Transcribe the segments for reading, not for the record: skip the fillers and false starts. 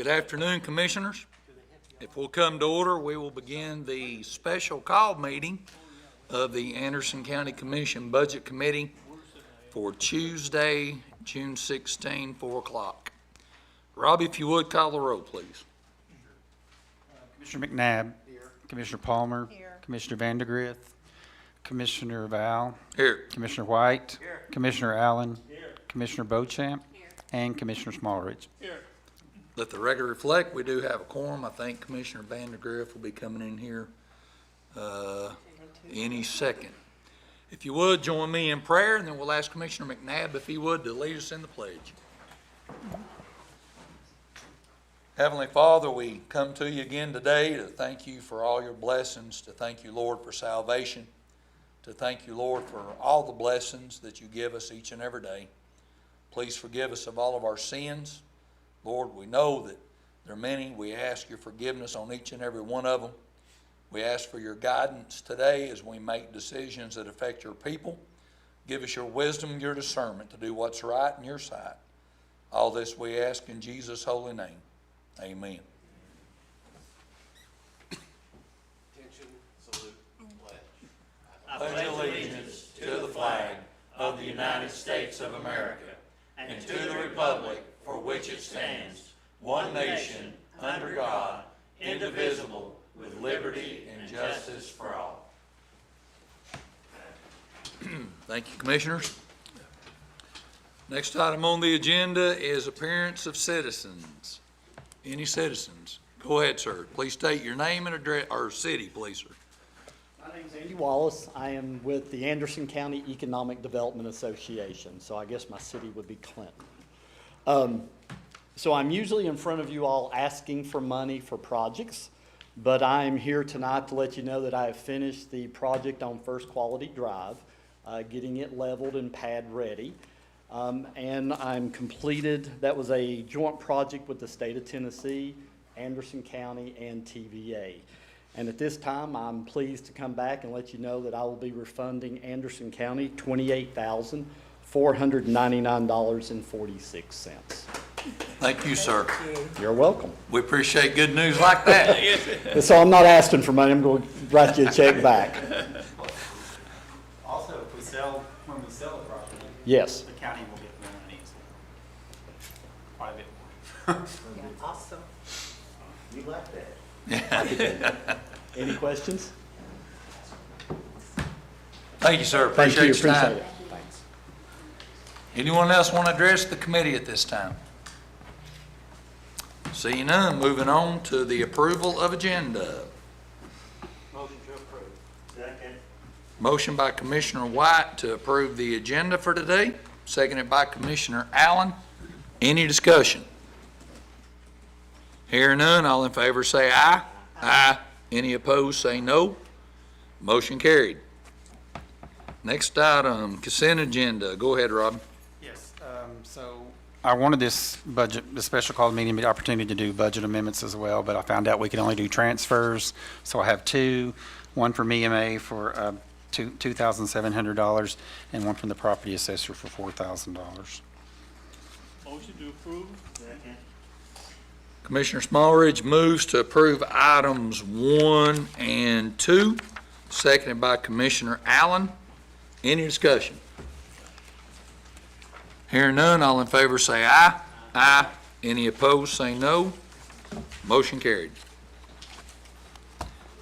Good afternoon, Commissioners. If we'll come to order, we will begin the special call meeting of the Anderson County Commission Budget Committee for Tuesday, June 16, 4 o'clock. Robbie, if you would, call the roll, please. Commissioner McNabb. Here. Commissioner Palmer. Here. Commissioner Vandegrift. Commissioner Val. Here. Commissioner White. Here. Commissioner Allen. Here. Commissioner Beauchamp. Here. And Commissioner Smallridge. Here. Let the record reflect, we do have a quorum. I think Commissioner Vandegrift will be coming in here any second. If you would, join me in prayer, and then we'll ask Commissioner McNabb, if he would, to lead us in the pledge. Heavenly Father, we come to you again today to thank you for all your blessings, to thank you, Lord, for salvation, to thank you, Lord, for all the blessings that you give us each and every day. Please forgive us of all of our sins. Lord, we know that there are many. We ask your forgiveness on each and every one of them. We ask for your guidance today as we make decisions that affect your people. Give us your wisdom, your discernment to do what's right in your sight. All this we ask in Jesus' holy name. Amen. Attention, salute, pledge. I pledge allegiance to the flag of the United States of America and to the republic for which it stands, one nation, under God, indivisible, with liberty and justice for all. Thank you, Commissioners. Next item on the agenda is appearance of citizens. Any citizens? Go ahead, sir. Please state your name and address, or city, please, sir. My name's Andy Wallace. I am with the Anderson County Economic Development Association, so I guess my city would be Clinton. So I'm usually in front of you all asking for money for projects, but I'm here tonight to let you know that I have finished the project on First Quality Drive, getting it leveled and pad ready. And I'm completed, that was a joint project with the state of Tennessee, Anderson County, and TVA. And at this time, I'm pleased to come back and let you know that I will be refunding Anderson County $28,499.46. Thank you, sir. You're welcome. We appreciate good news like that. So I'm not asking for money, I'm going to write you a check back. Also, when we sell the property, Yes. the county will get more money as well. Quite a bit more. Awesome. You like that? Any questions? Thank you, sir. Thank you, Appreciate your time. appreciate it. Thanks. Anyone else want to address the committee at this time? Seeing none, moving on to the approval of agenda. Motion to approve. Second. Motion by Commissioner White to approve the agenda for today, seconded by Commissioner Allen. Any discussion? Hearing none, all in favor say aye. Aye. Any opposed say no. Motion carried. Next item, consent agenda. Go ahead, Rob. Yes, so I wanted this special call meeting, the opportunity to do budget amendments as well, but I found out we could only do transfers. So I have two, one from EMA for $2,700 and one from the property assessor for $4,000. Motion to approve. Second. Commissioner Smallridge moves to approve items 1 and 2, seconded by Commissioner Allen. Any discussion? Hearing none, all in favor say aye. Aye. Any opposed say no. Motion carried.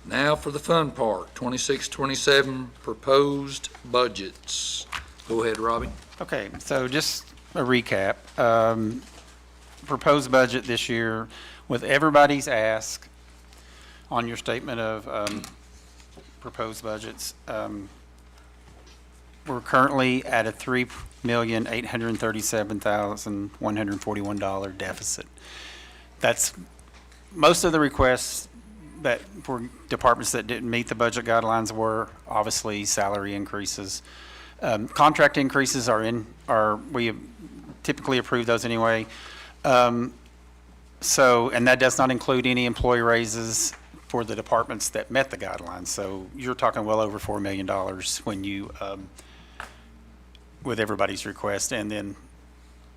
Now for the fun part, 26-27 proposed budgets. Go ahead, Robbie. Okay, so just a recap. Proposed budget this year with everybody's ask on your statement of proposed budgets. We're currently at a $3,837,141 deficit. That's most of the requests that for departments that didn't meet the budget guidelines were obviously salary increases. Contract increases we typically approve those anyway. And that does not include any employee raises for the departments that met the guidelines. So you're talking well over $4 million when you, with everybody's request, and then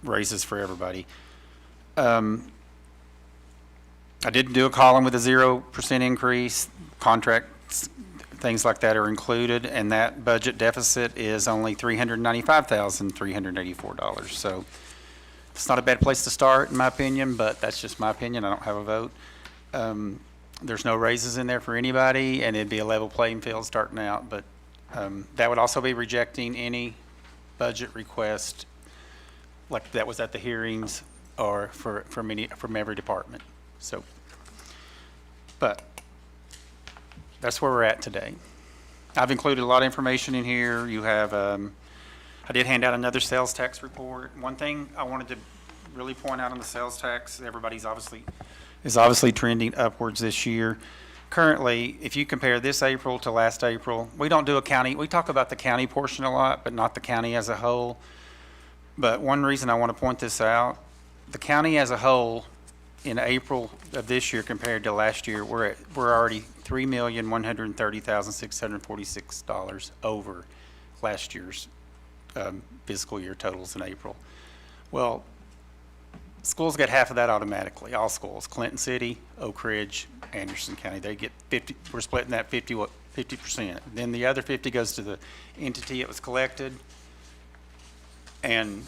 raises for everybody. I did do a column with a 0% increase. Contracts, things like that are included, and that budget deficit is only $395,384. So it's not a bad place to start, in my opinion, but that's just my opinion. I don't have a vote. There's no raises in there for anybody, and it'd be a level playing field starting out, but that would also be rejecting any budget request like that was at the hearings or from every department. So, but that's where we're at today. I've included a lot of information in here. You have, I did hand out another sales tax report. One thing I wanted to really point out on the sales tax, everybody's obviously trending upwards this year. Currently, if you compare this April to last April, we don't do a county, we talk about the county portion a lot, but not the county as a whole. But one reason I want to point this out, the county as a whole in April of this year compared to last year, we're already $3,130,646 over last year's fiscal year totals in April. Well, schools get half of that automatically, all schools, Clinton City, Oak Ridge, Anderson County, they get 50, we're splitting that 50%. Then the other 50 goes to the entity it was collected. And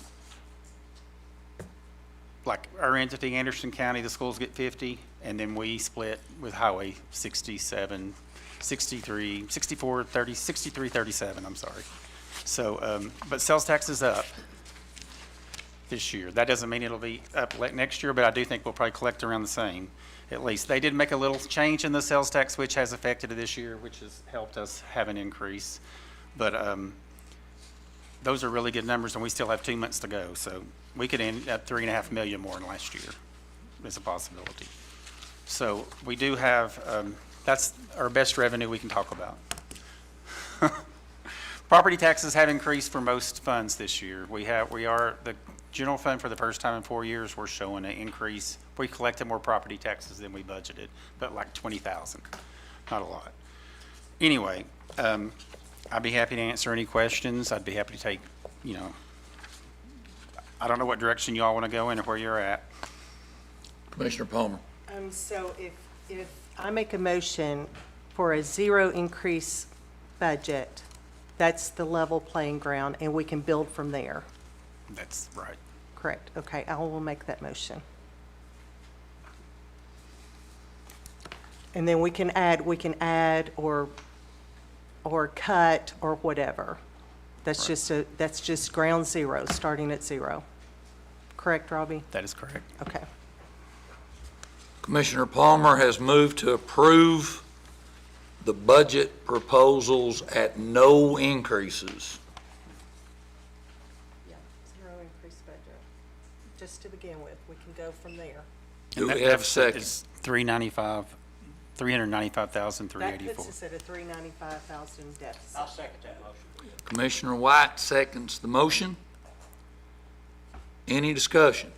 like our entity, Anderson County, the schools get 50, and then we split with Highway 67, 63, 64, 30, 63, 37, I'm sorry. So, but sales tax is up this year. That doesn't mean it'll be up next year, but I do think we'll probably collect around the same, at least. They did make a little change in the sales tax, which has affected it this year, which has helped us have an increase. But those are really good numbers, and we still have 2 months to go. So we could end at $3.5 million more than last year. Is a possibility. So we do have, that's our best revenue we can talk about. Property taxes have increased for most funds this year. We are, the general fund for the first time in 4 years, we're showing an increase. We collected more property taxes than we budgeted, but like 20,000, not a lot. Anyway, I'd be happy to answer any questions. I'd be happy to take, I don't know what direction you all want to go in or where you're at. Commissioner Palmer. So if I make a motion for a 0 increase budget, that's the level playing ground, and we can build from there. That's right. Correct. Okay, I will make that motion. And then we can add or cut or whatever. That's just ground zero, starting at 0. Correct, Robbie? That is correct. Okay. Commissioner Palmer has moved to approve the budget proposals at no increases. Yeah, 0 increase budget. Just to begin with, we can go from there. Do And we that have a deficit second? is 395,384. That puts us at a 395,000 deficit. I'll second that motion. Commissioner White seconds the motion. Any discussion?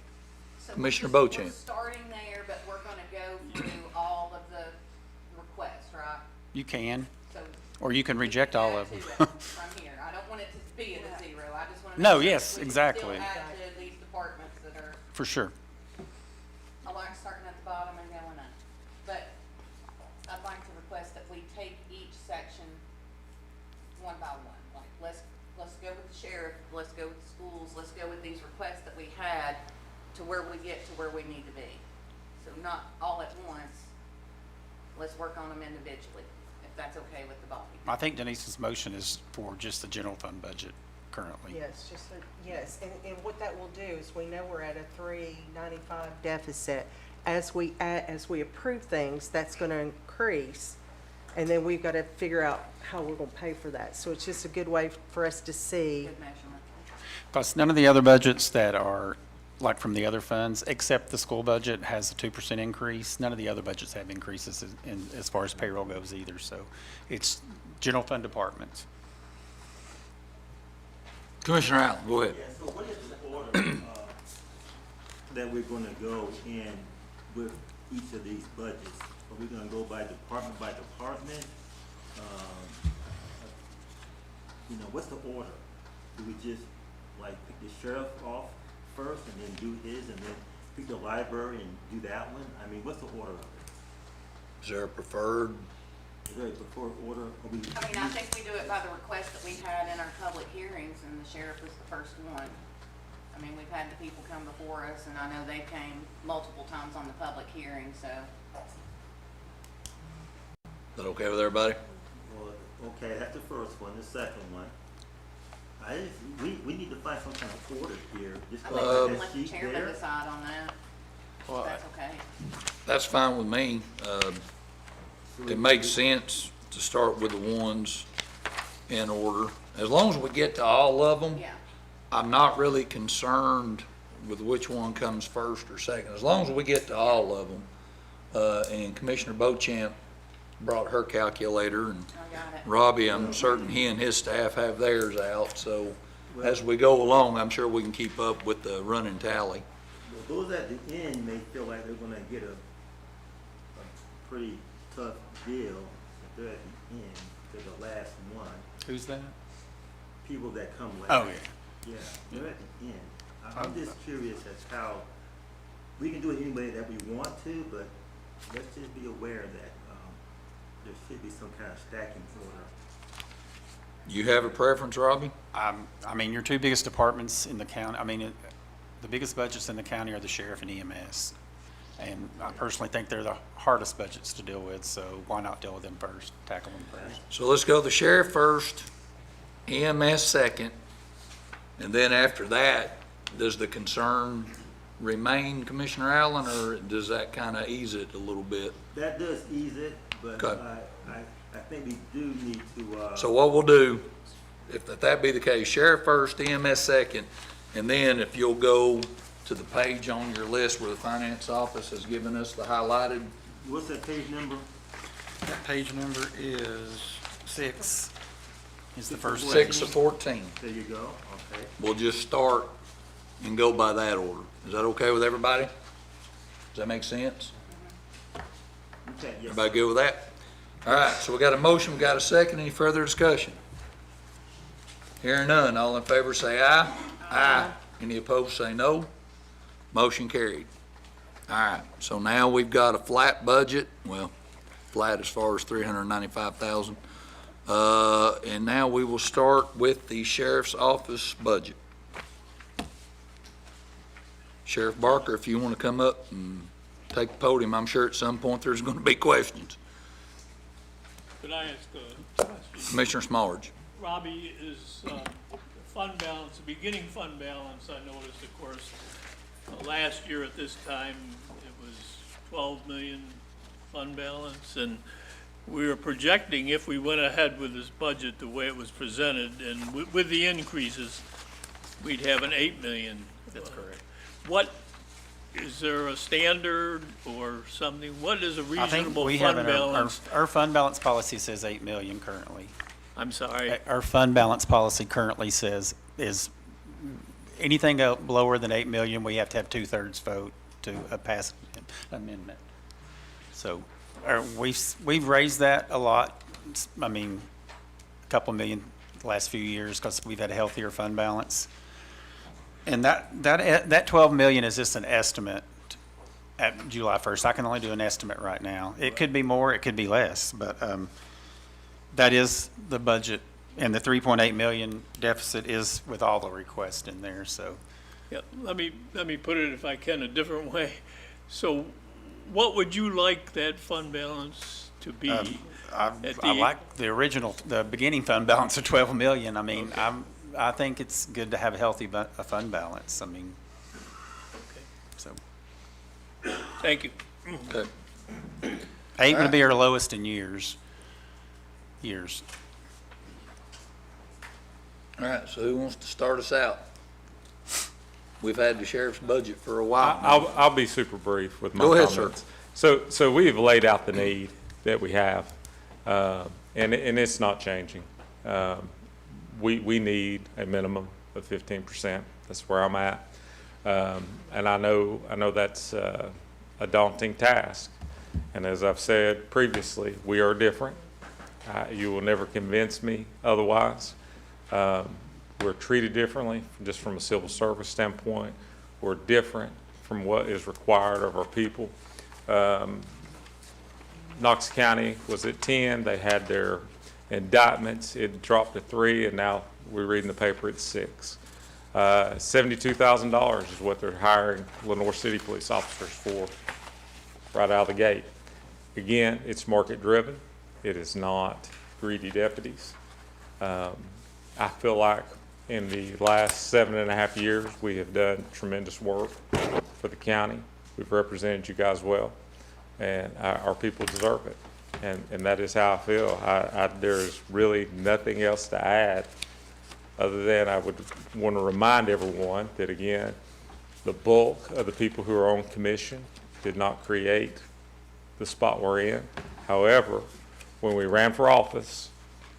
So Commissioner we're Beauchamp. starting there, but we're gonna go through all of the requests, right? You can, So. or you can reject all of them. Add to it From here, I don't want it to be at a 0, I just wanna. No, make sure yes, that we can exactly. Still add to these departments that are, For sure. I like starting at the bottom and going up. But I'd like to request that we take each section one by one. Like, let's go with the sheriff, let's go with the schools, let's go with these requests that we had to where we get to where we need to be. So not all at once, let's work on them individually, if that's okay with the body. I think Denise's motion is for just the general fund budget currently. Yes, yes, and what that will do is we know we're at a 395 deficit. As we approve things, that's gonna increase, and then we've gotta figure out how we're gonna pay for that. So it's just a good way for us to see. Good measurement. Because none of the other budgets that are, like from the other funds, except the school budget has a 2% increase. None of the other budgets have increases as far as payroll goes either. So it's general fund departments. Commissioner Allen, go ahead. Yeah, so what is the order that we're gonna go in with each of these budgets? Are we gonna go by department? What's the order? Do we just like pick the sheriff off first and then do his and then pick the library and do that one? I mean, what's the order of it? Is there a preferred? Is there a preferred order? Or we- I mean, I think we do it by the request that we had in our public hearings, and the sheriff was the first one. I mean, we've had the people come before us, and I know they came multiple times on the public hearing, so. Is that okay with everybody? Well, okay, that's the first one. The second one. We need to find some kind of order here. Just I like think we can that let the sheet chairman there. decide on that, Well, if that's okay. That's fine with me. It makes sense to start with the ones in order. As long as we get to all of them, Yeah, I'm not really concerned with which one comes first or second. As long as we get to all of them. And Commissioner Beauchamp brought her calculator, and I got it. Robbie, I'm certain he and his staff have theirs out. So as we go along, I'm sure we can keep up with the running tally. Well, those at the end may feel like they're gonna get a pretty tough deal if they're at the end, to the last one. Who's that? People that come last. Oh, Yeah, they're at the end. I'm just curious as how, we can do it any way that we want to, but let's just be aware that, there should be some kind of stacking order. You have a preference, Robbie? I mean, your two biggest departments in the county, I mean, the biggest budgets in the county are the sheriff and EMS. And I personally think they're the hardest budgets to deal with, so why not deal with them first, tackle them first? So let's go the sheriff first, EMS second, and then after that, does the concern remain, Commissioner Allen, or does that kind of ease it a little bit? That does ease it, but Okay. I think we do need to, So what we'll do, if that be the case, sheriff first, EMS second, and then if you'll go to the page on your list where the finance office has given us the highlighted, what's that page number? That page number is 6, is the first. 6 of 14. There you go, okay. We'll just start and go by that order. Is that okay with everybody? Does that make sense? Okay, yes. Everybody good with that? All right, so we got a motion, we got a second. Any further discussion? Hearing none, all in favor say aye. Aye. Any opposed say no. Motion carried. All right, so now we've got a flat budget, well, flat as far as 395,000. And now we will start with the sheriff's office budget. Sheriff Barker, if you want to come up and take the podium, I'm sure at some point there's going to be questions. Could I ask a question? Commissioner Smallridge. Robbie, is fund balance, the beginning fund balance, I noticed, of course, last year at this time, it was 12 million fund balance, and we were projecting, if we went ahead with this budget the way it was presented, and with the increases, we'd have an 8 million. That's correct. What, is there a standard or something? What is a I think reasonable we have fund it, balance? our fund balance policy says 8 million currently. I'm sorry. Our fund balance policy currently says is anything lower than 8 million, we have to have 2/3 vote to pass an amendment. So we've raised that a lot. I mean, a couple million the last few years because we've had a healthier fund balance. And that 12 million is just an estimate at July 1st. I can only do an estimate right now. It could be more, it could be less, but that is the budget. And the 3.8 million deficit is with all the requests in there, so. Yeah, let me put it, if I can, a different way. So what would you like that fund balance to be? I at I the- like the original, the beginning fund balance of 12 million. I mean, I think it's good to have a healthy fund balance. I mean, so Thank you. Okay. 8 would be our lowest in years. All right, so who wants to start us out? We've had the sheriff's budget for a while now. I'll be super brief with my Go ahead, comments. So we've laid out the need that we have, and it's not changing. We need a minimum of 15%. That's where I'm at. And I know that's a daunting task. And as I've said previously, we are different. You will never convince me otherwise. We're treated differently, just from a civil service standpoint. We're different from what is required of our people. Knox County was at 10, they had their indictments, it dropped to 3, and now we're reading the paper, it's 6. $72,000 is what they're hiring Lenore City police officers for right out of the gate. Again, it's market driven, it is not greedy deputies. I feel like in the last 7.5 years, we have done tremendous work for the county. We've represented you guys well, and our people deserve it. And that is how I feel. There's really nothing else to add other than I would want to remind everyone that, again, the bulk of the people who are on commission did not create the spot we're in. However, when we ran for office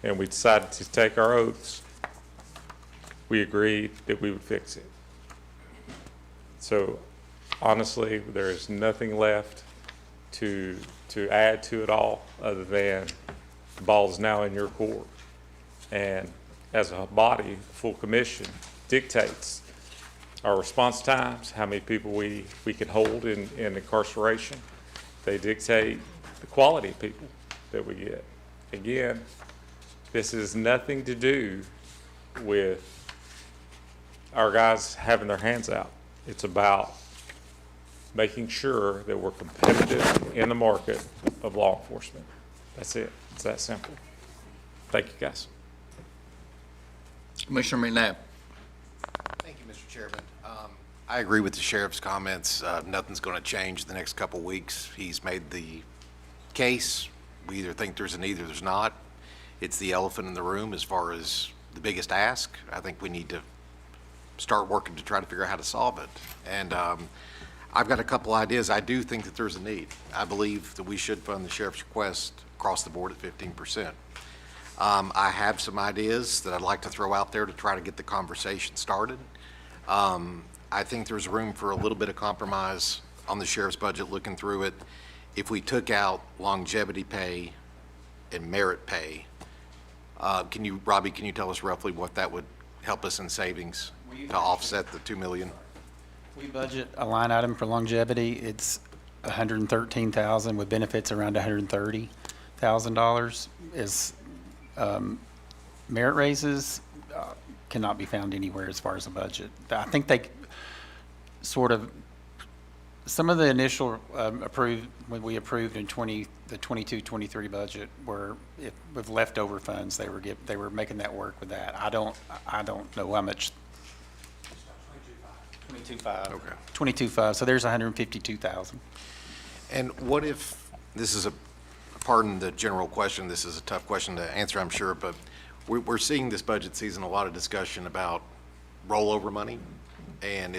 and we decided to take our oaths, we agreed that we would fix it. So honestly, there is nothing left to add to it all other than the ball is now in your court. And as a body, full commission dictates our response times, how many people we can hold in incarceration. They dictate the quality of people that we get. Again, this has nothing to do with our guys having their hands out. It's about making sure that we're competitive in the market of law enforcement. That's it. It's that simple. Thank you, guys. Commissioner McNabb. Thank you, Mr. Chairman. I agree with the sheriff's comments. Nothing's going to change the next couple weeks. He's made the case. We either think there's a need or there's not. It's the elephant in the room as far as the biggest ask. I think we need to start working to try to figure out how to solve it. And I've got a couple ideas. I do think that there's a need. I believe that we should fund the sheriff's request across the board at 15%. I have some ideas that I'd like to throw out there to try to get the conversation started. I think there's room for a little bit of compromise on the sheriff's budget looking through it. If we took out longevity pay and merit pay, Robbie, can you tell us roughly what that would help us in savings to offset the $2 million? We budget a line item for longevity. It's $113,000 with benefits around $130,000. Is merit raises cannot be found anywhere as far as a budget. I think they sort of, some of the initial when we approved in the 22-23 budget were with leftover funds. They were making that work with that. I don't know how much. 22.5. Okay. 22.5. So there's 152,000. And what if, this is pardon the general question, this is a tough question to answer, I'm sure, but we're seeing this budget season a lot of discussion about rollover money, and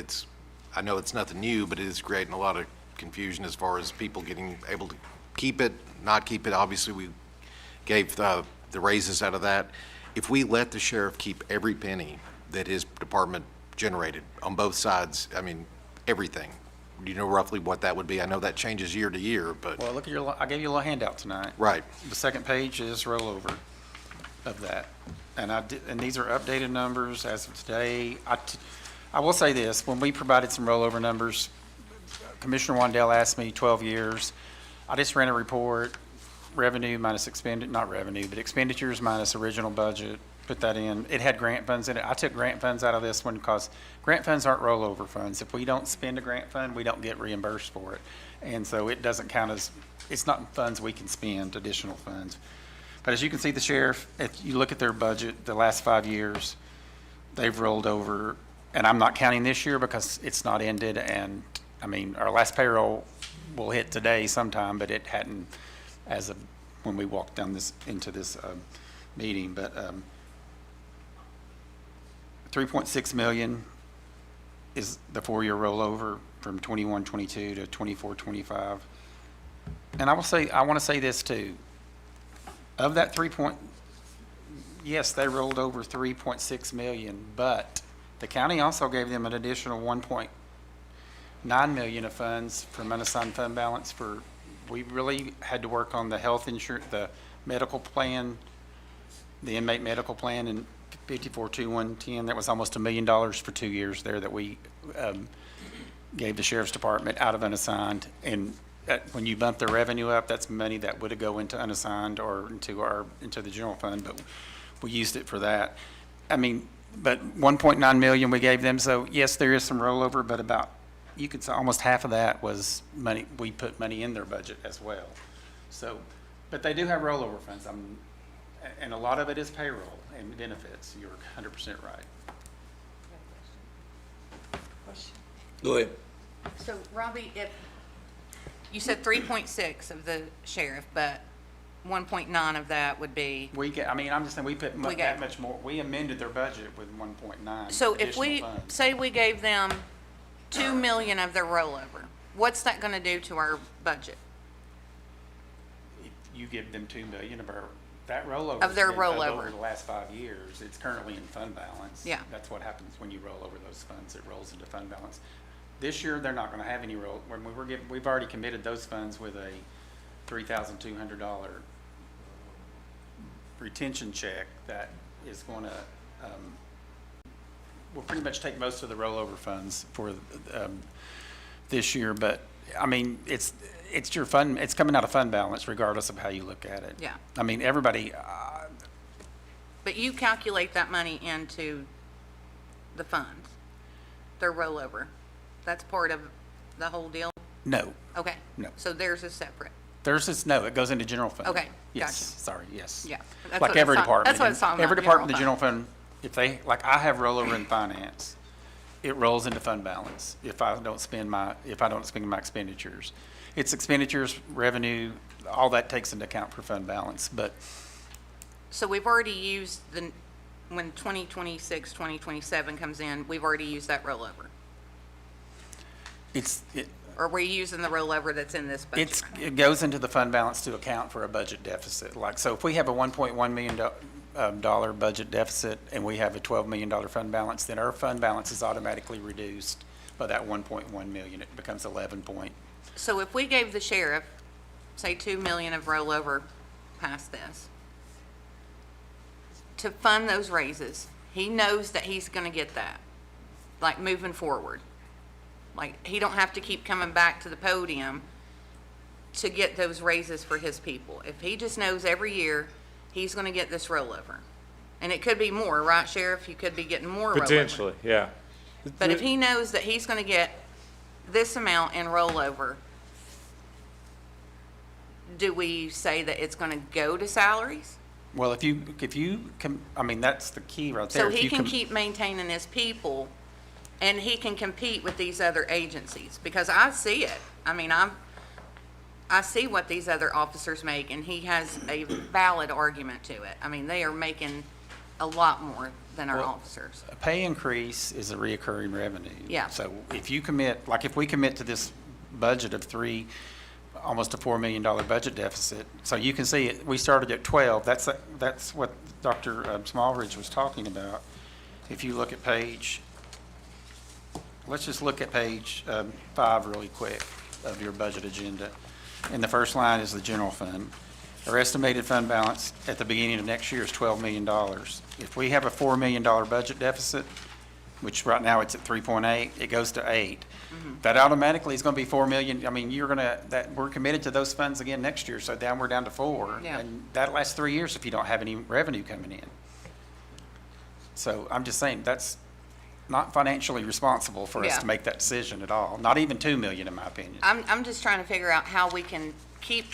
I know it's nothing new, but it is creating a lot of confusion as far as people getting able to keep it, not keep it. Obviously, we gave the raises out of that. If we let the sheriff keep every penny that his department generated on both sides, I mean, everything, do you know roughly what that would be? I know that changes year to year, but. Well, look at I gave you a little handout tonight. Right. The second page is rollover of that. And these are updated numbers as of today. I will say this, when we provided some rollover numbers, Commissioner Wandell asked me 12 years. I just ran a report, revenue minus not revenue, but expenditures minus original budget, put that in. It had grant funds in it. I took grant funds out of this one because grant funds aren't rollover funds. If we don't spend a grant fund, we don't get reimbursed for it. And so it doesn't count as, it's not funds we can spend, additional funds. But as you can see, the sheriff, if you look at their budget, the last 5 years, they've rolled over, and I'm not counting this year because it's not ended. And I mean, our last payroll will hit today sometime, but it hadn't as of when we walked down into this meeting. But 3.6 million is the 4-year rollover from 21-22 to 24-25. And I want to say this too. Of that yes, they rolled over 3.6 million, but the county also gave them an additional 1.9 million of funds from unassigned fund balance we really had to work on the health insurance, the medical plan, the inmate medical plan in 542110. That was almost $1 million for 2 years there that we gave the sheriff's department out of unassigned, and when you bump the revenue up, that's money that would go into unassigned or into the general fund, but we used it for that. I mean, but 1.9 million we gave them, so yes, there is some rollover, but about, you could say almost half of that was money, we put money in their budget as well. So, but they do have rollover funds, and a lot of it is payroll and benefits. You're 100% right. Go ahead. So Robbie, if, you said 3.6 of the sheriff, but 1.9 of that would be, I'm just saying, we put We that got- much more, we amended their budget with 1.9 so if additional we, funds. say we gave them 2 million of their rollover, what's that gonna do to our budget? If you give them 2 million of our, that rollover. Of their rollover. Over the last 5 years, it's currently in fund balance. Yeah. That's what happens when you roll over those funds, it rolls into fund balance. This year, they're not gonna have any when we've already committed those funds with a $3,200 retention check that is gonna, will pretty much take most of the rollover funds for, this year, but, I mean, it's your fund, it's coming out of fund balance regardless of how you look at it. Yeah. I mean, everybody, But you calculate that money into the funds, their rollover. That's part of the whole deal? no, Okay. No. So theirs is separate. no, it goes into general fund. Okay, Yes, gotcha. sorry, yes. Yeah. That's Like what every it's department. That's what it's talking about. Every department, the general general fund, if they, like I have rollover in finance, it rolls into fund balance if I don't spend my expenditures. It's expenditures, revenue, all that takes into account for fund balance, but So we've already used when 2026, 2027 comes in, we've already used that rollover? Or we're using the rollover that's in this budget? it goes into the fund balance to account for a budget deficit. Like, so if we have a $1.1 million dollar budget deficit and we have a $12 million fund balance, then our fund balance is automatically reduced by that 1.1 million. It becomes 11 point. So if we gave the sheriff, say, 2 million of rollover past this, to fund those raises, he knows that he's gonna get that, like, moving forward. Like, he don't have to keep coming back to the podium to get those raises for his people. If he just knows every year, he's gonna get this rollover. And it could be more, right, Sheriff? You could be getting more rollover. Potentially, yeah. But if he knows that he's gonna get this amount in rollover, do we say that it's gonna go to salaries? Well, if you I mean, that's the key right there. So If he you can keep maintaining his people, and he can compete with these other agencies, because I see it. I mean, I see what these other officers make, and he has a valid argument to it. I mean, they are making a lot more than our officers. A pay increase is a reoccurring revenue. Yeah. So if you commit, like if we commit to this budget of almost a $4 million budget deficit, so you can see it, we started at 12. That's what Dr. Smallridge was talking about. If you look at let's just look at page 5 really quick of your budget agenda. And the first line is the general fund. Our estimated fund balance at the beginning of next year is $12 million. If we have a $4 million budget deficit, which right now it's at 3.8, it goes to 8. That automatically is going to be 4 million. I mean, we're committed to those funds again next year, so we're down to 4. Yeah. And that lasts 3 years if you don't have any revenue coming in. So I'm just saying, that's not financially responsible for us Yeah. to make that decision at all. Not even 2 million, in my opinion. I'm just trying to figure out how we can keep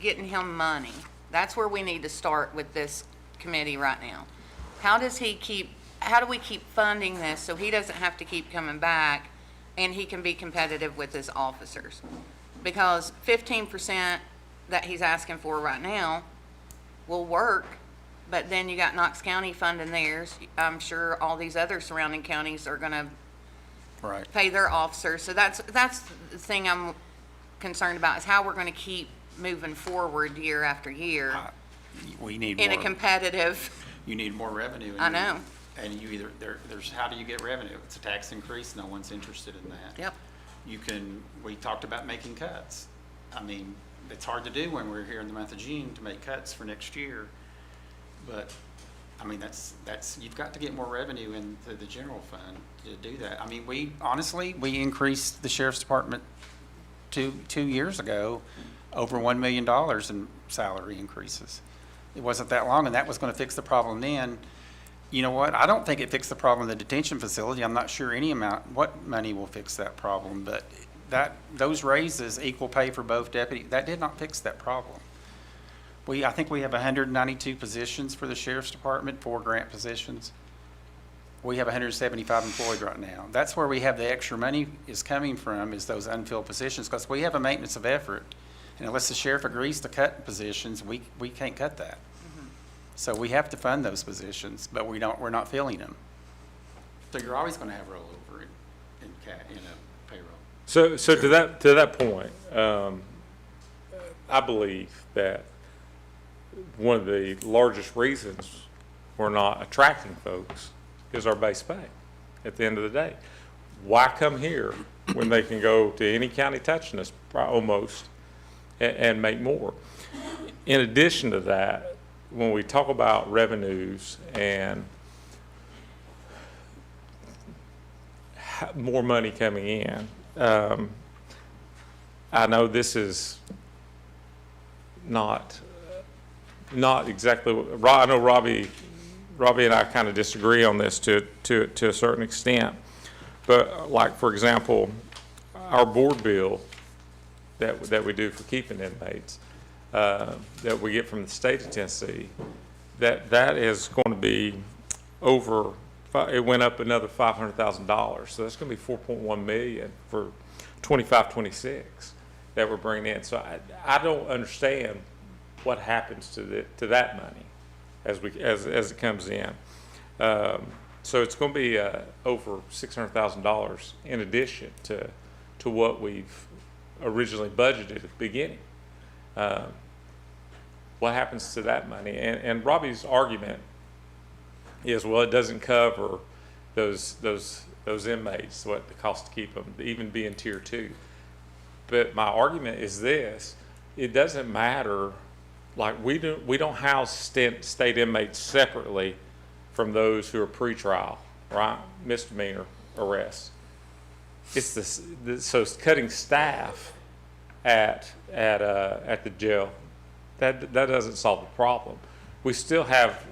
getting him money. That's where we need to start with this committee right now. How do we keep funding this so he doesn't have to keep coming back and he can be competitive with his officers? Because 15% that he's asking for right now will work, but then you got Knox County funding theirs. I'm sure all these other surrounding counties are gonna Right. pay their officers. So that's the thing I'm concerned about, is how we're gonna keep moving forward year after year We need in a more, competitive, you need more revenue. and I you- know. And you either, there's, how do you get revenue? It's a tax increase, no one's interested in that. Yep. We talked about making cuts. I mean, it's hard to do when we're here in the month of June to make cuts for next year. But I mean, you've got to get more revenue into the general fund to do that. I mean, we increased the sheriff's department two years ago, over $1 million in salary increases. It wasn't that long, and that was gonna fix the problem then. You know what? I don't think it fixed the problem in the detention facility. I'm not sure what money will fix that problem, but those raises, equal pay for both deputies, that did not fix that problem. I think we have 192 positions for the sheriff's department, 4 grant positions. We have 175 employed right now. That's where we have the extra money is coming from, is those unfilled positions, because we have a maintenance of effort. And unless the sheriff agrees to cut positions, we can't cut that. So we have to fund those positions, but we're not filling them. So you're always gonna have rollover in a payroll. So to that point, I believe that one of the largest reasons we're not attracting folks is our base pay at the end of the day. Why come here when they can go to any county touching us almost and make more? In addition to that, when we talk about revenues and more money coming in, I know this is not exactly what, I know Robbie and I kind of disagree on this to a certain extent, but like, for example, our board bill that we do for keeping inmates, that we get from the state of Tennessee, that is going to be over, it went up another $500,000. So that's going to be $4.1 million for 25-26 that we're bringing in. So I don't understand what happens to that money as it comes in. So it's going to be over $600,000 in addition to what we've originally budgeted at the beginning. What happens to that money? And Robbie's argument is, well, it doesn't cover those inmates, what the cost to keep them, even being tier 2. But my argument is this: it doesn't matter. Like, we don't house state inmates separately from those who are pretrial, right? Misdemeanor arrests. It's so it's cutting staff at the jail. That doesn't solve the problem. We still have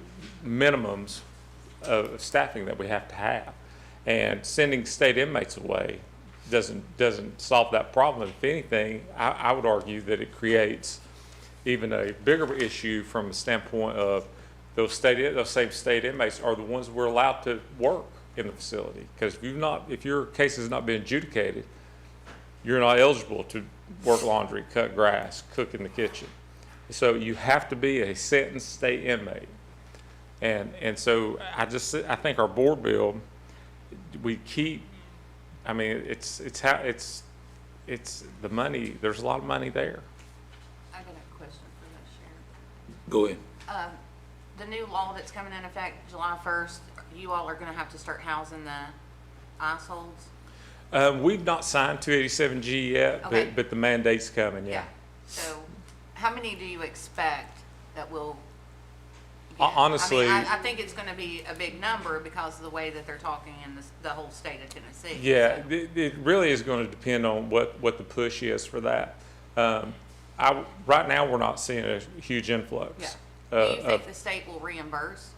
minimums of staffing that we have to have, and sending state inmates away doesn't solve that problem. If anything, I would argue that it creates even a bigger issue from a standpoint of those same state inmates are the ones we're allowed to work in the facility. Because if your case has not been adjudicated, you're not eligible to work laundry, cut grass, cook in the kitchen. So you have to be a sentenced state inmate. And so I think our board bill, I mean, it's the money, there's a lot of money there. I got a question for the sheriff. Go ahead. The new law that's coming in effect July 1st, you all are gonna have to start housing the ICE holds? We've not signed 287G yet, Okay. but the mandate's coming, yeah. So, how many do you expect that will get? Honestly- I mean, I think it's gonna be a big number because of the way that they're talking in the whole state of Tennessee. Yeah, so. it really is going to depend on what the push is for that. Right now, we're not seeing a huge influx. Yeah. Do you think the state will reimburse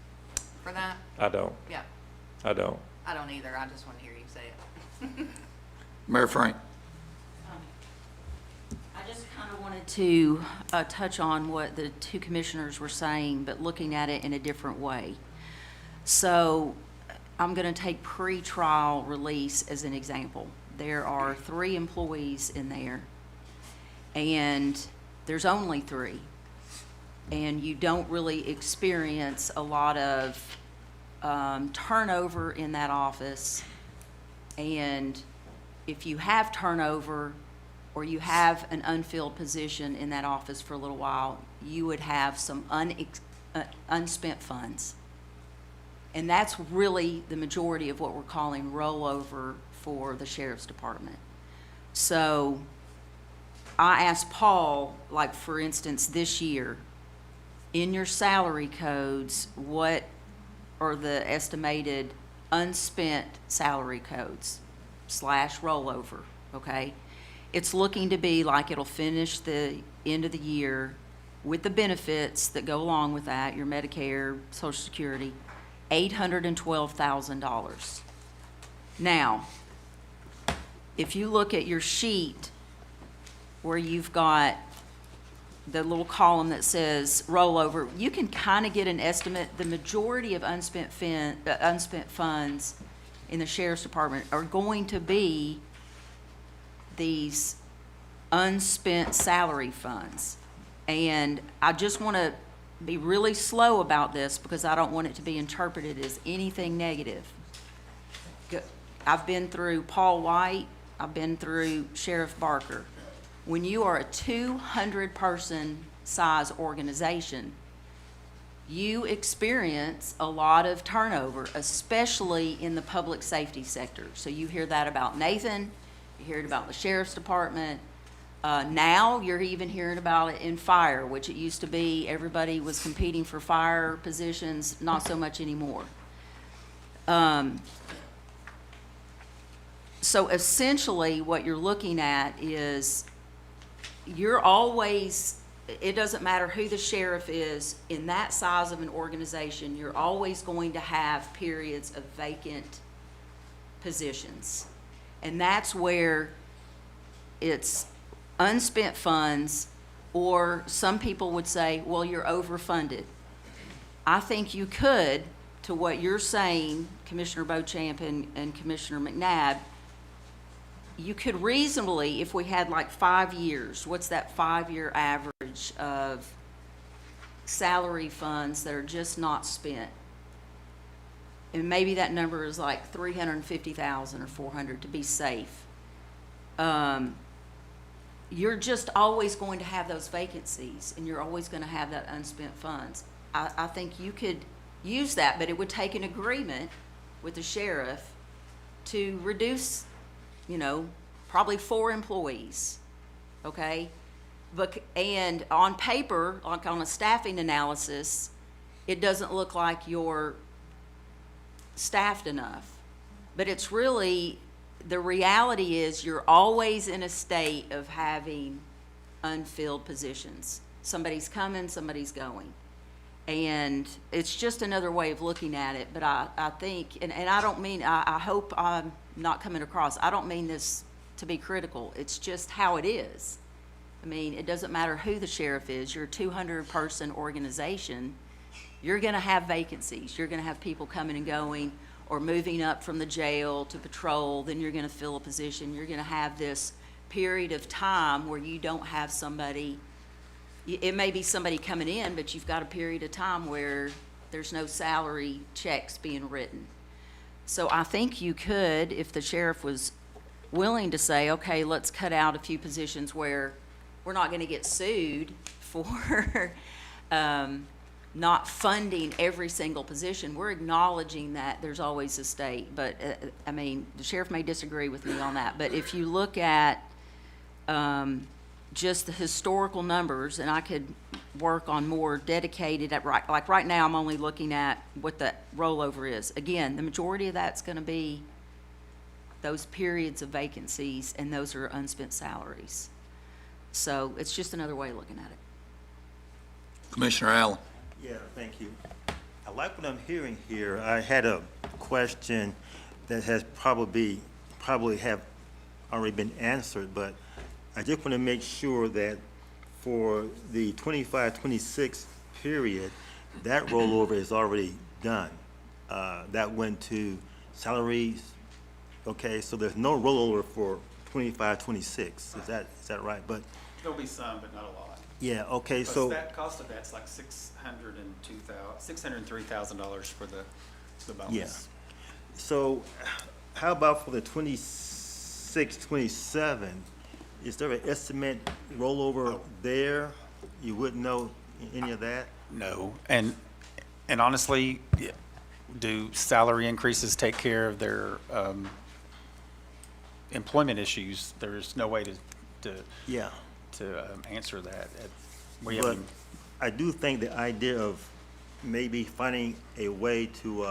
for that? I don't. Yeah, I don't. I don't either. I just want to hear you say it. Mayor Frank. I just kind of wanted to touch on what the two commissioners were saying, but looking at it in a different way. So I'm going to take pre-trial release as an example. There are 3 employees in there, and there's only 3. And you don't really experience a lot of turnover in that office. And if you have turnover or you have an unfilled position in that office for a little while, you would have some unspent funds. And that's really the majority of what we're calling rollover for the sheriff's department. So I asked Paul, like, for instance, this year, in your salary codes, what or the estimated unspent salary codes / rollover, okay? It's looking to be like it'll finish the end of the year with the benefits that go along with that, your Medicare, Social Security, $812,000. Now, if you look at your sheet where you've got the little column that says rollover, you can kind of get an estimate. The majority of unspent funds in the Sheriff's Department are going to be these unspent salary funds. And I just want to be really slow about this because I don't want it to be interpreted as anything negative. I've been through Paul White, I've been through Sheriff Barker. When you are a 200-person size organization, you experience a lot of turnover, especially in the public safety sector. So you hear that about Nathan, you hear it about the Sheriff's Department. Now you're even hearing about it in fire, which it used to be everybody was competing for fire positions, not so much anymore. So essentially what you're looking at is you're always, it doesn't matter who the sheriff is, in that size of an organization, you're always going to have periods of vacant positions. And that's where it's unspent funds, or some people would say, well, you're overfunded. I think you could, to what you're saying, Commissioner Beauchamp and Commissioner McNabb, you could reasonably, if we had like 5 years, what's that 5-year average of salary funds that are just not spent? And maybe that number is like 350,000 or 400 to be safe. You're just always going to have those vacancies, and you're always going to have that unspent funds. I think you could use that, but it would take an agreement with the sheriff to reduce, probably 4 employees, okay? And on paper, like on a staffing analysis, it doesn't look like you're staffed enough. But it's really, the reality is you're always in a state of having unfilled positions. Somebody's coming, somebody's going. And it's just another way of looking at it. But I think, and I don't mean, I hope I'm not coming across, I don't mean this to be critical. It's just how it is. I mean, it doesn't matter who the sheriff is. You're a 200-person organization. You're going to have vacancies. You're going to have people coming and going, or moving up from the jail to patrol. Then you're going to fill a position. You're going to have this period of time where you don't have somebody. It may be somebody coming in, but you've got a period of time where there's no salary checks being written. So I think you could, if the sheriff was willing to say, okay, let's cut out a few positions where we're not going to get sued for not funding every single position. We're acknowledging that there's always a state, but the sheriff may disagree with me on that. But if you look at just the historical numbers, and I could work on more dedicated, like right now I'm only looking at what the rollover is. Again, the majority of that's going to be those periods of vacancies, and those are unspent salaries. So it's just another way of looking at it. Commissioner Allen. Yeah, thank you. I like what I'm hearing here. I had a question that has probably have already been answered, but I just want to make sure that for the 25-26 period, that rollover is already done. That went to salaries. Okay, so there's no rollover for 25-26. Is that right? But There'll be some, but not a lot. yeah, okay, Plus, so that cost of that's like $603,000 for the bonus. yeah. So how about for the 26-27? Is there an estimate rollover there? You wouldn't know any of that? No, and honestly, do salary increases take care of their employment issues? There's no way to Yeah. answer that. We But haven't. I do think the idea of maybe finding a way to,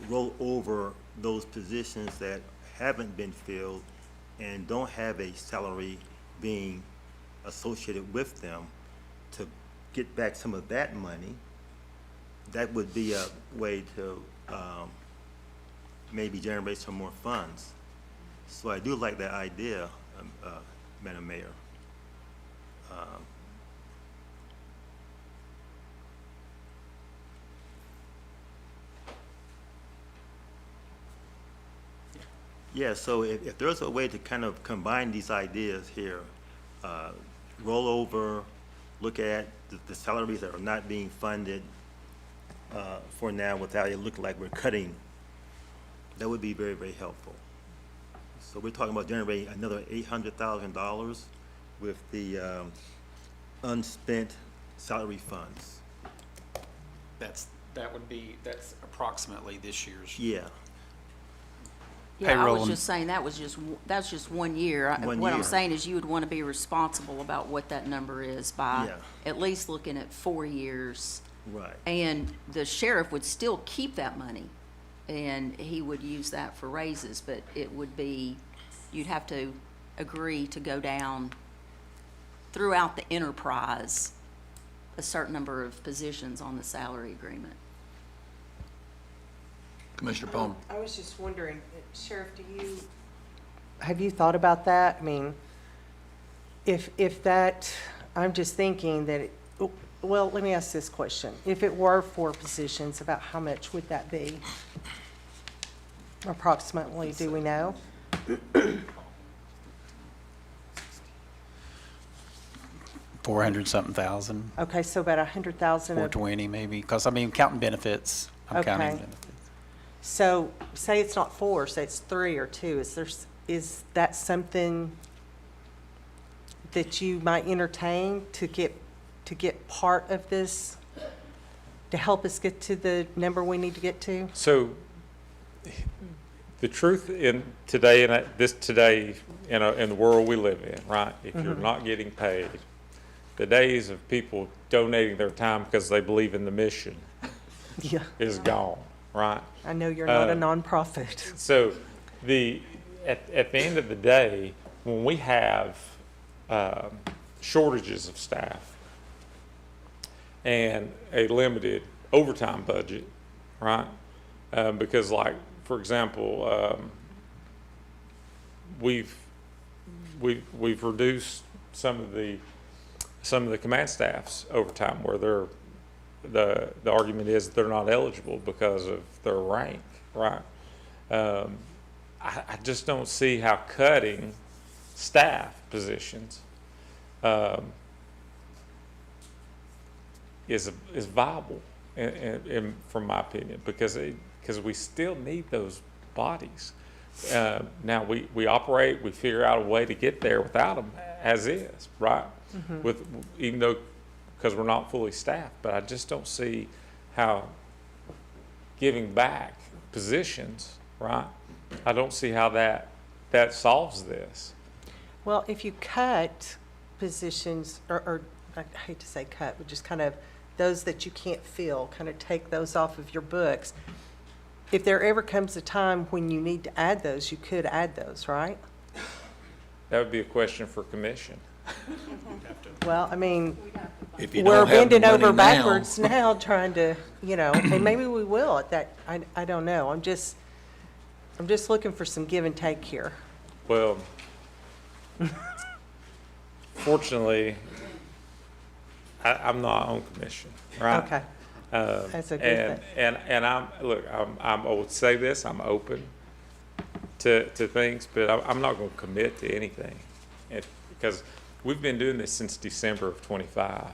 roll over those positions that haven't been filled and don't have a salary being associated with them to get back some of that money. That would be a way to maybe generate some more funds. So I do like that idea, Madam Mayor. Yeah, so if there's a way to kind of combine these ideas here, roll over, look at the salaries that are not being funded for now without it looking like we're cutting, that would be very, very helpful. So we're talking about generating another $800,000 with the unspent salary funds. That's approximately this year's. Yeah, Yeah, I Payroll was and- just saying, that's just 1 year. One What I'm year. saying is you would want to be responsible about what that number is by Yeah. at least looking at 4 years. right. And the sheriff would still keep that money, and he would use that for raises, but it would be, you'd have to agree to go down throughout the enterprise a certain number of positions on the salary agreement. Commissioner Palmer. I was just wondering, Sheriff, have you thought about that? I mean, if that, I'm just thinking that, well, let me ask this question. If it were 4 positions, about how much would that be? Approximately, do we know? $400-something thousand, Okay, so about 100,000 of, 420 maybe, because I mean, counting benefits, I'm counting Okay. benefits. so say it's not 4, say it's 3 or 2, is that something that you might entertain to get part of this, to help us get to the number we need to get to? So the truth in today, in the world we live in, right? If you're not getting paid, the days of people donating their time because they believe in the mission Yeah, is gone, right? I know you're not a nonprofit. So at the end of the day, when we have shortages of staff and a limited overtime budget, right? Because like, for example, we've reduced some of the command staff's overtime where the argument is they're not eligible because of their rank, right? I just don't see how cutting staff positions is viable, from my opinion, because we still need those bodies. Now we operate, we figure out a way to get there without them as is, right? Even though, because we're not fully staffed, but I just don't see how giving back positions, right? I don't see how that solves this. Well, if you cut positions, or I hate to say cut, but just kind of those that you can't fill, kind of take those off of your books. If there ever comes a time when you need to add those, you could add those, right? That would be a question for commission. Well, I mean, If you we're don't have the bending over money now, backwards now trying to, and maybe we will at that, I don't know. I'm just looking for some give and take here. Well, fortunately, I'm not on commission, right? Okay. That's a good And, thing. and I would say this, I'm open to things, but I'm not gonna commit to anything. Because we've been doing this since December of '25.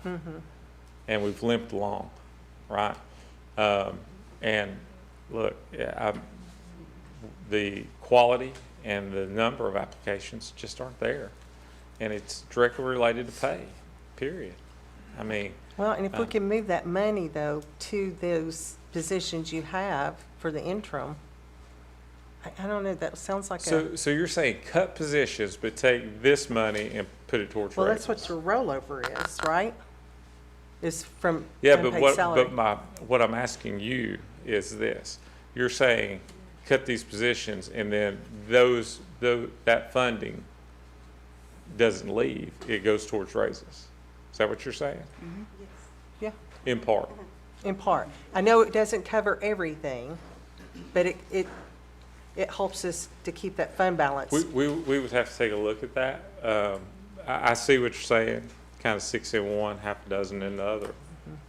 And we've limped along, right? And look, the quality and the number of applications just aren't there. And it's directly related to pay, period. I mean, Well, and if we can move that money, though, to those positions you have for the interim, I don't know, that sounds like so you're saying cut positions, but take this money and put it towards well, that's raises? what your rollover is, right? is from Yeah, but unpaid salary. what I'm asking you is this. You're saying cut these positions and then that funding doesn't leave, it goes towards raises. Is that what you're saying? Yeah, In part. in part. I know it doesn't cover everything, but it helps us to keep that fund balance. We would have to take a look at that. I see what you're saying, kind of 6 in one, half a dozen in the other.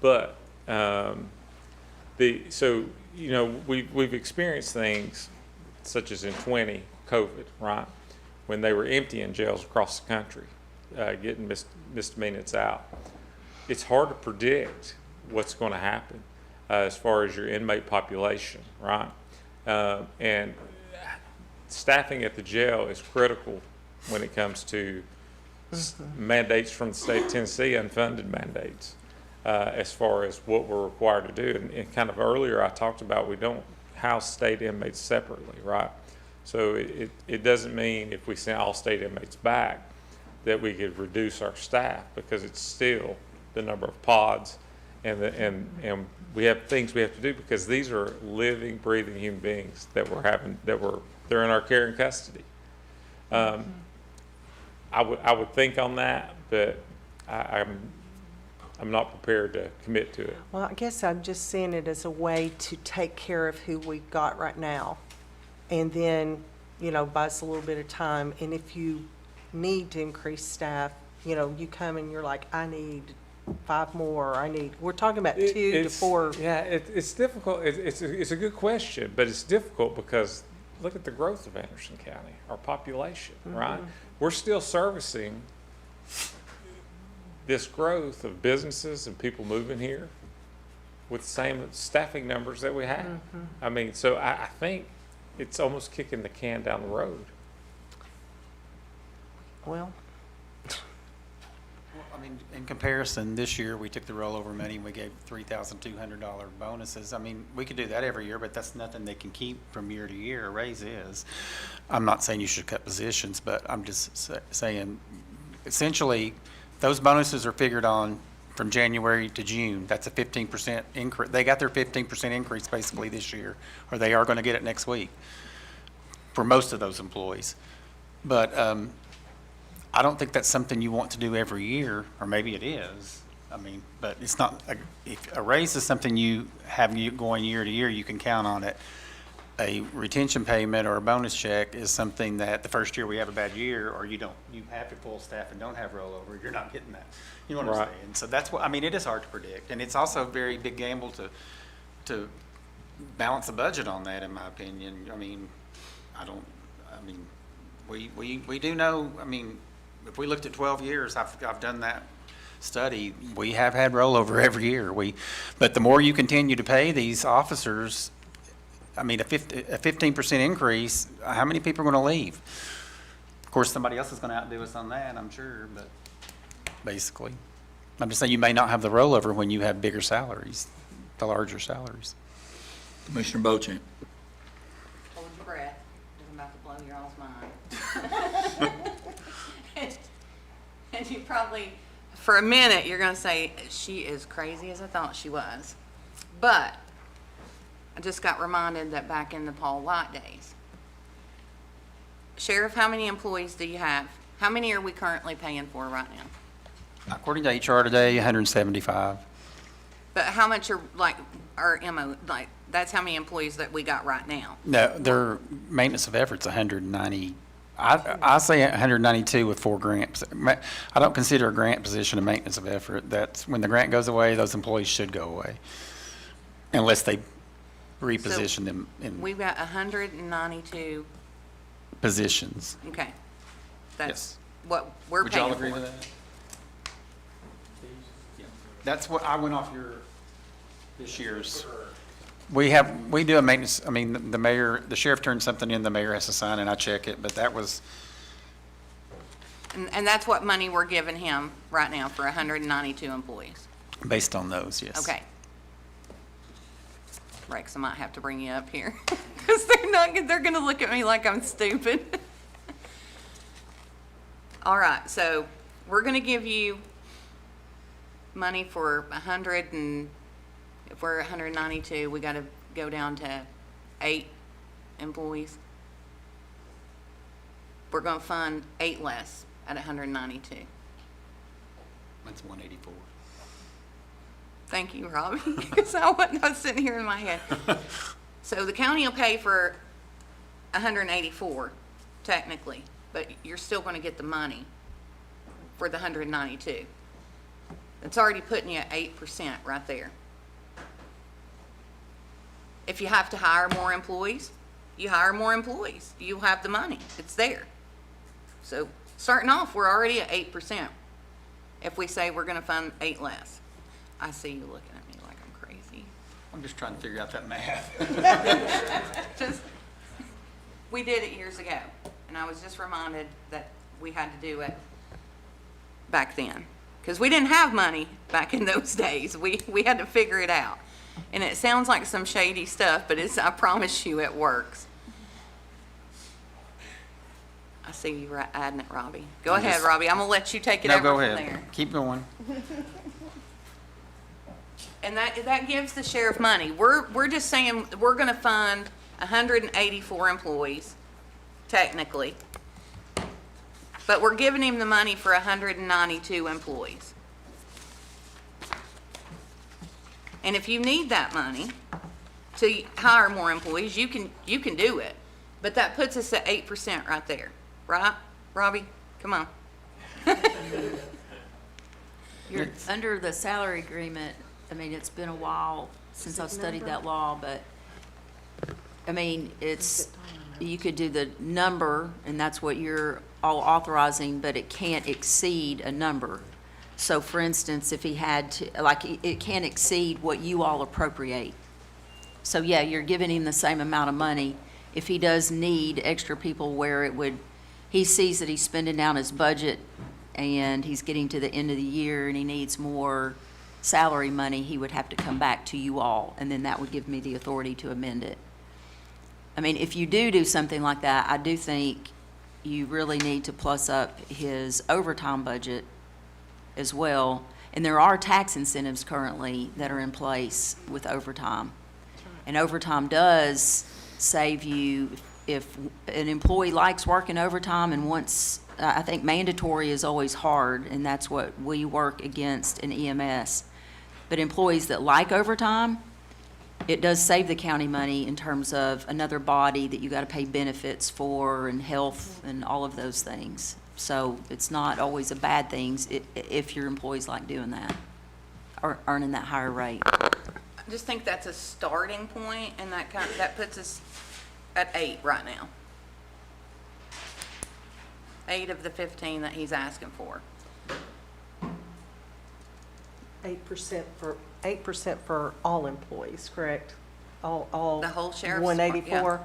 But, we've experienced things such as in COVID, right? When they were emptying jails across the country, getting misdemeanors out. It's hard to predict what's going to happen as far as your inmate population, right? And staffing at the jail is critical when it comes to mandates from the state of Tennessee, unfunded mandates, as far as what we're required to do. And kind of earlier, I talked about we don't house state inmates separately, right? So it doesn't mean if we send all state inmates back that we could reduce our staff, because it's still the number of pods and we have things we have to do, because these are living, breathing human beings that they're in our care and custody. I would think on that, but I'm not prepared to commit to it. Well, I guess I'm just seeing it as a way to take care of who we've got right now. And then, buy us a little bit of time. And if you need to increase staff, you come and you're like, I need 5 more, or we're talking about 2 to 4. Yeah, it's difficult. It's a good question, but it's difficult because look at the growth of Anderson County, our population, right? We're still servicing this growth of businesses and people moving here with the same staffing numbers that we have. I mean, so I think it's almost kicking the can down the road. Well, I mean, in comparison, this year, we took the rollover money and we gave $3,200 bonuses. I mean, we could do that every year, but that's nothing they can keep from year to year. A raise is. I'm not saying you should cut positions, but I'm just saying, essentially, those bonuses are figured on from January to June. That's a 15% increase. They got their 15% increase basically this year, or they are going to get it next week for most of those employees. But I don't think that's something you want to do every year, or maybe it is. I mean, but it's not, if a raise is something you have going year to year, you can count on it. A retention payment or a bonus check is something that the first year we have a bad year, or you have your full staff and don't have rollover, you're not getting that. You know what I'm saying? So that's what, I mean, it is hard to predict, and it's also a very big gamble to balance the budget on that, in my opinion. I mean, we do know, I mean, if we looked at 12 years, I've done that study, we have had rollover every year. But the more you continue to pay these officers, I mean, a 15% increase, how many people are going to leave? Of course, somebody else is going to outdo us on that, I'm sure, but basically. I'm just saying you may not have the rollover when you have bigger salaries, the larger salaries. Commissioner Bochamp. Hold your breath, I'm about to blow your all's mind. And you probably, for a minute, you're gonna say, she is crazy as I thought she was. But I just got reminded that back in the Paul White days. Sheriff, how many employees do you have? How many are we currently paying for right now? According to HR today, 175. But how much are, like, our MO, like, that's how many employees that we got right now? No, their maintenance of effort's 190. I say 192 with 4 grants. I don't consider a grant position a maintenance of effort. That's when the grant goes away, those employees should go away, unless they reposition them in We've got 192, positions. okay. Yes. That's what we're Would paying y'all for. agree with that? That's what I went off this year's. We do a maintenance, I mean, the sheriff turns something in, the mayor has to sign and I check it, but that was, And that's what money we're giving him right now for 192 employees. based on those, yes. Okay. Rex, I might have to bring you up here because they're going to look at me like I'm stupid. All right, so we're going to give you money for 100 and, if we're 192, we gotta go down to 8 employees. We're gonna fund 8 less at 192. That's 184. Thank you, Robbie, because I was sitting here in my head. So the county will pay for 184 technically, but you're still gonna get the money for the 192. It's already putting you at 8% right there. If you have to hire more employees, you hire more employees. You have the money. It's there. So starting off, we're already at 8%. If we say we're gonna fund 8 less. I see you looking at me like I'm crazy. I'm just trying to figure out that math. Just, we did it years ago, and I was just reminded that we had to do it back then. Because we didn't have money back in those days. We had to figure it out. And it sounds like some shady stuff, but I promise you it works. I see you adding it, Robbie. Go ahead, Robbie. I'm gonna let you take it No, over go from ahead. there. Keep going. And that gives the sheriff money. We're just saying, we're gonna fund 184 employees, technically. But we're giving him the money for 192 employees. And if you need that money to hire more employees, you can do it. But that puts us at 8% right there, right? Robbie, come on. You're under the salary agreement. I mean, it's been a while since I've studied that law, but, I mean, you could do the number, and that's what you're all authorizing, but it can't exceed a number. So for instance, if he had to, like, it can't exceed what you all appropriate. So yeah, you're giving him the same amount of money. If he does need extra people where he sees that he's spending down his budget and he's getting to the end of the year and he needs more salary money, he would have to come back to you all, and then that would give me the authority to amend it. I mean, if you do something like that, I do think you really need to plus up his overtime budget as well. And there are tax incentives currently that are in place with overtime. And overtime does save you, if an employee likes working overtime and wants, I think mandatory is always hard, and that's what we work against in EMS. But employees that like overtime, it does save the county money in terms of another body that you got to pay benefits for and health and all of those things. So it's not always a bad thing if your employees like doing that, or earning that higher rate. I just think that's a starting point, and that puts us at 8 right now. 8 of the 15 that he's asking for. 8% for all employees, correct? All. The whole sheriff's 184?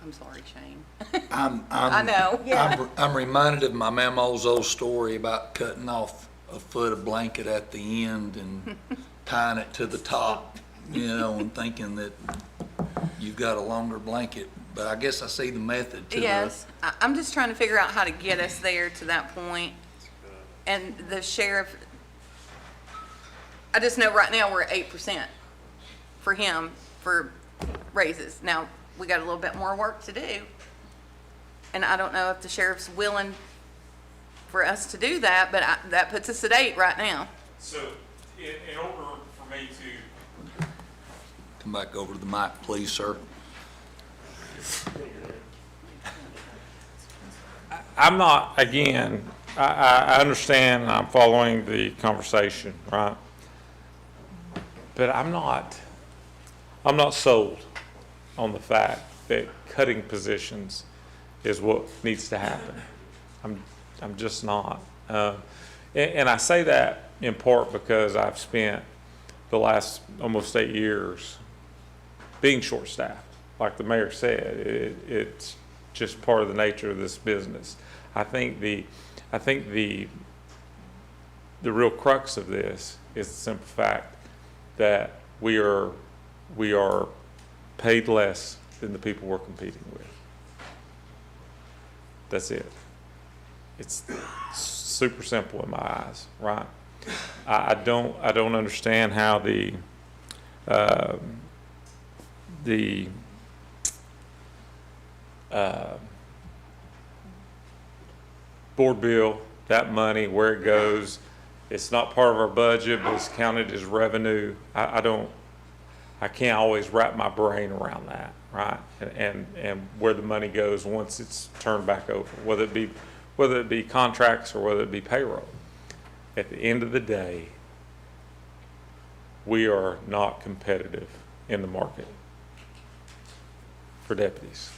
I'm sorry, Shane. I know. I'm reminded of my mama's old story about cutting off a foot of blanket at the end and tying it to the top, and thinking that you've got a longer blanket. But I guess I see the method to Yes, I'm just trying to figure out how to get us there to that point. And the sheriff, I just know right now we're at 8% for him for raises. Now, we got a little bit more work to do. And I don't know if the sheriff's willing for us to do that, but that puts us at 8 right now. So, in order for me to come back over to the mic, please, sir. I'm not, again, I understand, I'm following the conversation, right? But I'm not sold on the fact that cutting positions is what needs to happen. I'm just not. And I say that in part because I've spent the last almost 8 years being short-staffed. Like the mayor said, it's just part of the nature of this business. I think the real crux of this is the simple fact that we are paid less than the people we're competing with. That's it. It's super simple in my eyes, right? I don't understand how the board bill, that money, where it goes, it's not part of our budget, but it's counted as revenue. I can't always wrap my brain around that, right? And where the money goes once it's turned back over, whether it be contracts or whether it be payroll. At the end of the day, we are not competitive in the market for deputies.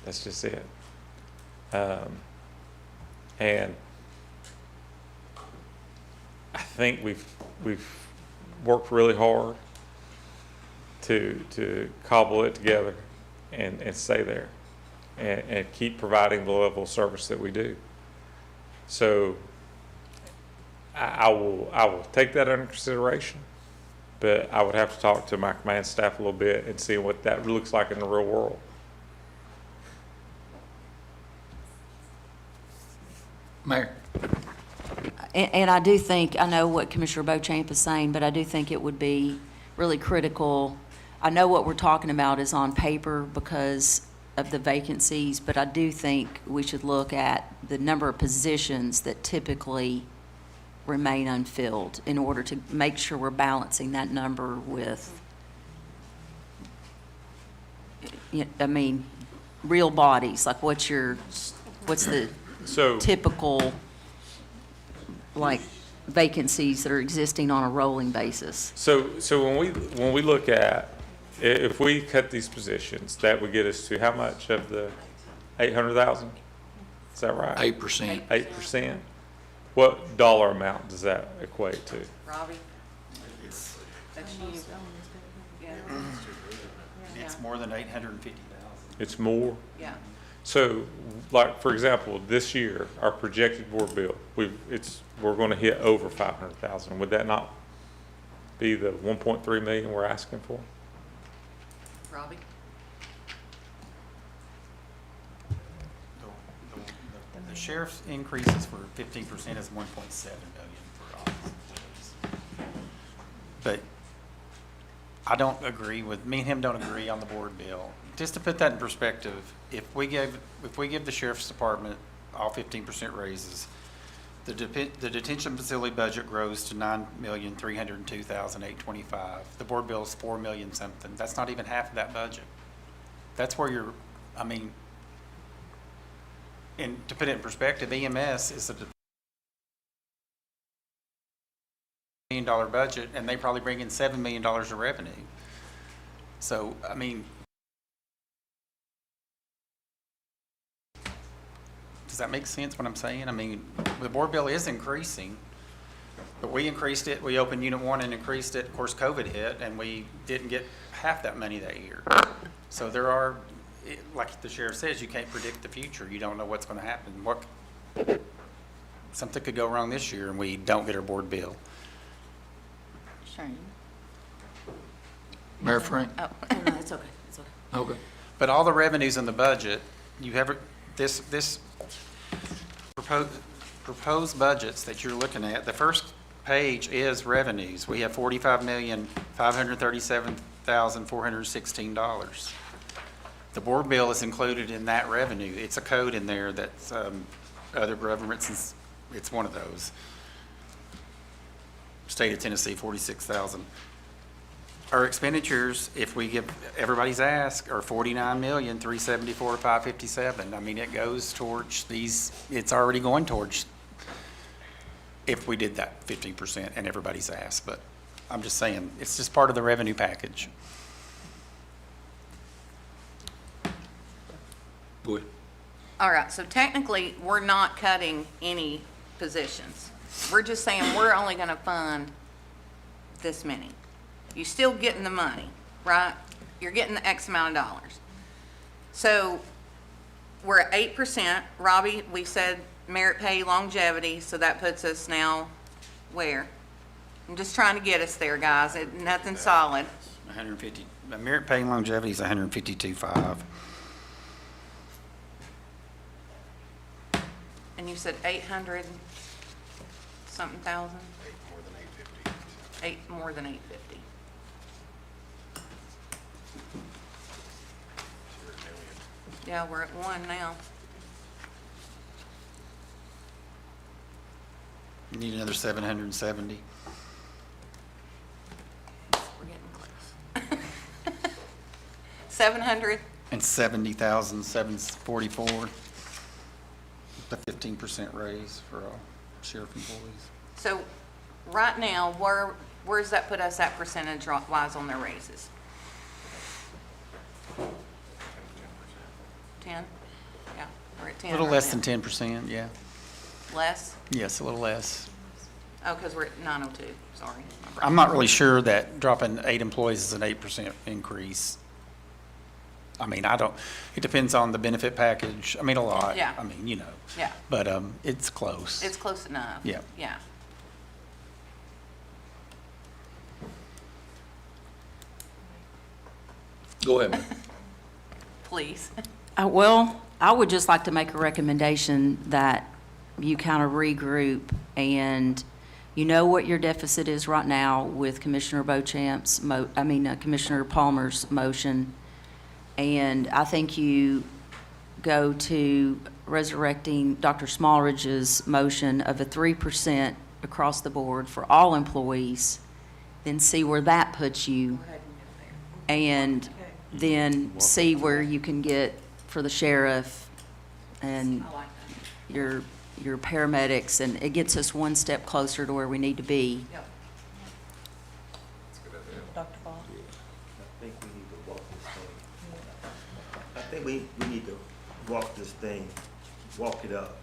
That's just it. And I think we've worked really hard to cobble it together and stay there and keep providing the level of service that we do. So I will take that under consideration, but I would have to talk to my command staff a little bit and see what that looks like in the real world. Mayor? And I do think, I know what Commissioner Beauchamp is saying, but I do think it would be really critical. I know what we're talking about is on paper because of the vacancies, but I do think we should look at the number of positions that typically remain unfilled in order to make sure we're balancing that number with, I mean, real bodies, like what's the So typical, like, vacancies that are existing on a rolling basis? So when we look at, if we cut these positions, that would get us to how much of the 800,000? Is that right? 8%. 8%? What dollar amount does that equate to? Robbie? That's you. Yeah, It's more than 850,000. It's more? yeah. So, like, for example, this year, our projected board bill, we're gonna hit over 500,000. Would that not be the 1.3 million we're asking for? Robbie? The sheriff's increases for 15% is 1.7 million for office employees. But I don't agree with, me and him don't agree on the board bill. Just to put that in perspective, if we give the sheriff's department all 15% raises, the detention facility budget grows to $9,302,825. The board bill is $4 million something. That's not even half of that budget. That's where and to put it in perspective, EMS is a $1 million budget, and they probably bring in $7 million of revenue. So, I mean, does that make sense what I'm saying? I mean, the board bill is increasing, but we increased it. We opened Unit 1 and increased it. Of course, COVID hit, and we didn't get half that money that year. So there are, like the sheriff says, you can't predict the future. You don't know what's going to happen. Something could go wrong this year, and we don't get our board bill. Shane? Mayor Frank? Oh, no, it's okay, it's okay. Okay. But all the revenues in the budget, you have, this proposed budgets that you're looking at, the first page is revenues. We have $45,537,416. The board bill is included in that revenue. It's a code in there that's other governments, it's one of those. State of Tennessee, 46,000. Our expenditures, if we give everybody's ask, are 49,374,557. I mean, it goes towards these. It's already going towards. If we did that 15% and everybody's ask, but I'm just saying it's just part of the revenue package. Boy. All right, so technically, we're not cutting any positions. We're just saying we're only gonna fund this many. You're still getting the money, right? You're getting the X amount of dollars. So we're at 8%. Robbie, we said merit pay longevity, so that puts us now where? I'm just trying to get us there, guys. Nothing solid. 150, the merit pay and longevity is 152.5. And you said 800 something thousand? More than 850. Yeah, we're at 1 now. You need another 770. We're getting close. 700? And 70,744. The 15% raise for all sheriff employees. So right now, where's that put us at percentage-wise on their raises? 10? Yeah, we're at 10 A little right less now. than 10%, yeah. Less? Yes, a little less. Oh, because we're at 902, sorry. I'm not really sure that dropping 8 employees is an 8% increase. I mean, it depends on the benefit package. I mean, a lot. Yeah. I mean, you know. Yeah, But it's close. it's close enough. Yeah. Yeah. Go ahead, ma'am. Please. Well, I would just like to make a recommendation that you kind of regroup, and you know what your deficit is right now with Commissioner Beauchamp's, Commissioner Palmer's motion. And I think you go to resurrecting Dr. Smallridge's motion of a 3% across the board for all employees, then see where that puts you. And then see where you can get for the sheriff and I like that. your paramedics, and it gets us one step closer to where we need to be. Yep. Dr. Ball? I think we need to walk this thing. I think we need to walk this thing, walk it up,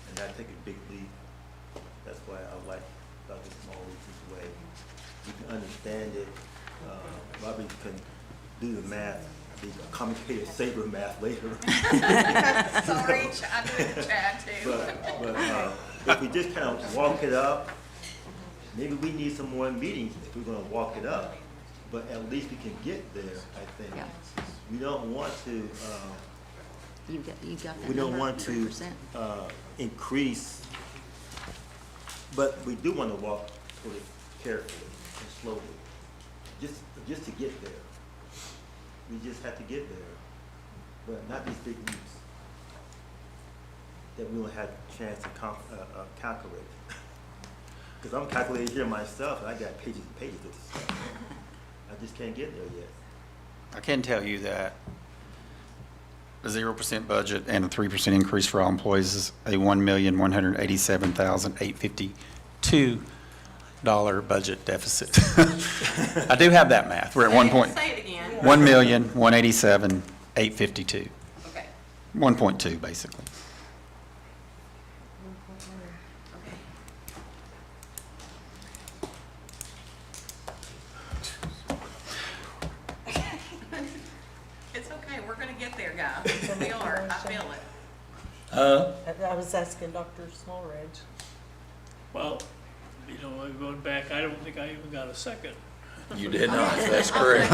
and not take a big leap. That's why I like Dr. Smallridge's way. You can understand it. Bobby can do the math, the complicated saber math later. Sorry, I do it in chat too. But if we just kind of walk it up, maybe we need some more meetings if we're gonna walk it up. But at least we can get there, I think. Yeah. We don't want to, You got that we don't number, want to 3%. increase, but we do want to walk toward it carefully and slowly, just to get there. We just have to get there, but not these big leaps that we don't have a chance to calculate. Because I'm calculating here myself, and I got pages and pages of this stuff. I just can't get there yet. I can tell you that a 0% budget and a 3% increase for all employees is a $1,187,852 budget deficit. I do have that math. We're at one point, Say it again. 1,187,852. Okay. 1.2, basically. It's okay, we're gonna get there, guys. We are, I feel it. I was asking Dr. Smallridge. Well, going back, I don't think I even got a second. You did not, that's correct.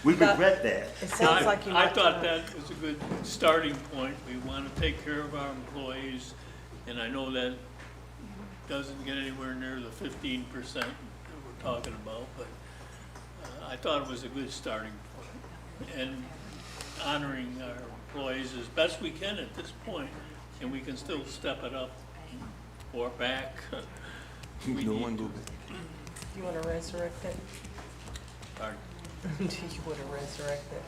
We regret that. It sounds like you I like thought to- that was a good starting point. We want to take care of our employees, and I know that doesn't get anywhere near the 15% that we're talking about, but I thought it was a good starting point. And honoring our employees as best we can at this point, and we can still step it up or back. We No need one to. go- You want to resurrect it? Pardon? Do you want to resurrect it?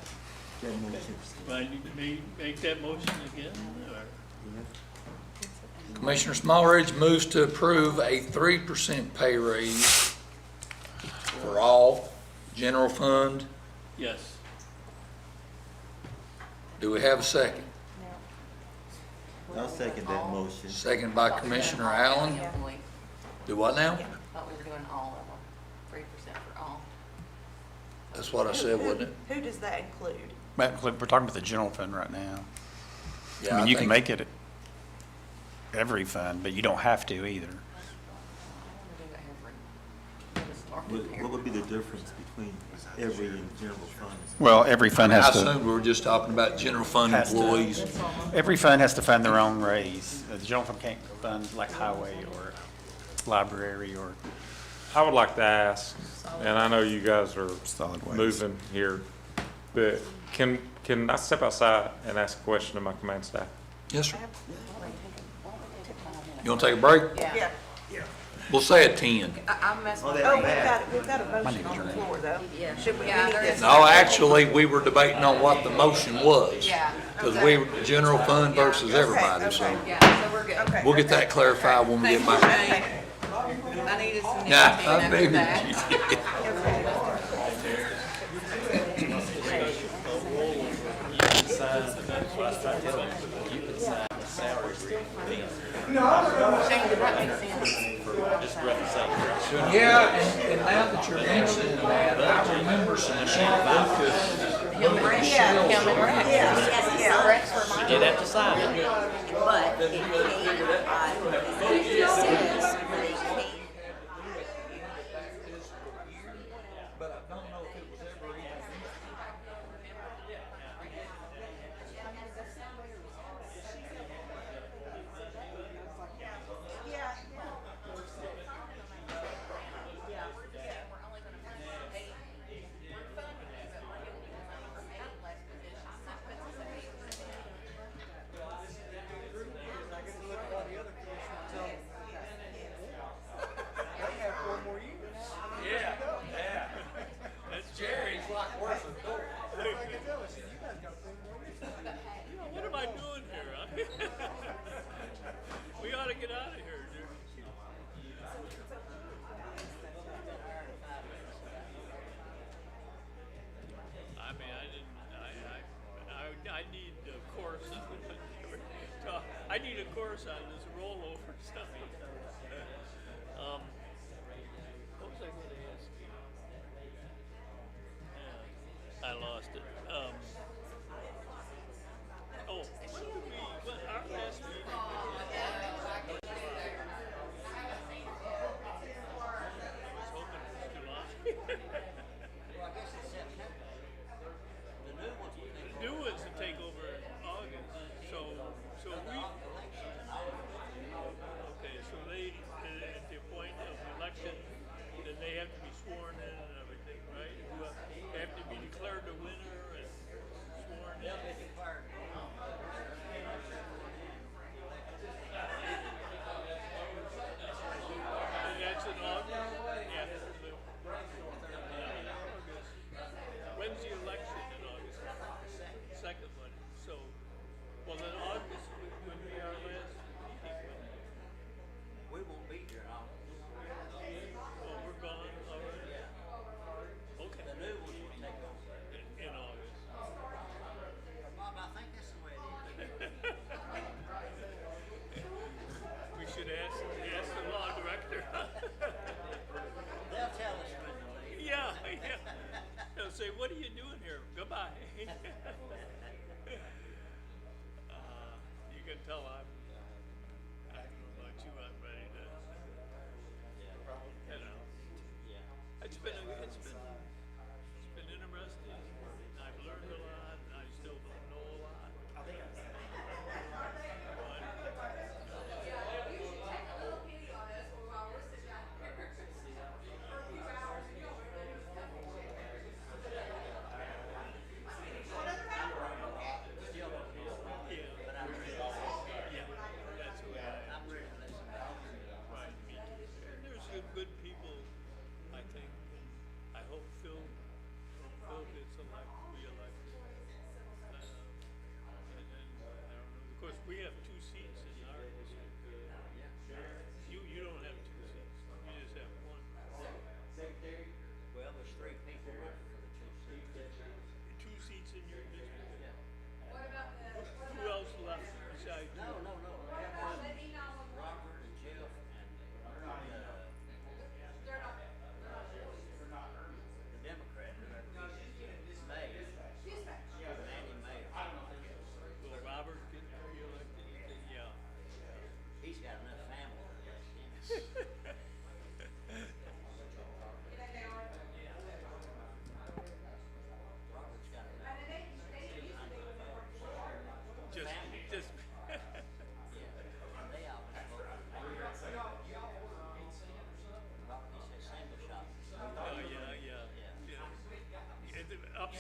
that motion. Do I need to make that motion again, or? Commissioner Smallridge moves to approve a 3% pay raise for all general fund. Yes. Do we have a second? I'll second that motion. Second by Commissioner Allen. Do what now? Thought we were doing all of them, 3% for all. That's what I said, wasn't it? Who does that include? But we're talking about the general fund right now. Yeah, I mean, you can think- make it every fund, but you don't have to either. I wanna do every. What would be the difference between every and general fund? Well, every fund I has to, assumed we were just talking about general fund Has to. employees. every fund has to fund their own raise. The general fund can't fund like highway or library or I would like to ask, and I know you guys are solid waste. moving here, but can I step outside and ask a question of my command staff? Yes, sir. You want to take a break? Yeah. We'll say at 10. I'm messing Oh, with. that We've got a motion on the floor, though. Should we, we need this? No, actually, we were debating on what the motion was. Yeah. Because we, were general fund versus everybody, so Yeah, so we're good. Okay. we'll get that clarified when we get back. I needed some Yeah, nicotine I after figured that. you did. Shane, did that make sense? Yeah, and now that you're mentioning that, I remember some Lucas. Him and Rex. Him and Rex. Yeah. Rex reminded me. Did have to sign it. But it came, it just says they came. But I don't know if it was ever even. What am I doing here? We ought to get out of here, dude. I mean, I need a course on I need a course on this rollover stuff. What was I gonna ask you? Yeah, I lost it. Our last meeting. I was hoping it was July. The new ones to take over in August, so we, okay, so they, at the point of election, then they have to be sworn in and everything, right? They have to be declared the winner and sworn in. And that's in August? Yeah. When's the election in August? Second one, so, well, then August would be our last meeting. We won't be here in August. Oh, we're gone already? Okay. The new ones will take over. In August. Bob, I think that's the way it is. We should ask the law director. They'll tell us when to leave. Yeah. They'll say, what are you doing here? Goodbye. You can tell I don't know about you, I'm ready to, you know. It's been interesting. I've learned a lot, and I still don't know a lot. That's the way I am. Right, me too. And there's some good people, I think, and I hope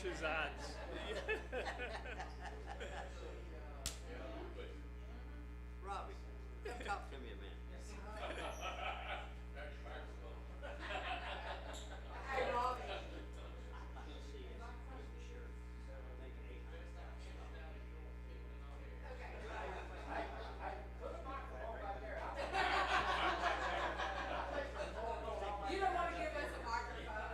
his odds. Robbie, come talk to me a minute. Hey, Robbie. Let's see, it's the sheriff, making You don't want to give us a microphone?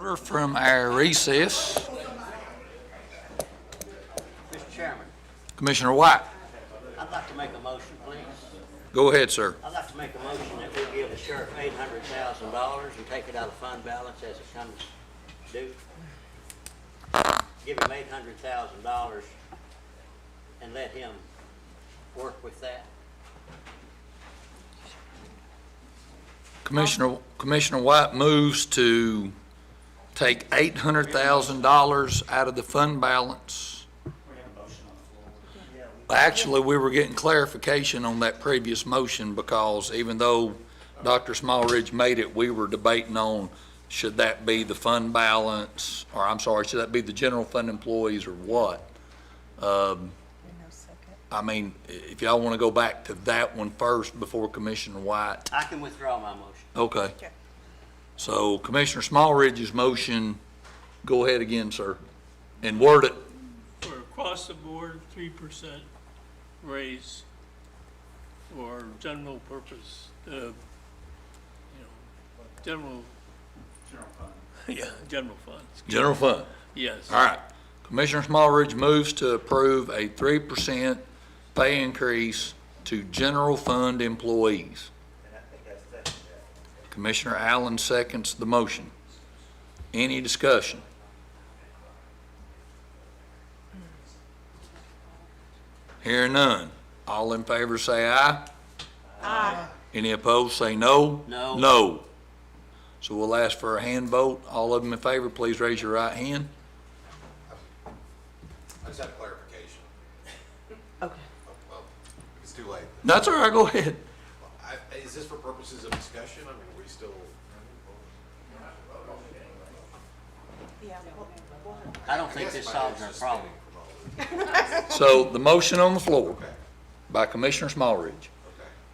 order from our recess. Mr. Chairman, Commissioner White, I'd like to make a motion, please. go ahead, sir. I'd like to make a motion that we give the sheriff $800,000 and take it out of fund balance as it comes due. Give him $800,000 and let him work with that. Commissioner White moves to take $800,000 out of the fund balance. Actually, we were getting clarification on that previous motion because even though Dr. Smallridge made it, we were debating on should that be the fund balance, or I'm sorry, should that be the general fund employees or what? I mean, if y'all want to go back to that one first before Commissioner White. I can withdraw my motion. Okay. So Commissioner Smallridge's motion, go ahead again, sir, and word it. For across the board, 3% raise for general purpose, general. Yeah, general funds, General fund. yes. All right. Commissioner Smallridge moves to approve a 3% pay increase to general fund employees. And I think that's that. Commissioner Allen seconds the motion. Any discussion? Hearing none. All in favor say aye. Aye. Any opposed say no. No. No. So we'll ask for a hand vote. All of them in favor, please raise your right hand. I just have clarification. Okay. Well, it's too late. That's all right, go ahead. Is this for purposes of discussion? I mean, are we still? I don't think this solves our problem. So the motion on the floor by Commissioner Smallridge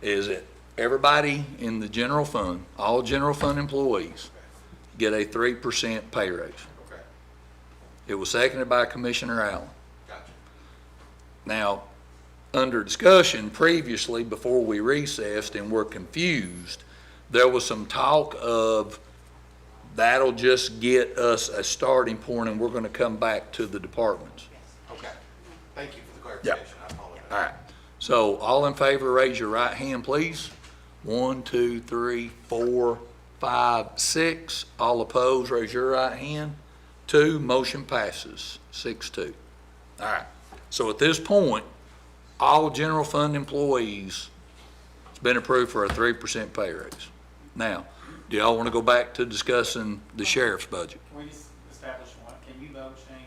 is that everybody in the general fund, all general fund employees, get a 3% pay raise. Okay, It was seconded by Commissioner Allen. gotcha. Now, under discussion previously, before we recessed and were confused, there was some talk of that'll just get us a starting point and we're gonna come back to the departments. Okay, thank you for the clarification. I apologize. All right, so all in favor, raise your right hand, please. 1, 2, 3, 4, 5, 6. All opposed, raise your right hand. 2, motion passes, 6-2. All right, so at this point, all general fund employees, it's been approved for a 3% pay raise. Now, do y'all want to go back to discussing the sheriff's budget? Can we just establish one? Can you vote, Shane?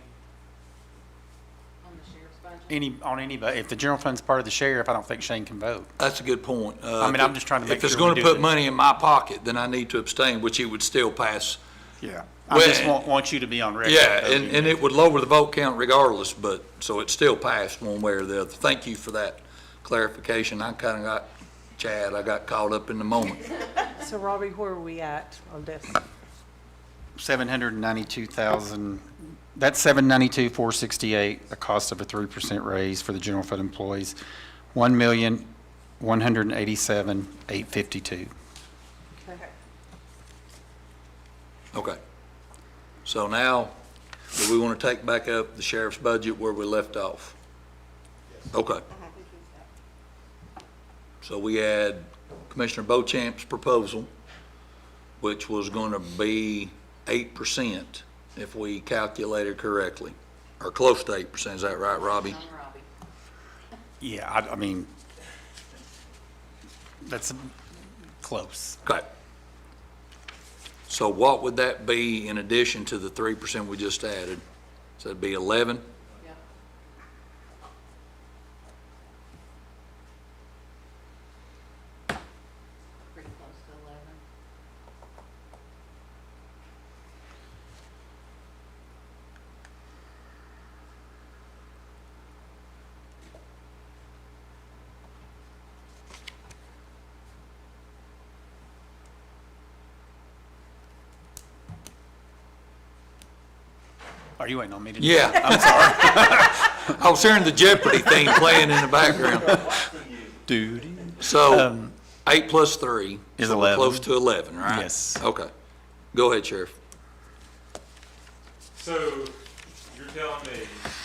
On the sheriff's budget? On any, but if the general fund's part of the sheriff, I don't think Shane can vote. That's a good point. I mean, I'm just trying to make If it's sure we going to do put this. money in my pocket, then I need to abstain, which it would still pass. Yeah. I just want you to be on record. Yeah, voting. and it would lower the vote count regardless, but, so it still passed one way or the other. Thank you for that clarification. I kind of got, Chad, I got caught up in the moment. So Robbie, where are we at on this? 792,000, that's 792,468, the cost of a 3% raise for the general fund employees, 1,187,852. Okay. Okay. So now, do we want to take back up the sheriff's budget where we left off? Okay. So we had Commissioner Beauchamp's proposal, which was going to be 8% if we calculated correctly, or close to 8%. Is that right, Robbie? On Robbie. Yeah, I mean, that's close. Okay. So what would that be in addition to the 3% we just added? So it'd be 11? Yep. Pretty close to 11. Are you waiting on me to? Yeah. I'm sorry. I was hearing the Jeopardy theme playing in the background. Duty. So 8 plus 3. Is so we're 11. close to 11, right? Yes. Okay. Go ahead, Sheriff. So you're telling me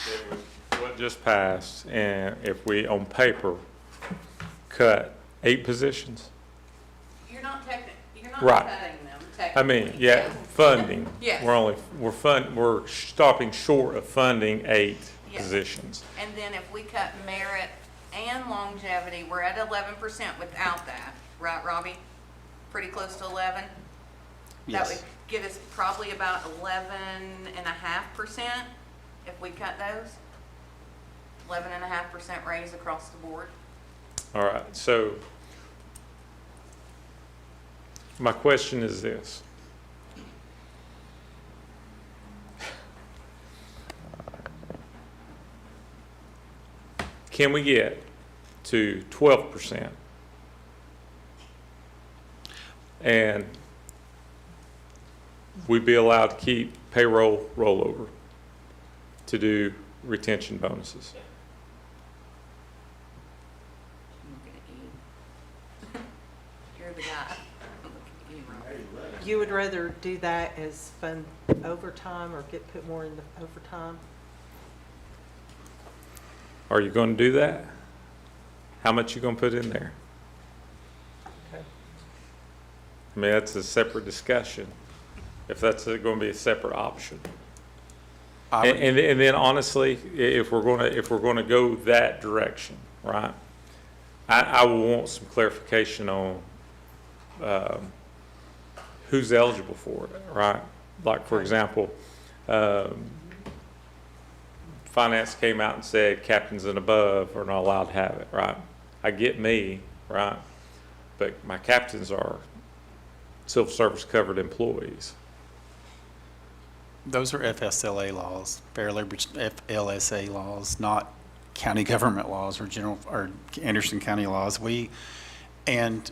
that with what just passed, and if we, on paper, cut 8 positions? You're not you're not Right. cutting them I technically. mean, yeah, funding. Yes. We're stopping short of funding 8 Yes. positions. And then if we cut merit and longevity, we're at 11% without that, right, Robbie? Pretty close to 11? That would Yes. get us probably about 11.5% if we cut those. 11.5% raise across the board. All right, so my question is this. Can we get to 12%? And we'd be allowed to keep payroll rollover to do retention bonuses? You're the guy. Look at you, Robbie. You would rather do that as fund overtime or put more in the overtime? Are you going to do that? How much you going to put in there? Okay. I mean, that's a separate discussion, if that's going to be a separate option. I would- And then honestly, if we're going to go that direction, right? I will want some clarification on who's eligible for it, right? Like, for example, finance came out and said captains and above are not allowed to have it, right? I get me, right? But my captains are civil service covered employees. Those are FSLA laws, Fair Labor, FLSA laws, not county government laws or Anderson County laws. And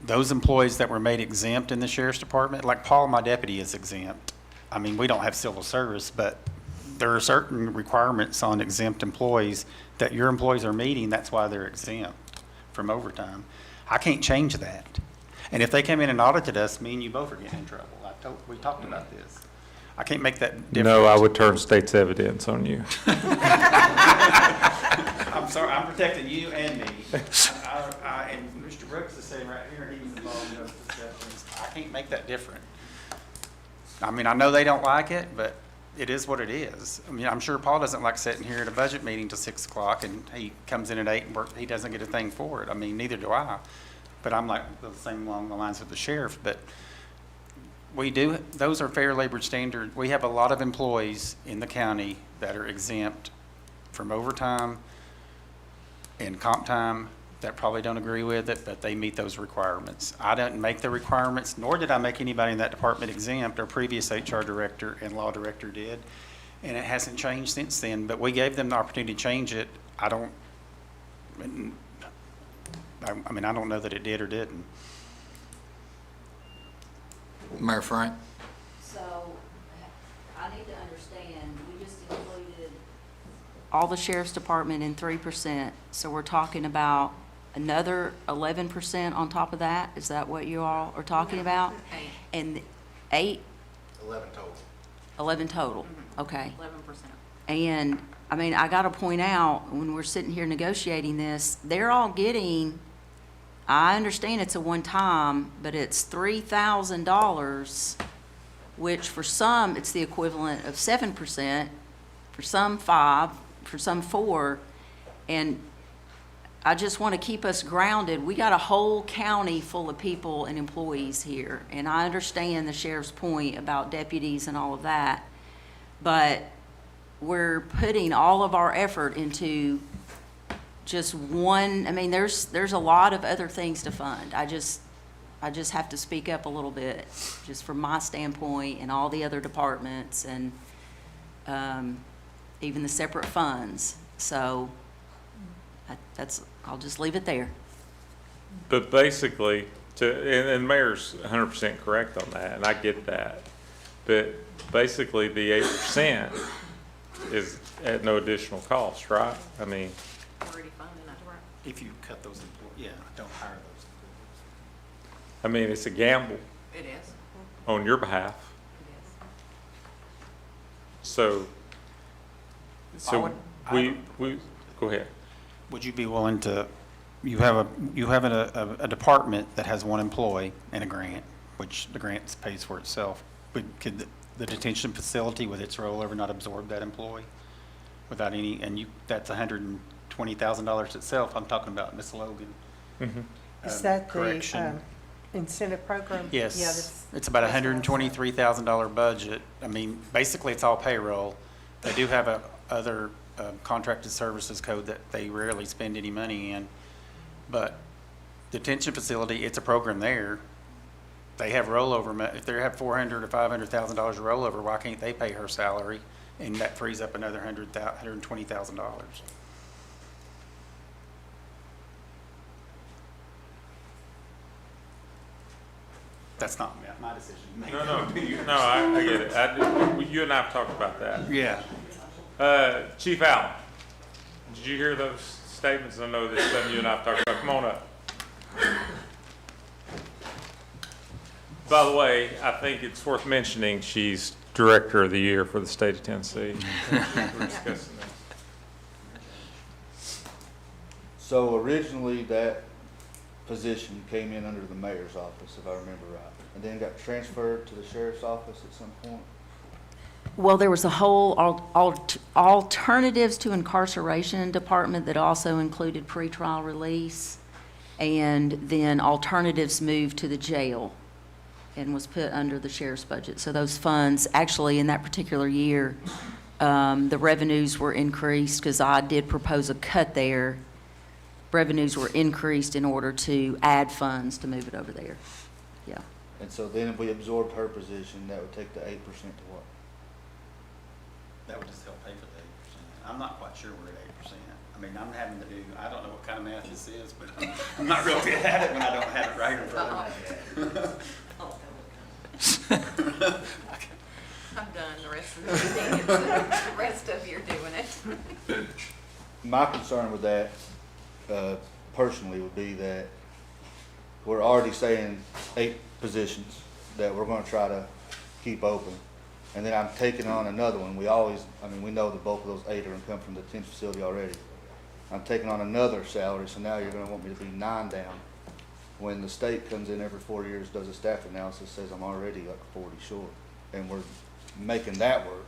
those employees that were made exempt in the sheriff's department, like Paul, my deputy, is exempt. I mean, we don't have civil service, but there are certain requirements on exempt employees that your employees are meeting. That's why they're exempt from overtime. I can't change that. And if they came in and audited us, me and you both are getting in trouble. We talked about this. I can't make that difference. No, I would turn state's evidence on you. I'm sorry, I'm protecting you and me. And Mr. Brooks is sitting right here, he's involved in those discussions. I can't make that different. I mean, I know they don't like it, but it is what it is. I mean, I'm sure Paul doesn't like sitting here at a budget meeting till 6 o'clock and he comes in at 8 and he doesn't get a thing for it. I mean, neither do I. But I'm like the same along the lines of the sheriff. But those are fair labor standard. We have a lot of employees in the county that are exempt from overtime and comp time that probably don't agree with it, but they meet those requirements. I didn't make the requirements, nor did I make anybody in that department exempt. Our previous HR director and law director did, and it hasn't changed since then, but we gave them the opportunity to change it. I mean, I don't know that it did or didn't. Mayor Frank? So, I need to understand, we just included all the sheriff's department in 3%, so we're talking about another 11% on top of that? Is that what you all are talking about? Eight. And 8, 11 total. 11 total, okay. 11%. And, I mean, I gotta point out, when we're sitting here negotiating this, they're all getting, I understand it's a one-time, but it's $3,000, which for some, it's the equivalent of 7%, for some 5%, for some 4%, and I just want to keep us grounded. We got a whole county full of people and employees here, and I understand the sheriff's point about deputies and all of that, but we're putting all of our effort into just one. I mean, there's a lot of other things to fund. I just have to speak up a little bit, just from my standpoint and all the other departments and even the separate funds. So I'll just leave it there. But basically, and the mayor's 100% correct on that, and I get that. But basically, the 8% is at no additional cost, right? I mean, Already funded, that's right. If you cut those employees, don't hire those employees. it's a gamble It is. on your behalf. It is. So, we, go ahead. Would you be willing to, you have a department that has one employee and a grant, which the grant pays for itself. But could the detention facility with its rollover not absorb that employee without any, and that's $120,000 itself? I'm talking about Ms. Logan. Is that the correction. incentive program? Yeah, Yes, that's- it's about a that's what I said. $123,000 budget. I mean, basically, it's all payroll. They do have a other contracted services code that they rarely spend any money in. But detention facility, it's a program there. They have rollover, if they have $400,000 or $500,000 rollover, why can't they pay her salary? And that frees up another $120,000. That's not my decision to make. No, I get it. You and I have talked about that. Yeah. Chief Allen, did you hear those statements? I know that's something you and I have talked about. Come on up. By the way, I think it's worth mentioning she's Director of the Year for the state of Tennessee. We're discussing that. So originally, that position came in under the mayor's office, if I remember right, and then got transferred to the sheriff's office at some point. Well, there was a whole alternatives to incarceration department that also included pretrial release, and then alternatives moved to the jail and was put under the sheriff's budget. So those funds, actually, in that particular year, the revenues were increased because I did propose a cut there. Revenues were increased in order to add funds to move it over there. Yeah. And so then if we absorbed her position, that would take the 8% to what? That would just help pay for the 8%. I'm not quite sure we're at 8%. I mean, I'm having to do, I don't know what kind of math this is, but I'm not real good at it when I don't have it right in front of me. I'm done, the rest of the meeting, the rest of you are doing it. My concern with that, personally, would be that we're already saying 8 positions that we're gonna try to keep open. And then I'm taking on another one. We know the bulk of those 8 are gonna come from the detention facility already. I'm taking on another salary, so now you're gonna want me to be 9 down. When the state comes in every 4 years, does a staff analysis, says I'm already like 40 short. And we're making that work,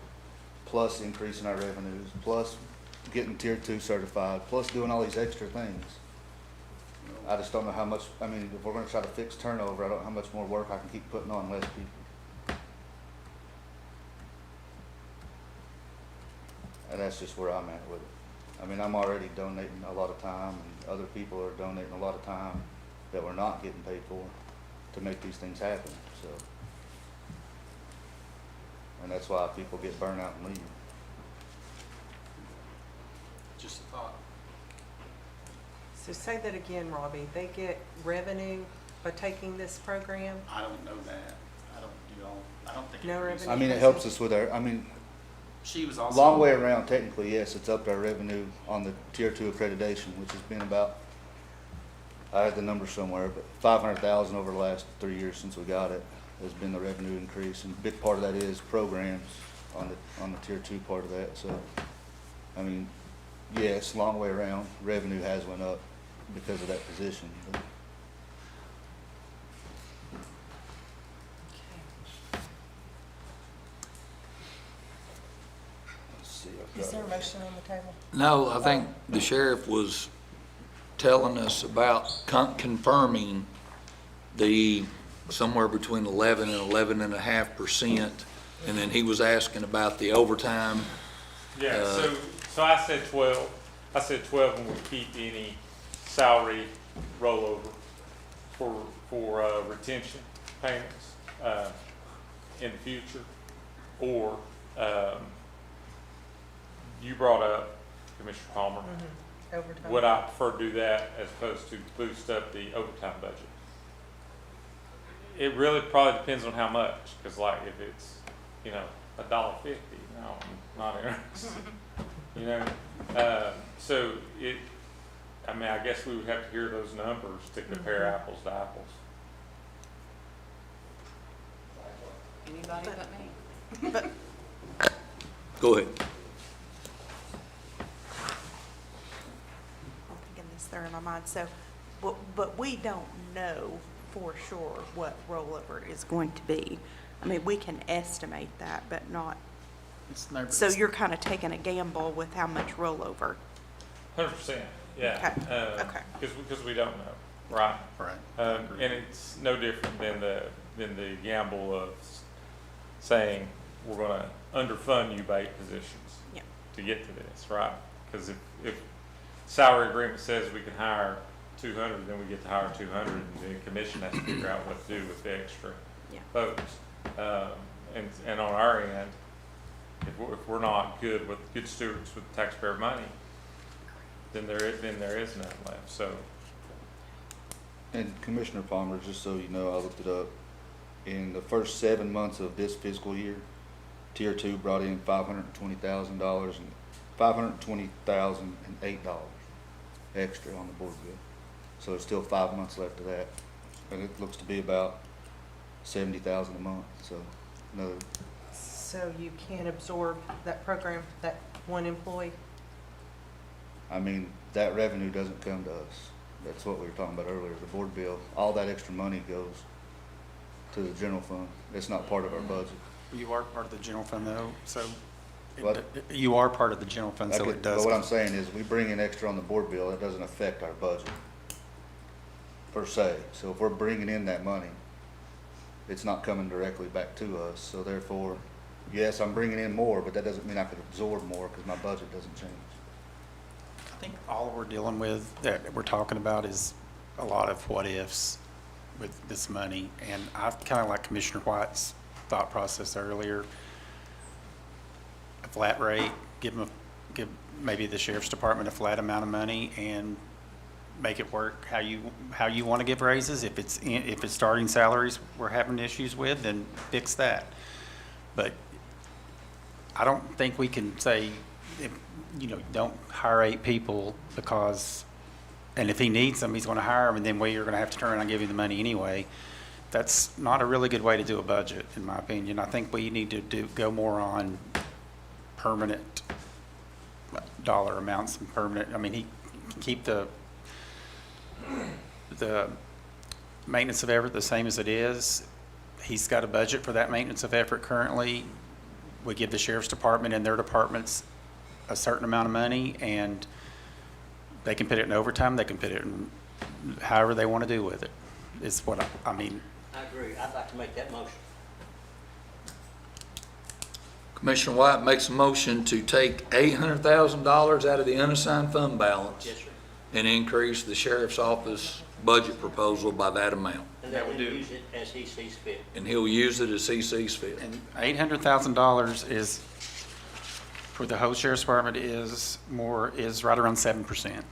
plus increasing our revenues, plus getting Tier 2 certified, plus doing all these extra things. I just don't know how much, I mean, if we're gonna try to fix turnover, I don't know how much more work I can keep putting on less people. And that's just where I'm at with it. I mean, I'm already donating a lot of time, and other people are donating a lot of time that we're not getting paid for to make these things happen, so. And that's why people get burnt out and leave. Just a thought. So say that again, Robbie. They get revenue by taking this program? I don't know that. I don't think. No it revenue. I mean, it helps us with She was also. long way around, technically, yes, it's upped our revenue on the Tier 2 accreditation, which has been about, I had the number somewhere, but 500,000 over the last 3 years since we got it has been the revenue increase, and a big part of that is programs on the Tier 2 part of that, so, I mean, yes, long way around, revenue has went up because of that position. But let's see, I've Is got there a it. motion on the table? No, I think the sheriff was telling us about confirming the somewhere between 11 and 11.5%. And then he was asking about the overtime. Yeah, so I said 12. I said 12 and we keep any salary rollover for retention payments in the future. Or you brought up, Commissioner Palmer, Overtime? would I prefer to do that as opposed to boost up the overtime budget? It really probably depends on how much, because like if it's, $1.50, no, I'm not interested. So I guess we would have to hear those numbers to compare apples to apples. Anybody but me? Go ahead. I'm thinking this there in my mind, so, but we don't know for sure what rollover is going to be. I mean, we can estimate that, but not, It's never- so you're kind of taking a gamble with how much rollover. 100%, yeah. Okay. Because we don't know, right? Right. And it's no different than the gamble of saying, we're gonna underfund you by 8 positions Yeah. to get to this, right? Because if salary agreement says we can hire 200, then we get to hire 200, and the commission has to figure out what to do with the extra Yeah. folks. And on our end, if we're not good stewards with taxpayer money, then there is none left, so. And Commissioner Palmer, just so you know, I looked it up. In the first 7 months of this fiscal year, Tier 2 brought in $520,000 and $520,008 extra on the board bill. So there's still 5 months left of that, and it looks to be about $70,000 a month. So another. So you can't absorb that program, that one employee? I mean, that revenue doesn't come to us. That's what we were talking about earlier. The board bill, all that extra money goes to the general fund. It's not part of our budget. You are part of the general fund though, so What? you are part of the general fund, so it does. But what I'm saying is, we bring in extra on the board bill, it doesn't affect our budget, per se. So if we're bringing in that money, it's not coming directly back to us. So therefore, yes, I'm bringing in more, but that doesn't mean I could absorb more, because my budget doesn't change. I think all we're dealing with, that we're talking about, is a lot of what-ifs with this money. And I kind of like Commissioner White's thought process earlier. A flat rate, give maybe the sheriff's department a flat amount of money and make it work how you want to give raises. If it's starting salaries we're having issues with, then fix that. But I don't think we can say, don't hire 8 people because, and if he needs them, he's going to hire them, and then you're going to have to turn around and give him the money anyway. That's not a really good way to do a budget, in my opinion. I think we need to go more on permanent dollar amounts and permanent. I mean, he can keep the maintenance of effort the same as it is. He's got a budget for that maintenance of effort currently. We give the sheriff's department and their departments a certain amount of money, and they can put it in overtime, they can put it in however they want to do with it. It's what I mean. I agree. I'd like to make that motion. Commissioner White makes a motion to take $800,000 out of the unassigned fund balance Yes, sir. and increase the sheriff's office budget proposal by that amount. And That let would him do. use it as he sees fit. And he'll use it as he sees fit. And $800,000 is, for the whole sheriff's department, is right around 7%.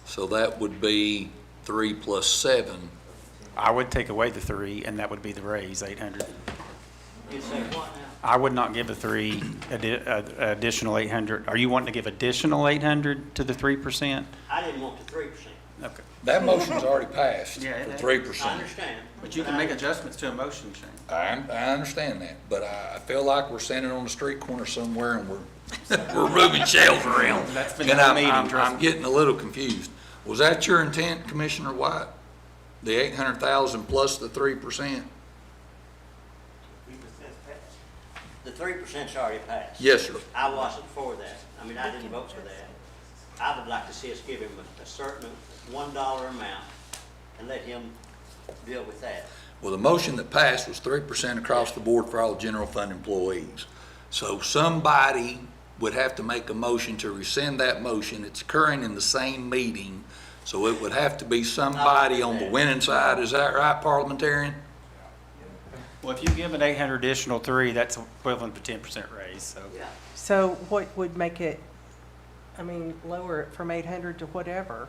So that would be 3 plus 7. I would take away the 3, and that would be the raise, 800. You say what now? I would not give the 3 additional 800. Are you wanting to give additional 800 to the 3%? I didn't want the 3%. Okay. That motion's already passed Yeah, for it- 3%. I understand. But you can make adjustments to a motion, Shane. I understand that, but I feel like we're standing on the street corner somewhere and we're moving shells around. That's been And the whole I'm meeting, trust me. getting a little confused. Was that your intent, Commissioner White? The 800,000 plus the 3%? The 3%'s already passed. Yes, sir. I wasn't for that. I mean, I didn't vote for that. I would like to see us give him a certain $1 amount and let him deal with that. Well, the motion that passed was 3% across the board for all general fund employees. So somebody would have to make a motion to rescind that motion. It's occurring in the same meeting, so it would have to be somebody on the winning side. Is that right, parliamentarian? Well, if you give an 800 additional 3, that's equivalent to 10% raise, so. Yeah. So what would make it, lower it from 800 to whatever?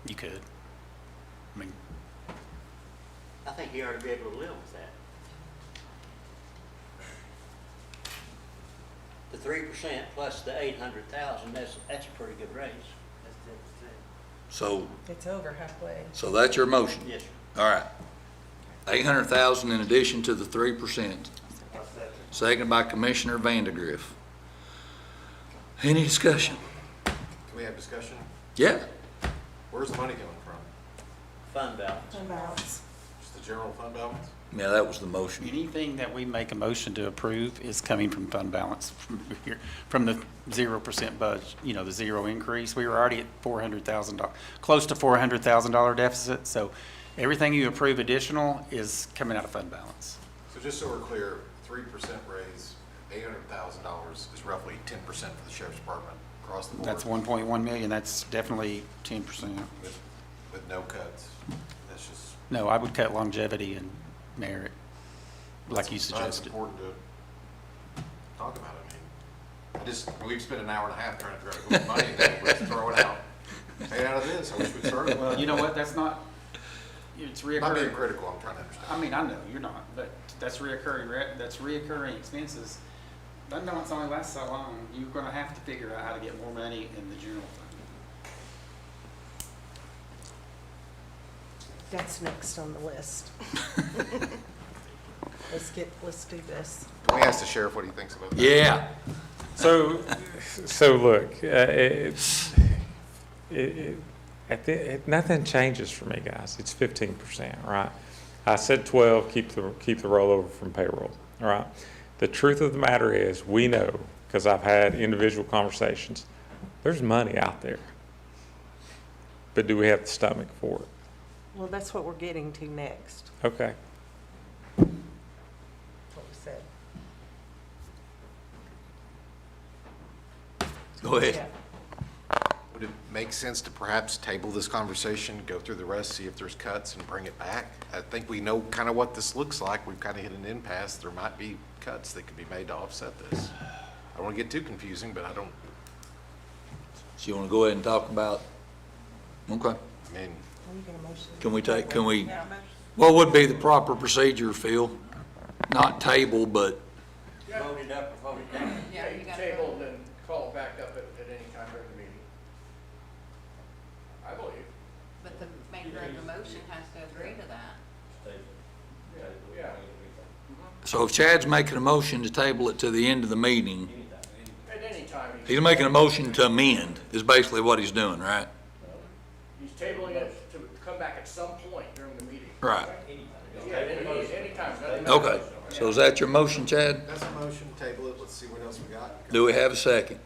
You could. I mean, I think he ought to be able to live with that. The 3% plus the 800,000, that's a pretty good raise. So It's over halfway. that's your motion? Yes, sir. All right. $800,000 in addition to the 3%. Second by Commissioner Vandegrift. Any discussion? Can we have discussion? Yeah. Where's the money coming from? Fund balance. Just the general fund balance? Yeah, that was the motion. Anything that we make a motion to approve is coming from fund balance, from the 0% budget, the zero increase. We were already at $400,000, close to $400,000 deficit, so everything you approve additional is coming out of fund balance. So just so we're clear, 3% raise, $800,000 is roughly 10% for the sheriff's department across the board? That's 1.1 million, that's definitely 10%. With no cuts? That's just. No, I would cut longevity and merit, like you That's suggested. important to talk about. We've spent an hour and a half trying to figure out what money that we're throw it out. Pay it out of this, I wish we'd started. Well, you know what, that's not, it's reoccurring. Not being critical, I'm trying to understand. I mean, I know, you're not, but that's reoccurring expenses. Fund balance only lasts so long, you're gonna have to figure out how to get more money in the general fund. That's next on the list. Let's do this. Can we ask the sheriff what he thinks about that? Yeah. So look, nothing changes for me, guys. It's 15%, right? I said 12, keep the rollover from payroll, all right? The truth of the matter is, we know, because I've had individual conversations, there's money out there. But do we have the stomach for it? Well, that's what we're getting to next. Okay. That's what we said. Go ahead. Yeah. Would it make sense to perhaps table this conversation, go through the rest, see if there's cuts, and bring it back? I think we know kind of what this looks like. We've kind of hit an impasse. There might be cuts that could be made to offset this. I don't want to get too confusing, but I don't, So you want to go ahead and talk about, okay. I mean, Can we, what would be the proper procedure, Phil? Not table, but, Vote it up or vote it down. Yeah, you gotta Table vote. and then call it back up at any time during the meeting. I believe. But the maker of the motion has to agree to that. Yeah. so if Chad's making a motion to table it to the end of the meeting, At any time. he's making a motion to amend, is basically what he's doing, right? He's tabling it to come back at some point during the meeting. Right. Yeah, anytime. Okay, so is that your motion, Chad? that's a motion, table it, let's see what else we got. Do we have a second?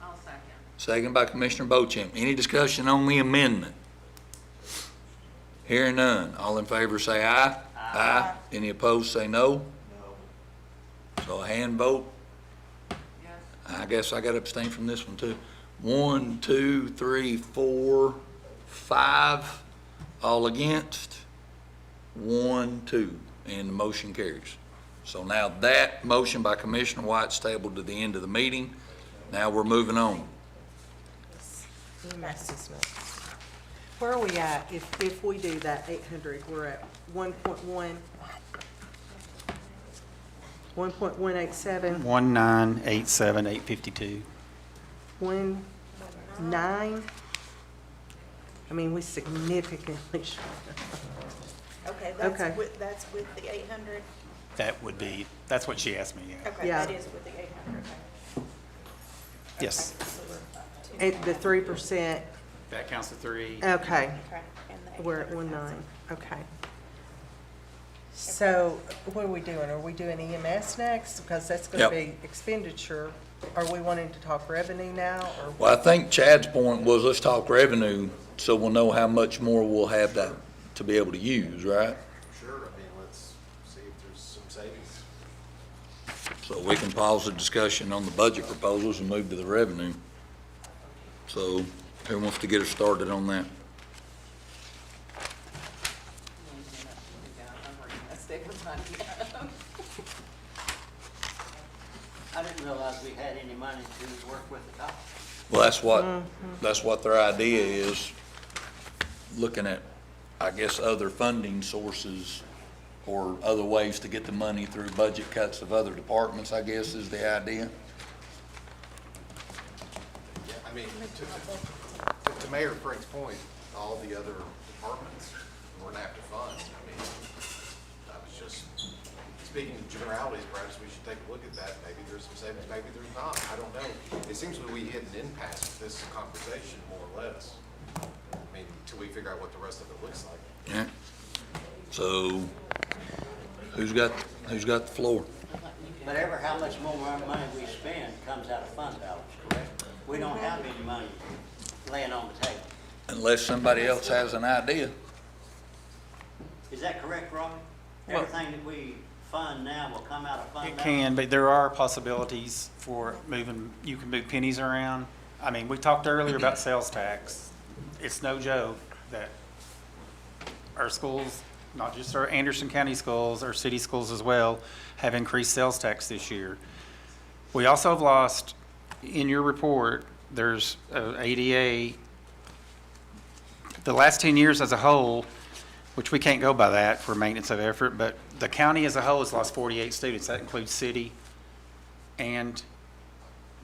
I'll second. Second by Commissioner Bochamp. Any discussion on the amendment? Hearing none. All in favor say aye. Aye. Any opposed say no. So a hand vote. Yes. I guess I got to abstain from this one too. 1, 2, 3, 4, 5, all against. 1, 2, and the motion carries. So now that motion by Commissioner White's tabled to the end of the meeting. Now we're moving on. EMS is next. Where are we at? If we do that 800, we're at 1.1, 1.187, 1,987,852. 1.9. I mean, we significantly short. Okay, Okay. that's with the 800? That would be, that's what she asked me, yeah. Okay, Yeah. that is with the 800, okay. Yes. So we're up to- At the 3%, That counts to 3. okay, Okay, and the we're at 800,000. 1.9, okay. So what are we doing? Are we doing EMS next? Because that's going to Yep. be expenditure. Are we wanting to talk revenue now, or? Well, I think Chad's point was let's talk revenue so we'll know how much more we'll have to be able to use, right? Sure, I mean, let's see if there's some savings. So we can pause the discussion on the budget proposals and move to the revenue. So who wants to get us started on that? I didn't realize we had any money to work with at all. Well, that's what their idea is, looking at, I guess, other funding sources or other ways to get the money through budget cuts of other departments, I guess, is the idea. Yeah, I mean, to Mayor Frank's point, all the other departments we're gonna have to fund. I mean, speaking to generalities, perhaps we should take a look at that. Maybe there's some savings, maybe there's not. I don't know. It seems that we hit an impasse with this conversation, more or less. I mean, until we figure out what the rest of it looks like. Yeah. So, who's got the floor? But how much more money we spend comes out of fund balance, correct? We don't have any money laying on the table. Unless somebody else has an idea. Is that correct, Robbie? Everything that we fund now will come out of fund It balance? can, but there are possibilities for you can move pennies around. I mean, we talked earlier about sales tax. It's no joke that our schools, not just our Anderson County schools, our city schools as well, have increased sales tax this year. We also have lost, in your report, there's ADA, the last 10 years as a whole, which we can't go by that for maintenance of effort, but the county as a whole has lost 48 students. That includes city and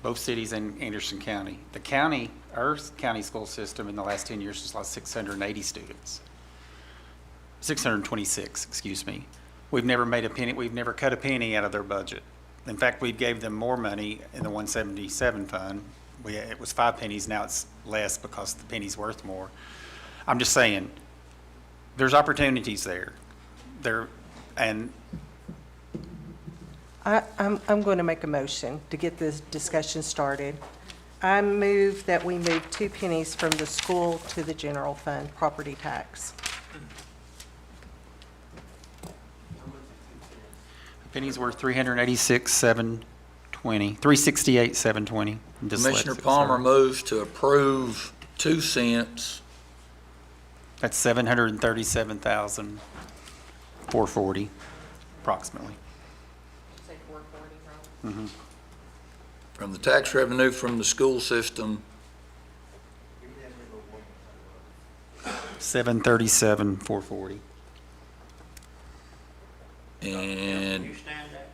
both cities in Anderson County. The county, our county school system in the last 10 years has lost 680 students. 626, excuse me. We've never made a penny, we've never cut a penny out of their budget. In fact, we gave them more money in the 177 fund. It was 5 pennies, now it's less because the penny's worth more. I'm just saying, there's opportunities there. And I'm going to make a motion to get this discussion started. I move that we move 2 pennies from the school to the general fund property tax. a penny's worth $386,720, $368,720. I'm dyslexic, Commissioner Palmer sorry. moves to approve 2 cents. That's $737,440 approximately. Say 440, Robert? From the tax revenue from the school system, 737,440. and You stand there?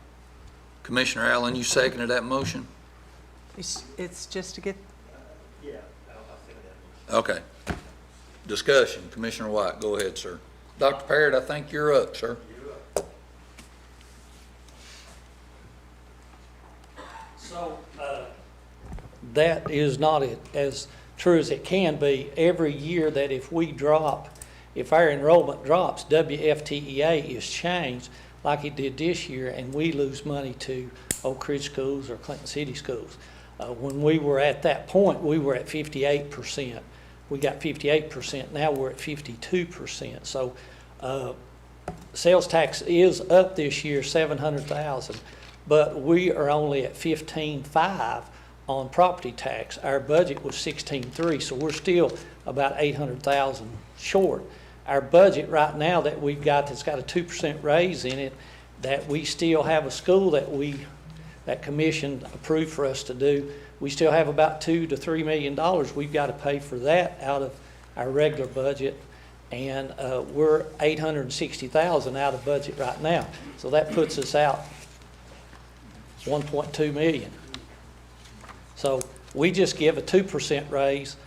Commissioner Allen, you seconded that motion? It's just to get, Okay. Discussion, Commissioner White, go ahead, sir. Dr. Parrott, I think you're up, sir. So, that is not as true as it can be. Every year that if our enrollment drops, WFTEA is changed like it did this year, and we lose money to Oak Ridge schools or Clinton City schools. When we were at that point, we were at 58%. We got 58%, now we're at 52%. So sales tax is up this year, $700,000, but we are only at 15.5 on property tax. Our budget was 16.3, so we're still about 800,000 short. Our budget right now that we've got, that's got a 2% raise in it, that we still have a school that commission approved for us to do. We still have about $2 to $3 million we've got to pay for that out of our regular budget, and we're $860,000 out of budget right now. So that puts us out $1.2 million. So we just give a 2% raise.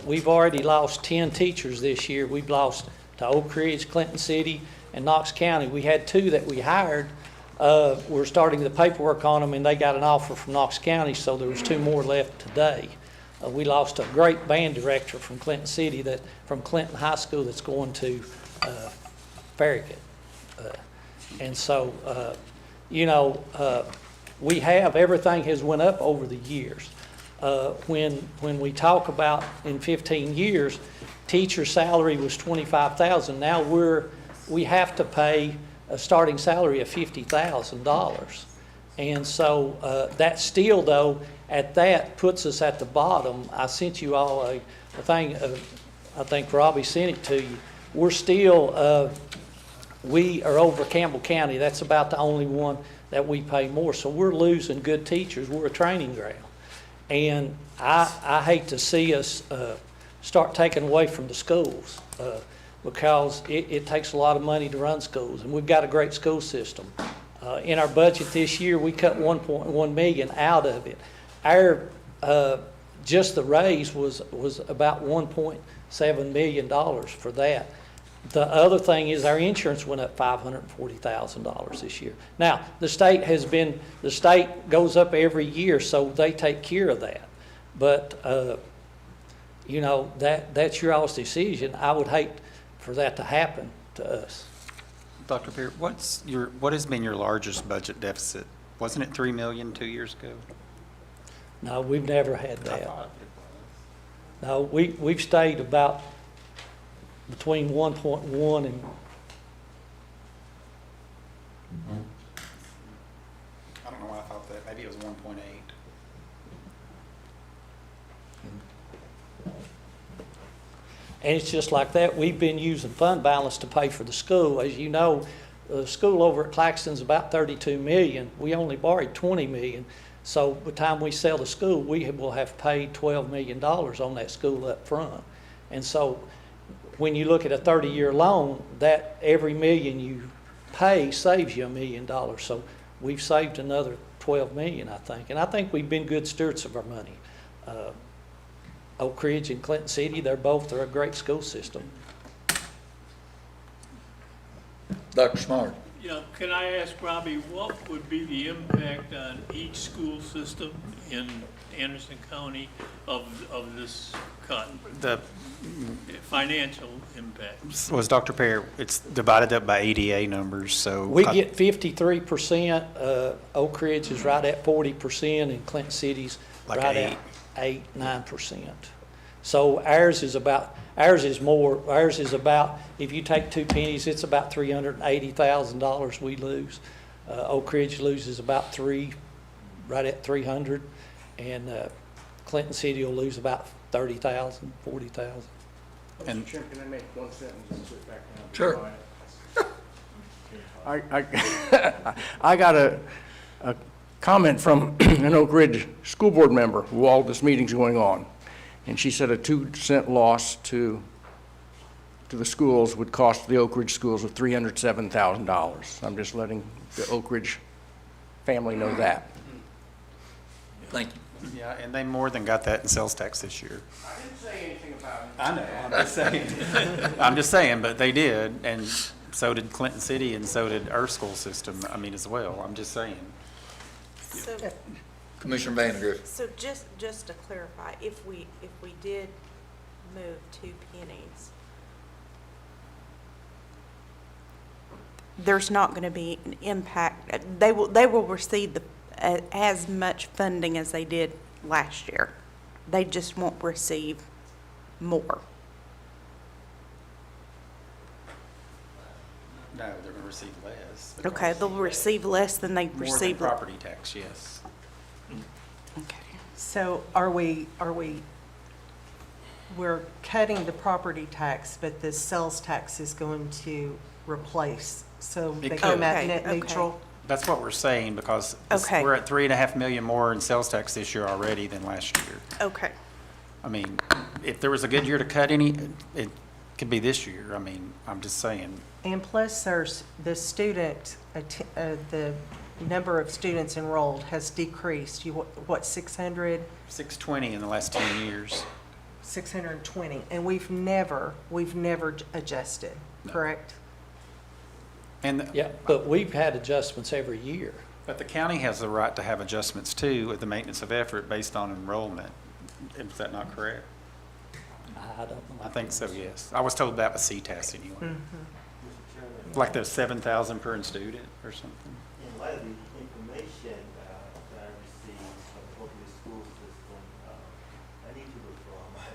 We've already lost 10 teachers this year. We've lost to Oak Ridge, Clinton City, and Knox County. We had 2 that we hired. We're starting the paperwork on them, and they got an offer from Knox County, so there was 2 more left today. We lost a great band director from Clinton City, from Clinton High School, that's going to Farragut. And so, we have, everything has went up over the years. When we talk about in 15 years, teacher salary was $25,000. Now we have to pay a starting salary of $50,000. And so that still, though, at that puts us at the bottom. I sent you all a thing, I think Robbie sent it to you. We're still, we are over Campbell County. That's about the only one that we pay more. So we're losing good teachers. We're a training ground. And I hate to see us start taking away from the schools because it takes a lot of money to run schools, and we've got a great school system. In our budget this year, we cut $1.1 million out of it. Our just the raise was about $1.7 million for that. The other thing is our insurance went up $540,000 this year. Now, the state goes up every year, so they take care of that. But, you know, that's your all's decision. I would hate for that to happen to us. Dr. Perry, what has been your largest budget deficit? Wasn't it 3 million 2 years ago? No, we've never had I that. thought No, we've stayed about between 1.1 and, I don't know why I thought that. Maybe it was 1.8. and it's just like that. We've been using fund balance to pay for the school. As you know, the school over at Claxton's about 32 million. We only borrowed 20 million. So by the time we sell the school, we will have paid $12 million on that school up front. And so when you look at a 30-year loan, that every million you pay saves you $1 million. So we've saved another 12 million, I think. And I think we've been good stewards of our money. Oak Ridge and Clinton City, they're a great school system. Dr. Smart. Yeah, can I ask Robbie, what would be the impact on each school system in Anderson County of this cut? The financial impact? Was Dr. Perry, it's divided up by EDA numbers, so. We get 53%, Oak Ridge is right at 40%, and Clinton City's Like right at 8-9%. So ours is about, if you take 2 pennies, it's about $380,000 we lose. Oak Ridge loses about right at 300, and Clinton City will lose about 30,000, 40,000. And- Mr. Chairman, can I make one sentence and sit back down? Sure. I got a comment from an Oak Ridge school board member while this meeting's going on. And she said a 2-cent loss to the schools would cost the Oak Ridge schools of $307,000. I'm just letting the Oak Ridge family know that. Thank you. Yeah, and they more than got that in sales tax this year. I didn't say anything about it. I know, I'm just saying. I'm just saying, but they did, and so did Clinton City, and so did our school system, as well. I'm just saying. So, Commissioner Vandegrift. so just to clarify, if we did move 2 pennies, there's not going to be an impact. They will receive as much funding as they did last year. They just won't receive more. No, they're going to receive less. Okay, they'll receive less than they More than received. property tax, yes. Okay. So we're cutting the property tax, but the sales tax is going to replace, so It they could. come out Okay, net okay. neutral? That's what we're saying, because Okay. we're at 3.5 million more in sales tax this year already than last year. Okay. If there was a good year to cut any, it could be this year. I'm just saying. And plus, there's the number of students enrolled has decreased. What, 600? 620 in the last 10 years. 620, and we've never adjusted, correct? And Yeah, but we've had adjustments every year. But the county has the right to have adjustments too with the maintenance of effort based on enrollment. Is that not correct? I don't know. I think so, yes. I was told that with CTAS anyway. Like the 7,000 per student or something. In light of the information that I received from the Oak Ridge school system, I need to withdraw my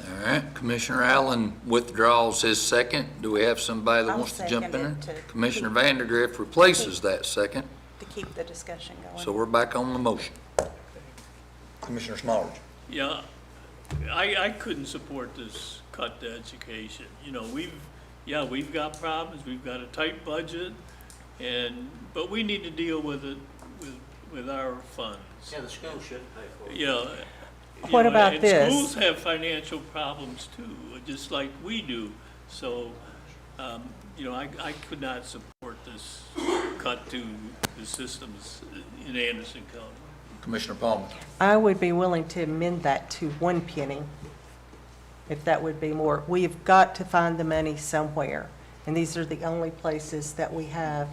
second. All right, Commissioner Allen withdraws his second. Do we have somebody that I'll wants to jump in second there? it to Commissioner Vandegrift replaces that second, To keep the discussion going. so we're back on the motion. Commissioner Smollett. Yeah, I couldn't support this cut to education. We've got problems, we've got a tight budget, but we need to deal with it with our funds. Yeah, the school shouldn't pay for it. What about and this? schools have financial problems too, just like we do. So, I could not support this cut to the systems in Anderson County. Commissioner Palmer. I would be willing to amend that to 1 penny. if that would be more. We've got to find the money somewhere, and these are the only places that we have.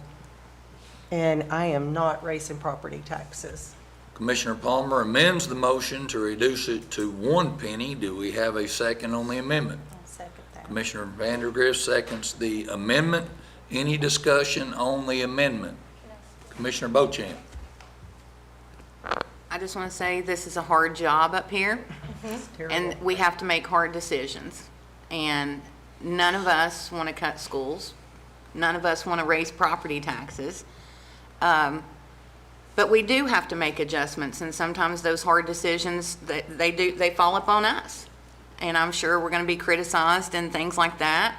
And I am not raising property taxes. Commissioner Palmer amends the motion to reduce it to 1 penny. Do we have a second on the amendment? I'll second that. Commissioner Vandergrift seconds the amendment. Any discussion on the amendment? Commissioner Bochamp. I just want to say this is a hard job up here, and we have to make hard decisions. And none of us want to cut schools. None of us want to raise property taxes. But we do have to make adjustments, and sometimes those hard decisions, they fall upon us. And I'm sure we're going to be criticized and things like that.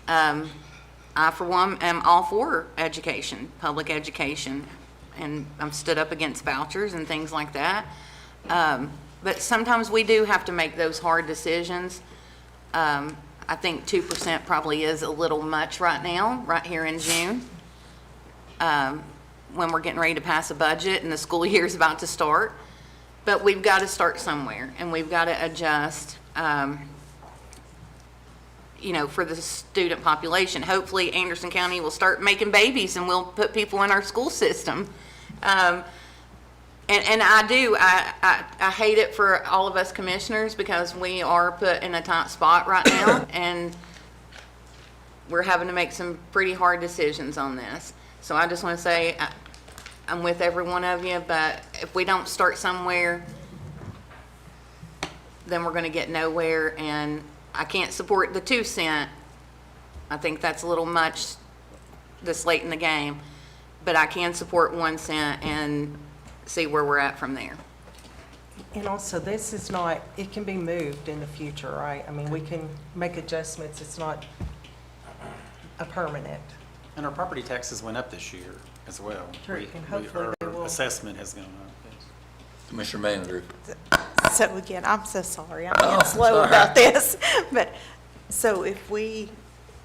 I, for one, am all for education, public education, and I'm stood up against vouchers and things like that. But sometimes we do have to make those hard decisions. I think 2% probably is a little much right now, right here in June, when we're getting ready to pass a budget and the school year is about to start. But we've got to start somewhere, and we've got to adjust, for the student population. Hopefully Anderson County will start making babies and we'll put people in our school system. And I hate it for all of us commissioners because we are put in a tight spot right now, and we're having to make some pretty hard decisions on this. So I just want to say I'm with every one of you, but if we don't start somewhere, then we're going to get nowhere, and I can't support the 2 cent. I think that's a little much this late in the game, but I can support 1 cent and see where we're at from there. And also, this is not, it can be moved in the future, right? I mean, we can make adjustments. It's not a permanent. And our property taxes went up this year as well. True, and hopefully they will. Our assessment has gone up, yes. Commissioner Vandergrift. So again, I'm so sorry, I'm Oh, being slow sorry. about this, but, so if we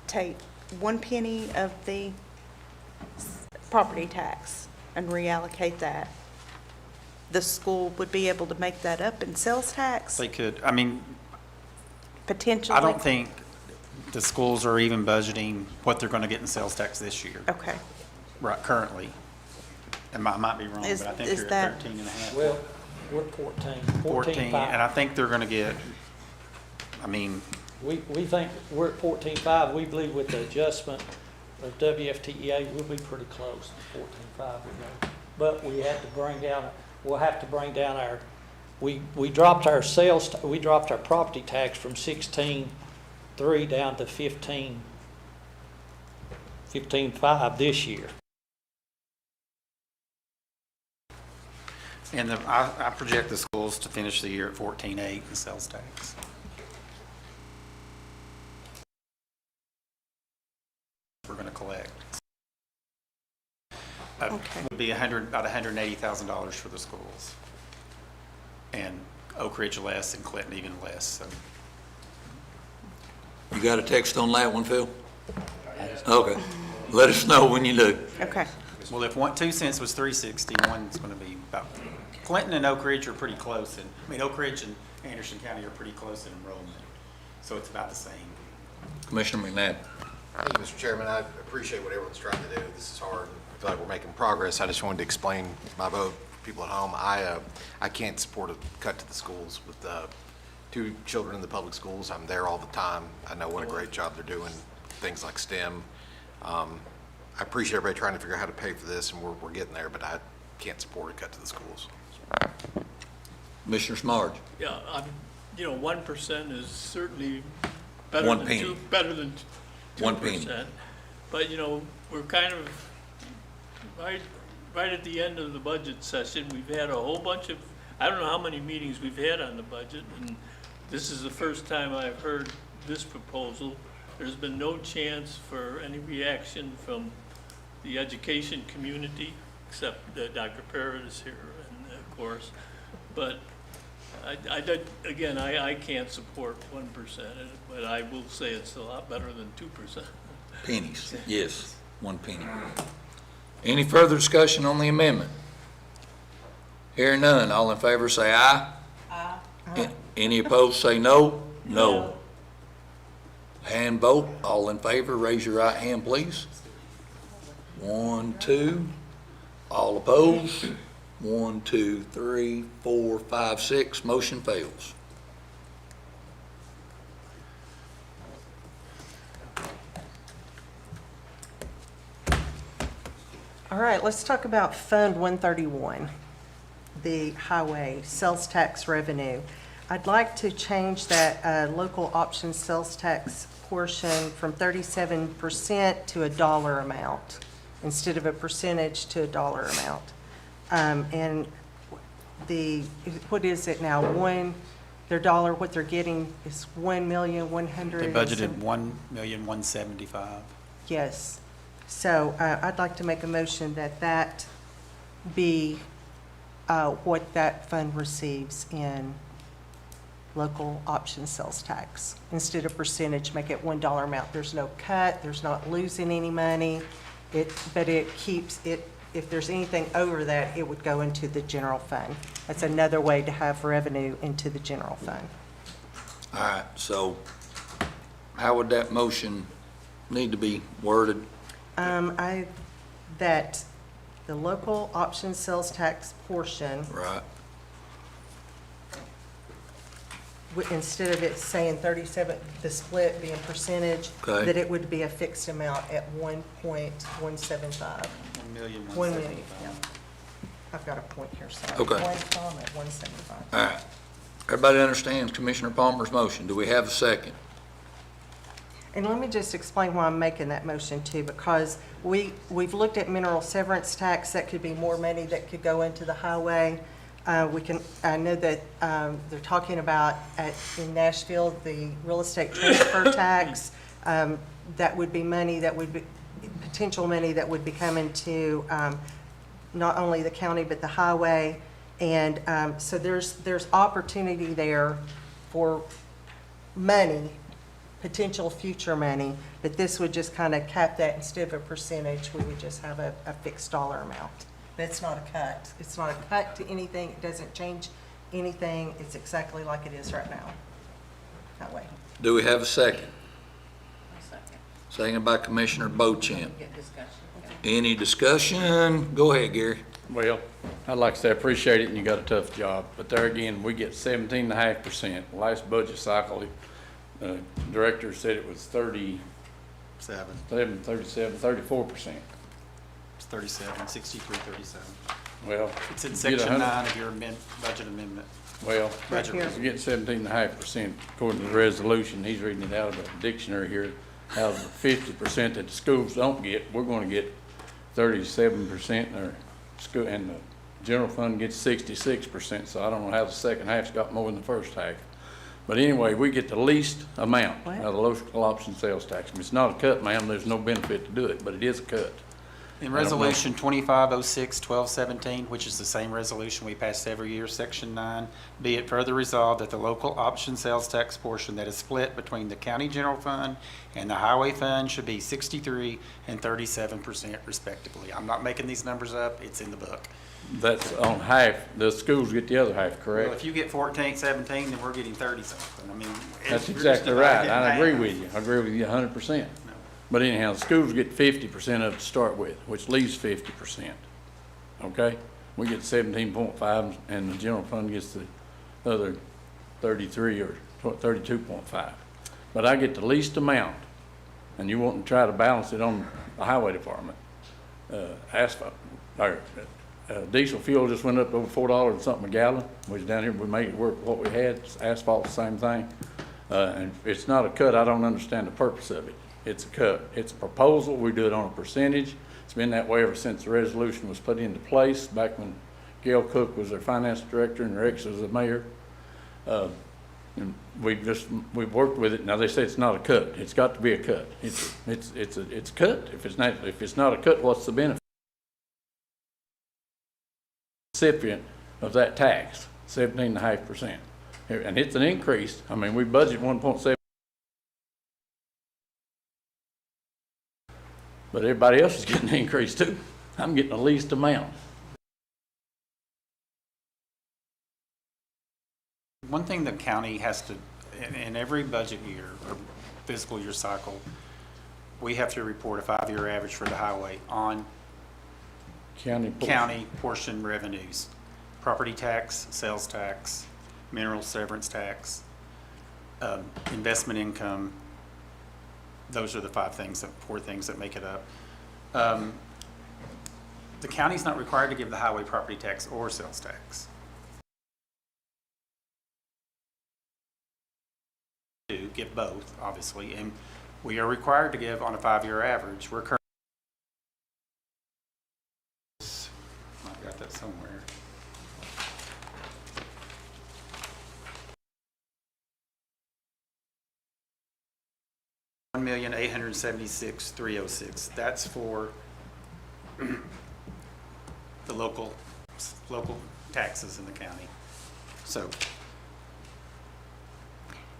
take 1 penny of the property tax and reallocate that, the school would be able to make that up in sales tax, They could, potentially? I don't think the schools are even budgeting what they're going to get in sales tax this year, Okay. right, currently. And I might be wrong, Is- but I think is you're that- at 13 and a half. Well, we're 14, 14, and I think they're going to get, We think we're at 14.5. We believe with the adjustment of WFTEA, we'll be pretty close to 14.5. But we have to we'll have to bring down our, we dropped our we dropped our property tax from 16.3 down to 15.5 this year. and I project the schools to finish the year at 14.8 in sales tax. We're going to collect. Okay. Would be about $180,000 for the schools. And Oak Ridge less and Clinton even less, so. You got a text on that one, Phil? Okay. Let us know when you do. Okay. Well, if 2 cents was 360, one's going to be about, Clinton and Oak Ridge are pretty close, and, Oak Ridge and Anderson County are pretty close in enrollment, so it's about the same. Commissioner McNabb. Thank you, Mr. Chairman. I appreciate what everyone's trying to do. This is hard. I feel like we're making progress. I just wanted to explain my vote for people at home. I can't support a cut to the schools with 2 children in the public schools. I'm there all the time. I know what a great job they're doing, things like STEM. I appreciate everybody trying to figure out how to pay for this, and we're getting there, but I can't support a cut to the schools. Commissioner Smarge. Yeah, 1% is certainly better 1 than penny. better than 2%. 1 penny. But, we're kind of right at the end of the budget session. We've had a whole bunch of, I don't know how many meetings we've had on the budget, and this is the first time I've heard this proposal. There's been no chance for any reaction from the education community, except that Dr. Parrott is here, and of course. But I can't support 1%, but I will say it's a lot better than 2%. Pennies, yes, 1 penny. Any further discussion on the amendment? Hearing none, all in favor say aye. Aye. Any opposed say no? No. Hand vote, all in favor, raise your right hand, please. 1, 2. All opposed? 1, 2, 3, 4, 5, 6. Motion fails. All right, let's talk about Fund 131, the highway sales tax revenue. I'd like to change that local option sales tax portion from 37% to a dollar amount, instead of a percentage to a dollar amount. And what is it now? Their dollar, what they're getting is 1,100,000. They budgeted 1,175,000. Yes. So I'd like to make a motion that that be what that fund receives in local option sales tax. Instead of percentage, make it $1 amount. There's no cut, there's not losing any money. But it keeps it, if there's anything over that, it would go into the general fund. That's another way to have revenue into the general fund. All right, so how would that motion need to be worded? That the local option sales tax portion, Right. instead of it saying 37, the split being percentage, Okay. that it would be a fixed amount at 1.175. 1,175,000. 1 million, yeah. I've got a point here, sorry. Okay. 1 comma at 175. All right. Everybody understands Commissioner Palmer's motion. Do we have a second? And let me just explain why I'm making that motion too, because we've looked at mineral severance tax. That could be more money that could go into the highway. I know that they're talking about in Nashville, the real estate transfer tax. That would be money that would be, potential money that would be coming to not only the county, but the highway. And so there's opportunity there for money, potential future money, but this would just kind of cap that. Instead of a percentage, we would just have a fixed dollar amount. That's not a cut. It's not a cut to anything. It doesn't change anything. It's exactly like it is right now. That way. Do we have a second? A second. Second by Commissioner Beauchamp. Get discussion. Any discussion? Go ahead, Gary. Well, I'd like to say I appreciate it, and you got a tough job, but there again, we get 17.5%. Last budget cycle, director said it was 37, 34%. It's 37, 63, 37. Well. It's in get section 100 9 of your budget amendment. Well, Right here. if you get 17.5%, according to the resolution, he's reading it out of a dictionary here, out of the 50% that the schools don't get, we're gonna get 37% in our school, and the general fund gets 66%, so I don't know how the second half's got more than the first half. But anyway, we get the least amount out of the local option sales tax. It's not a cut, ma'am, there's no benefit to do it, but it is a cut. In Resolution 2506-1217, which is the same resolution we pass every year, Section 9, be it further resolved that the local option sales tax portion that is split between the county general fund and the highway fund should be 63% and 37% respectively. I'm not making these numbers up, it's in the book. That's on half, the schools get the other half, Well, correct? if you get 14, 17, then we're getting 30-something. I mean. That's we're just exactly right, dividing it I in agree half. with you, I agree with you 100%. But anyhow, the schools get 50% of it to start with, which leaves 50%, okay? We get 17.5, and the general fund gets the other 33 or 32.5. But I get the least amount, and you want to try to balance it on the highway department. Asphalt, or diesel fuel just went up over $4 and something a gallon. We was down here, we made it work what we had. Asphalt, the same thing. And if it's not a cut, I don't understand the purpose of it. It's a cut. It's a proposal. We do it on a percentage. It's been that way ever since the resolution was put into place, back when Gail Cook was our finance director and Rex was the mayor. And we've worked with it. Now they say it's not a cut. It's got to be a cut. It's a cut. If it's not a cut, what's the benefit? Recipient of that tax, 17.5%. And it's an increase. I mean, we budget 1.7. But everybody else is getting an increase too. I'm getting the least amount. One thing the county has to, in every budget year, or fiscal year cycle, we have to report a 5-year average for the highway on county portion revenues. Property tax, sales tax, mineral severance tax, investment income. Those are the four things that make it up. The county's not required to give the highway property tax or sales tax. To give both, obviously, and we are required to give on a 5-year average. We're currently, I've got that somewhere. $1,876,306. That's for the local taxes in the county. So,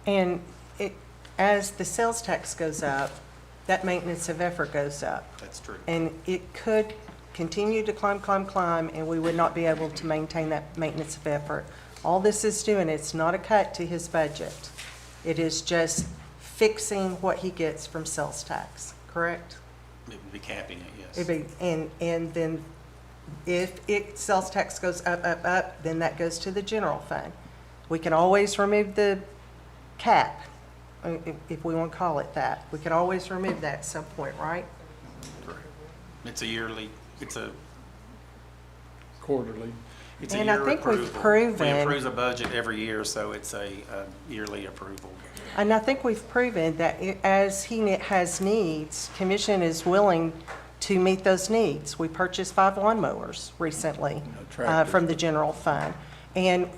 And as the sales tax goes up, that maintenance of effort goes up. that's true. And it could continue to climb, and we would not be able to maintain that maintenance of effort. All this is doing, it's not a cut to his budget. It is just fixing what he gets from sales tax, correct? It would be capping it, yes. It'd be, and then if sales tax goes up, then that goes to the general fund. We can always remove the cap, if we want to call it that. We can always remove that at some point, right? Correct. It's a yearly, it's a Quarterly. It's a And I year think we've approval. proven- We approve a budget every year, so it's a yearly approval. And I think we've proven that as he has needs, commission is willing to meet those needs. We purchased 5 lawnmowers recently tractors. from the general fund. And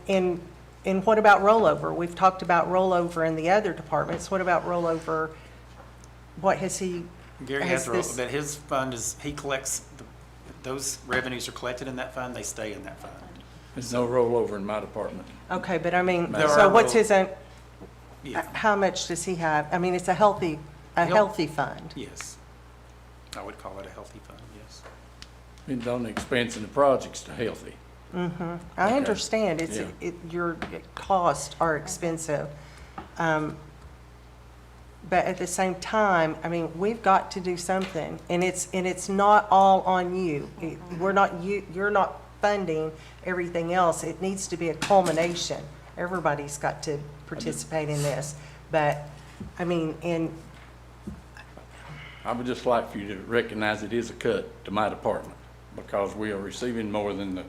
what about rollover? We've talked about rollover in the other departments. What about rollover? What has he? Gary has, this- but his fund is, he collects, those revenues are collected in that fund, they stay in that fund. There's no rollover in my department. Okay, but I mean, There so are what's roll- his, Yeah, how much does he have? I mean, it's a healthy fund. yes. I would call it a healthy fund, yes. It's on the expense of the projects to healthy. I Okay. understand, Yeah. your costs are expensive. But at the same time, I mean, we've got to do something, and it's not all on you. You're not funding everything else. It needs to be a culmination. Everybody's got to participate in this. But, I mean, I would just like for you to recognize it is a cut to my department because we are receiving more than the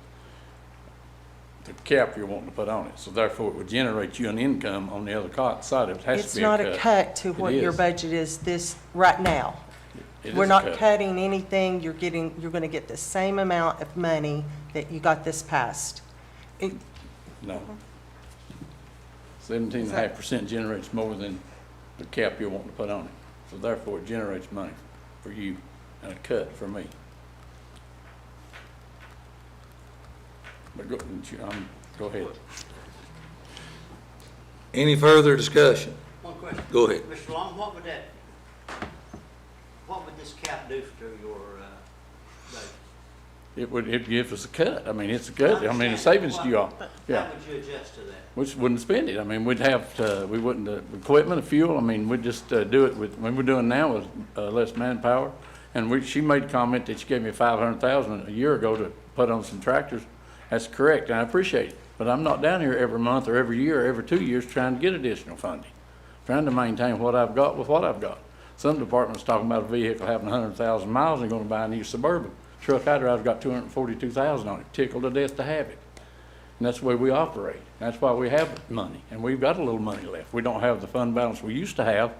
cap you're wanting to put on it. So therefore, it would generate you an income on the other side. It has it's to be a not cut. a cut to what It your is. budget is right now. It We're is a not cut. cutting anything. You're gonna get the same amount of money that you got this past. No. 17.5% generates more than the cap you're wanting to put on it. So therefore, it generates money for you and a cut for me. But go ahead. Any further discussion? One question. Go ahead. Mr. Long, what would this cap do to your, budget? It gives us a cut. I mean, it's a cut. I mean, the savings to you all. Yeah. How would you adjust to that? We just wouldn't spend it. I mean, we'd have to, we wouldn't, equipment, fuel, I mean, we'd just do it with, what we're doing now with less manpower. And she made a comment that she gave me $500,000 a year ago to put on some tractors. That's correct, and I appreciate it. But I'm not down here every month or every year or every 2 years trying to get additional funding. Trying to maintain what I've got with what I've got. Some departments talking about a vehicle having 100,000 miles and gonna buy a new Suburban. Truck I drive's got 242,000 on it, tickled to death to have it. And that's the way we operate. That's why we have money, and we've got a little money left. We don't have the fund balance we used to have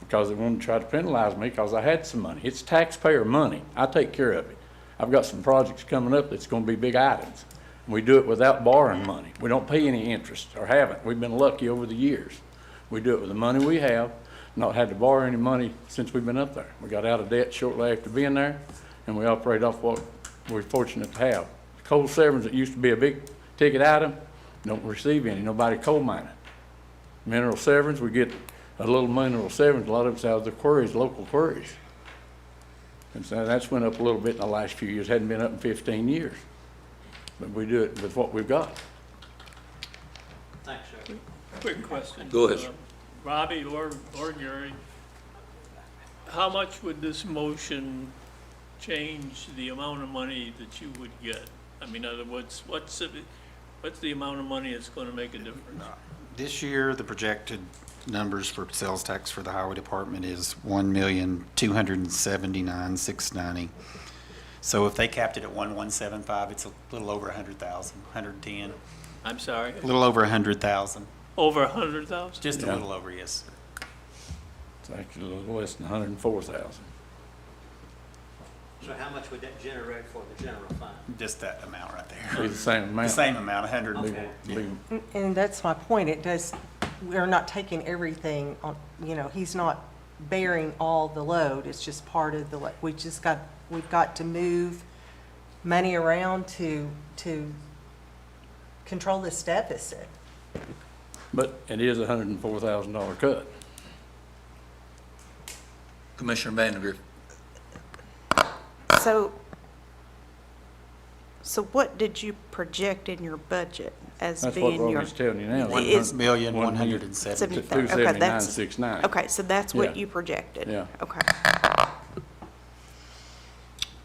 because they wanted to try to penalize me because I had some money. It's taxpayer money. I take care of it. I've got some projects coming up that's gonna be big items. We do it without borrowing money. We don't pay any interest, or haven't. We've been lucky over the years. We do it with the money we have, not had to borrow any money since we've been up there. We got out of debt shortly after being there, and we operate off what we're fortunate to have. Coal severance that used to be a big ticket item, don't receive any, nobody coal mining. Mineral severance, we get a little mineral severance, a lot of it's out of the quarries, local quarries. And so that's went up a little bit in the last few years, hadn't been up in 15 years. But we do it with what we've got. Thanks, sir. Quick question. Go ahead, sir. Robbie or Gary, how much would this motion change the amount of money that you would get? I mean, in other words, what's the amount of money that's gonna make a difference? This year, the projected numbers for sales tax for the highway department is $1,279,690. So if they capped it at 1,175, it's a little over 100,000, 110, I'm sorry, a little over 100,000, over 100,000? just a Yeah. little over, yes. It's actually a little less than 104,000. So how much would that generate for the general fund? Just that amount right there. Be the same The amount. same amount, 100. Okay. And that's my point, it does, we're not taking everything on, you know, he's not bearing all the load, it's just part of the, we've got to move money around to control this deficit. But it is a $104,000 cut. Commissioner Vandegrift. So what did you project in your budget as That's what being your? Roby's telling you now. Is- $1,170,000. Okay, that's, 279,690. okay, so that's what Yeah. you projected? Yeah. Okay.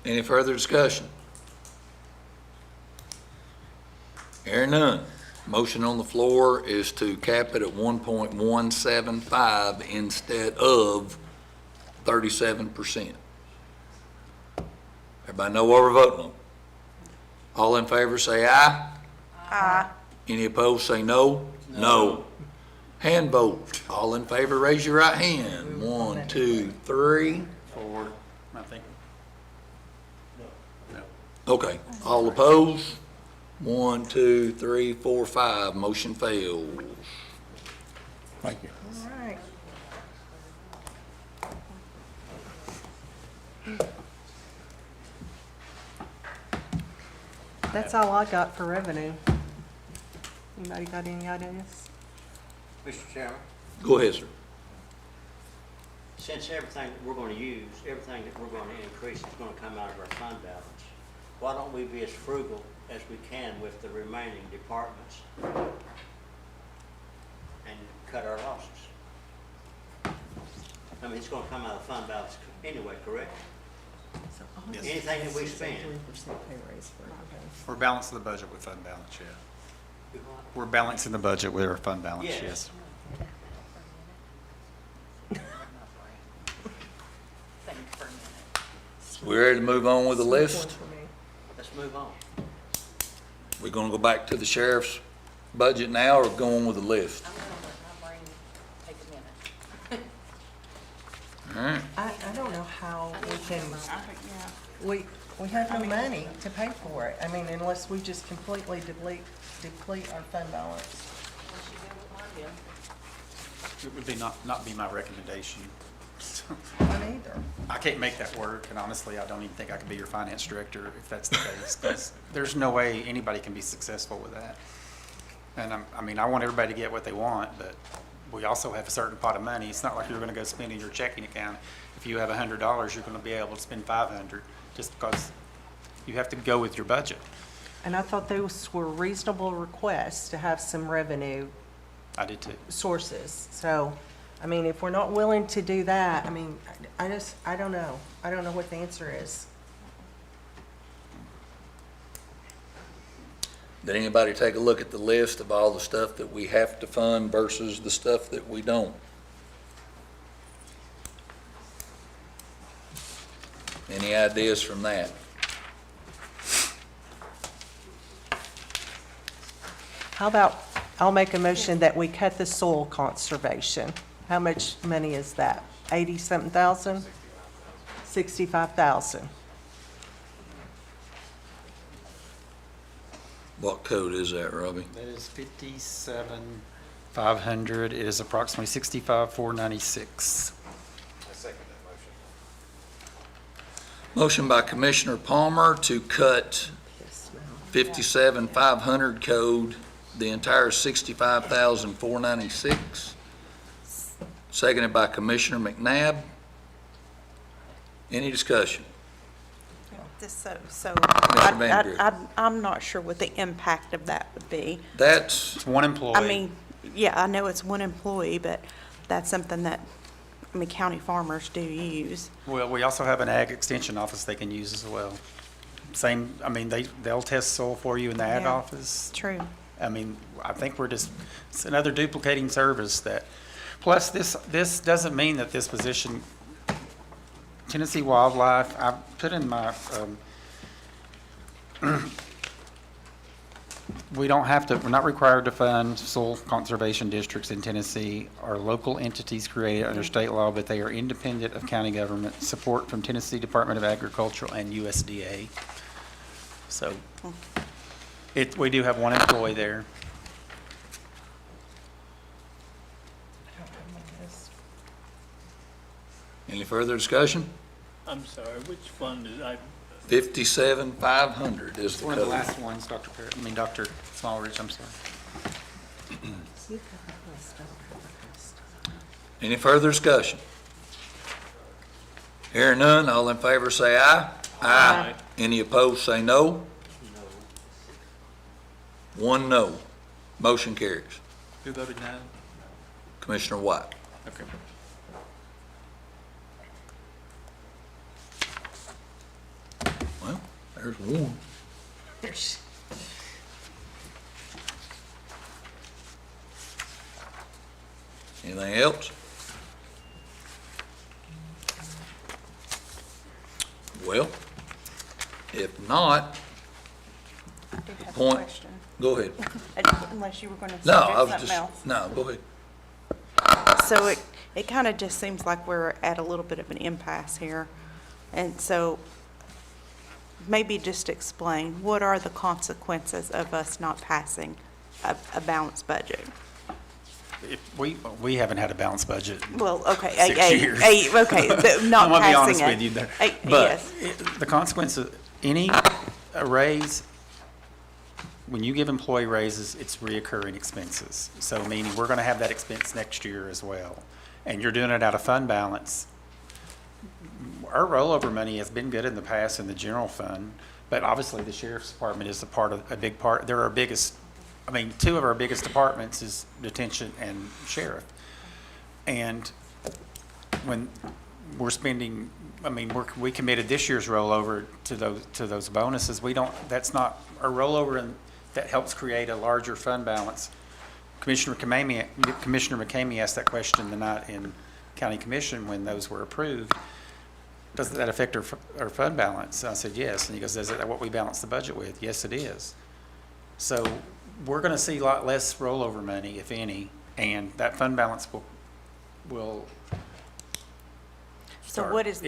Any further discussion? Hearing none. Motion on the floor is to cap it at 1.175 instead of 37%. Everybody know what we're voting on? All in favor say aye. Aye. Any opposed say no. No. Hand vote. All in favor, raise your right hand. 1, 2, 3. 4, I think. Okay, all opposed? 1, 2, 3, 4, 5, motion fails. Thank you. All right. That's all I got for revenue. Anybody got any ideas? Mr. Chairman, Go ahead, sir. since everything that we're gonna use, everything that we're gonna increase is gonna come out of our fund balance, why don't we be as frugal as we can with the remaining departments and cut our losses? I mean, it's gonna come out of fund balance anyway, correct? Yes. Anything that we spend. We're balancing the budget with fund balance, yeah. Do what? We're balancing the budget with our fund balance, Yes. yes. We ready to move on with the list? Let's move on. We're gonna go back to the sheriff's budget now or going with the list? I'm gonna let my brain take a minute. All right. I don't know how we can, we have no money to pay for it. I mean, unless we just completely deplete our fund balance. Unless you go with mine, Bill. It would be not be my recommendation. Not either. I can't make that work, and honestly, I don't even think I could be your finance director if that's the case, because there's no way anybody can be successful with that. And I mean, I want everybody to get what they want, but we also have a certain pot of money. It's not like you're gonna go spend in your checking account. If you have $100, you're gonna be able to spend 500, just because you have to go with your budget. And I thought those were reasonable requests to have some revenue I did too. sources. So, I mean, if we're not willing to do that, I mean, I don't know. I don't know what the answer is. Did anybody take a look at the list of all the stuff that we have to fund versus the stuff that we don't? Any ideas from that? How about, I'll make a motion that we cut the soil conservation. How much money is that? 80-something thousand? 65,000. What code is that, Robbie? That is 57,500. It is approximately 65,496. I second that motion. Motion by Commissioner Palmer to cut 57,500 code, the entire 65,496. Seconded by Commissioner McNabb. Any discussion? So Van I'm not sure what the impact of that would be. That's, It's one employee. I mean, yeah, I know it's one employee, but that's something that, I mean, county farmers do use. Well, we also have an ag extension office they can use as well. Same, I mean, they'll test soil for you in the ag Yeah. office. True. I mean, I think we're just, it's another duplicating service that, plus this doesn't mean that this position, Tennessee Wildlife, I put in my, we don't have to, we're not required to fund soil conservation districts in Tennessee or local entities created under state law, but they are independent of county government, support from Tennessee Department of Agriculture and USDA. So we do have one employee there. Any further discussion? I'm sorry, which fund is, I, 57,500 is the One of the code. last ones, Dr. Smallridge, I'm sorry. Any further discussion? Hearing none, all in favor say aye. Aye. Any opposed, say no. One no. Motion carries. Who voted no? Commissioner White. Okay. Well, there's one. Anything else? Well, if not, I do have a point, question. go ahead. Unless you were going to No, I suggest was something just, else. no, go ahead. So it kind of just seems like we're at a little bit of an impasse here. And so maybe just explain, what are the consequences of us not passing a balanced budget? We haven't had a balanced budget. Well, okay, 6 years. not I'm gonna be passing honest it. with you there. Yes. But the consequence of any raise, when you give employee raises, it's reoccurring expenses. So meaning we're gonna have that expense next year as well. And you're doing it out of fund balance. Our rollover money has been good in the past in the general fund, but obviously the sheriff's department is a big part. They're our biggest, I mean, two of our biggest departments is detention and sheriff. And when we're spending, I mean, we committed this year's rollover to those bonuses. That's not a rollover, and that helps create a larger fund balance. Commissioner McCamey asked that question the night in County Commission when those were approved. Does that affect our fund balance? I said, yes. And he goes, is that what we balance the budget with? Yes, it is. So we're going to see a lot less rollover money, if any, and that fund balance will So start what is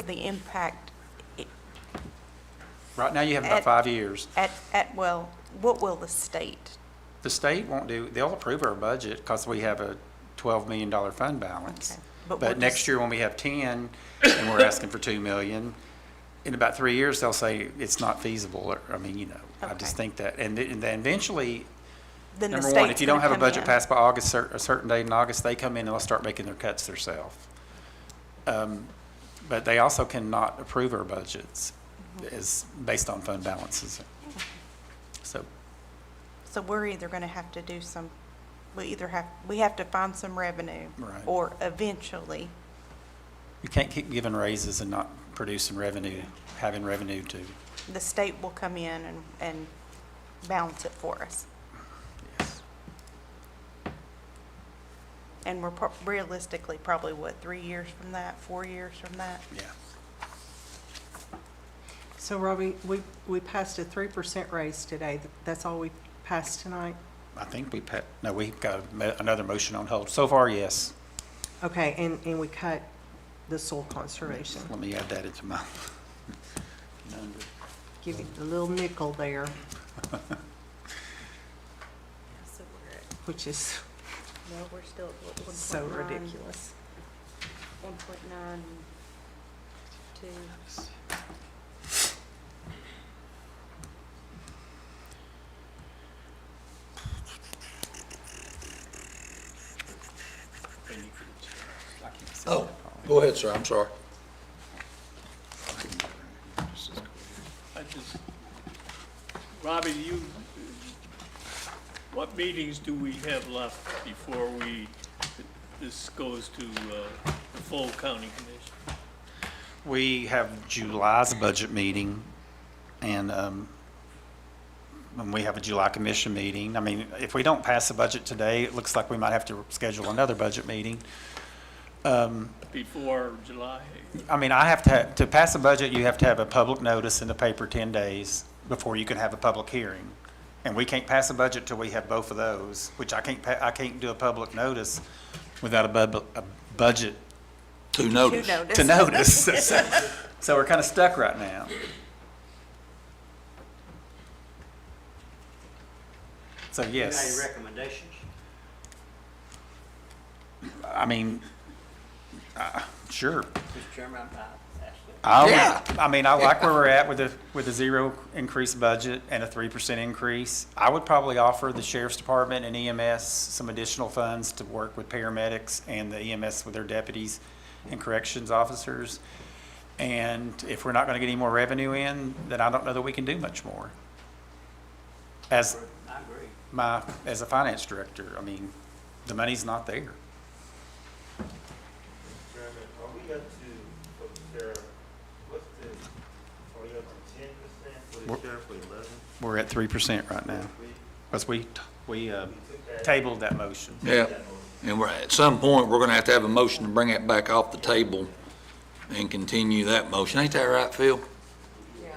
the impact Right now, you have about 5 years. well, what will the state? The state won't they'll approve our budget because we have a $12 million fund balance. Okay. But next year, when we have 10, and we're asking for 2 million, in about 3 years, they'll say it's not feasible, or, I mean, I just think that, and then eventually, Then the number one, if state's you don't gonna have a come budget in. passed by August, a certain date in August, they come in and they'll start making their cuts themselves. But they also cannot approve our budgets as based on fund balances. So, So we're either gonna have to do we have to find some revenue. Right. Or eventually, you can't keep giving raises and not producing revenue, having revenue to, the state will come in and balance it for us. yes. And we're realistically probably, 3 years from that, 4 years from that? Yeah. So Robbie, we passed a 3% raise today. That's all we passed tonight? I think we've got another motion on hold. So far, yes. Okay, and we cut the soil conservation. Let me add that into my number. Give you a little nickel there, which is No, we're still at 1.9. so ridiculous. 1.92. Oh, go ahead, sir, I'm sorry. Robbie, what meetings do we have left before we this goes to the full county commission? We have July's budget meeting, and when we have a July commission meeting, I mean, if we don't pass the budget today, it looks like we might have to schedule another budget meeting. Before July? I mean, to pass a budget, you have to have a public notice in the paper 10 days before you can have a public hearing. And we can't pass a budget till we have both of those, which I can't do a public notice without a budget To notice. to notice. So we're kind of stuck right now. So You got any yes, recommendations? I mean, sure. Mr. Chairman, I asked it. I mean, I like where we're at with a zero increase budget and a 3% increase. I would probably offer the sheriff's department and EMS some additional funds to work with paramedics and the EMS with their deputies and corrections officers. And if we're not going to get any more revenue in, then I don't know that we can do much more. As I agree. as a finance director, I mean, the money's not there. Chairman, are we up to, for the sheriff, what's this, are we up to 10% for the sheriff, or 11? We're at 3% right now, because we tabled that motion. Yeah, and at some point, we're gonna have to have a motion to bring it back off the table and continue that motion. Ain't that right, Phil? Yeah.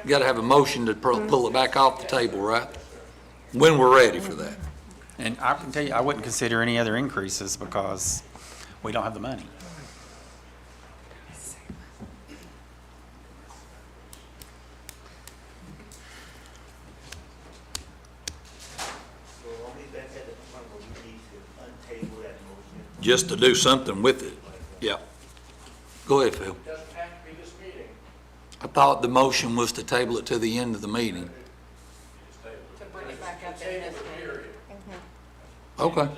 You gotta have a motion to pull it back off the table, right? When we're ready for that. And I can tell you, I wouldn't consider any other increases because we don't have the money. So are we back at the point where we need to untable that motion? Just to do something with it. Yeah. Go ahead, Phil. Doesn't have to be this meeting. I thought the motion was to table it to the end of the meeting. To bring it back up in this meeting. Okay.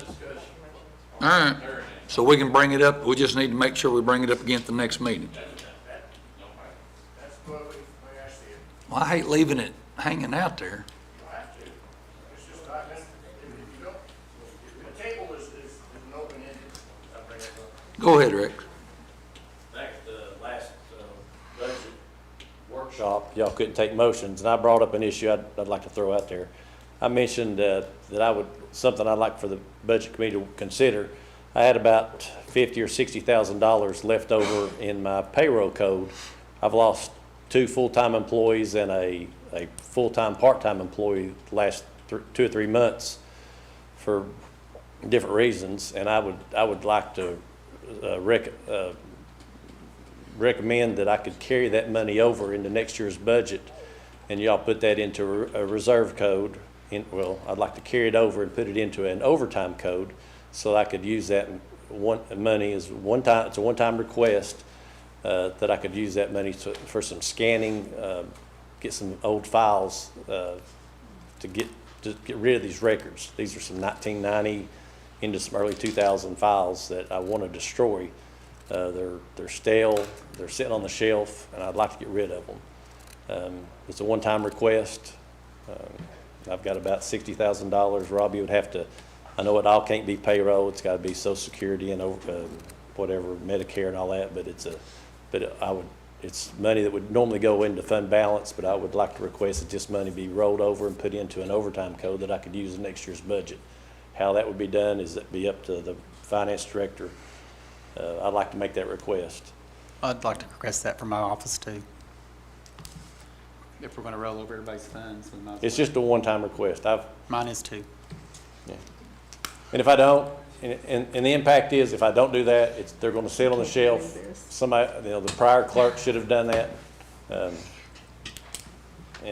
All right. So we can bring it up, we just need to make sure we bring it up again at the next meeting. That's what we asked you. Well, I hate leaving it hanging out there. You have to. It's just, if you don't, the table is an open-ended. I'll bring it up. Go ahead, Rex. Back at the last budget workshop, y'all couldn't take motions, and I brought up an issue I'd like to throw out there. I mentioned that something I'd like for the budget committee to consider. I had about $50,000 or $60,000 left over in my payroll code. I've lost 2 full-time employees and a full-time, part-time employee the last 2 or 3 months for different reasons, and I would like to recommend that I could carry that money over into next year's budget, and y'all put that into a reserve code. I'd like to carry it over and put it into an overtime code, so I could use that money as it's a one-time request, that I could use that money for some scanning, get some old files, to get rid of these records. These are some 1990 into some early 2000 files that I want to destroy. They're stale, they're sitting on the shelf, and I'd like to get rid of them. It's a one-time request. I've got about $60,000. Robbie would have to, I know it all can't be payroll, it's gotta be Social Security and whatever, Medicare and all that, but it's money that would normally go into fund balance, but I would like to request that this money be rolled over and put into an overtime code that I could use in next year's budget. How that would be done is that be up to the finance director. I'd like to make that request. I'd like to request that from my office too. If we're going to roll over everybody's funds, we might as It's well. just a one-time request. Mine is too. Yeah. And if I don't, and the impact is, if I don't do that, they're gonna sit on the shelf. Somebody, the prior clerk should have done that. And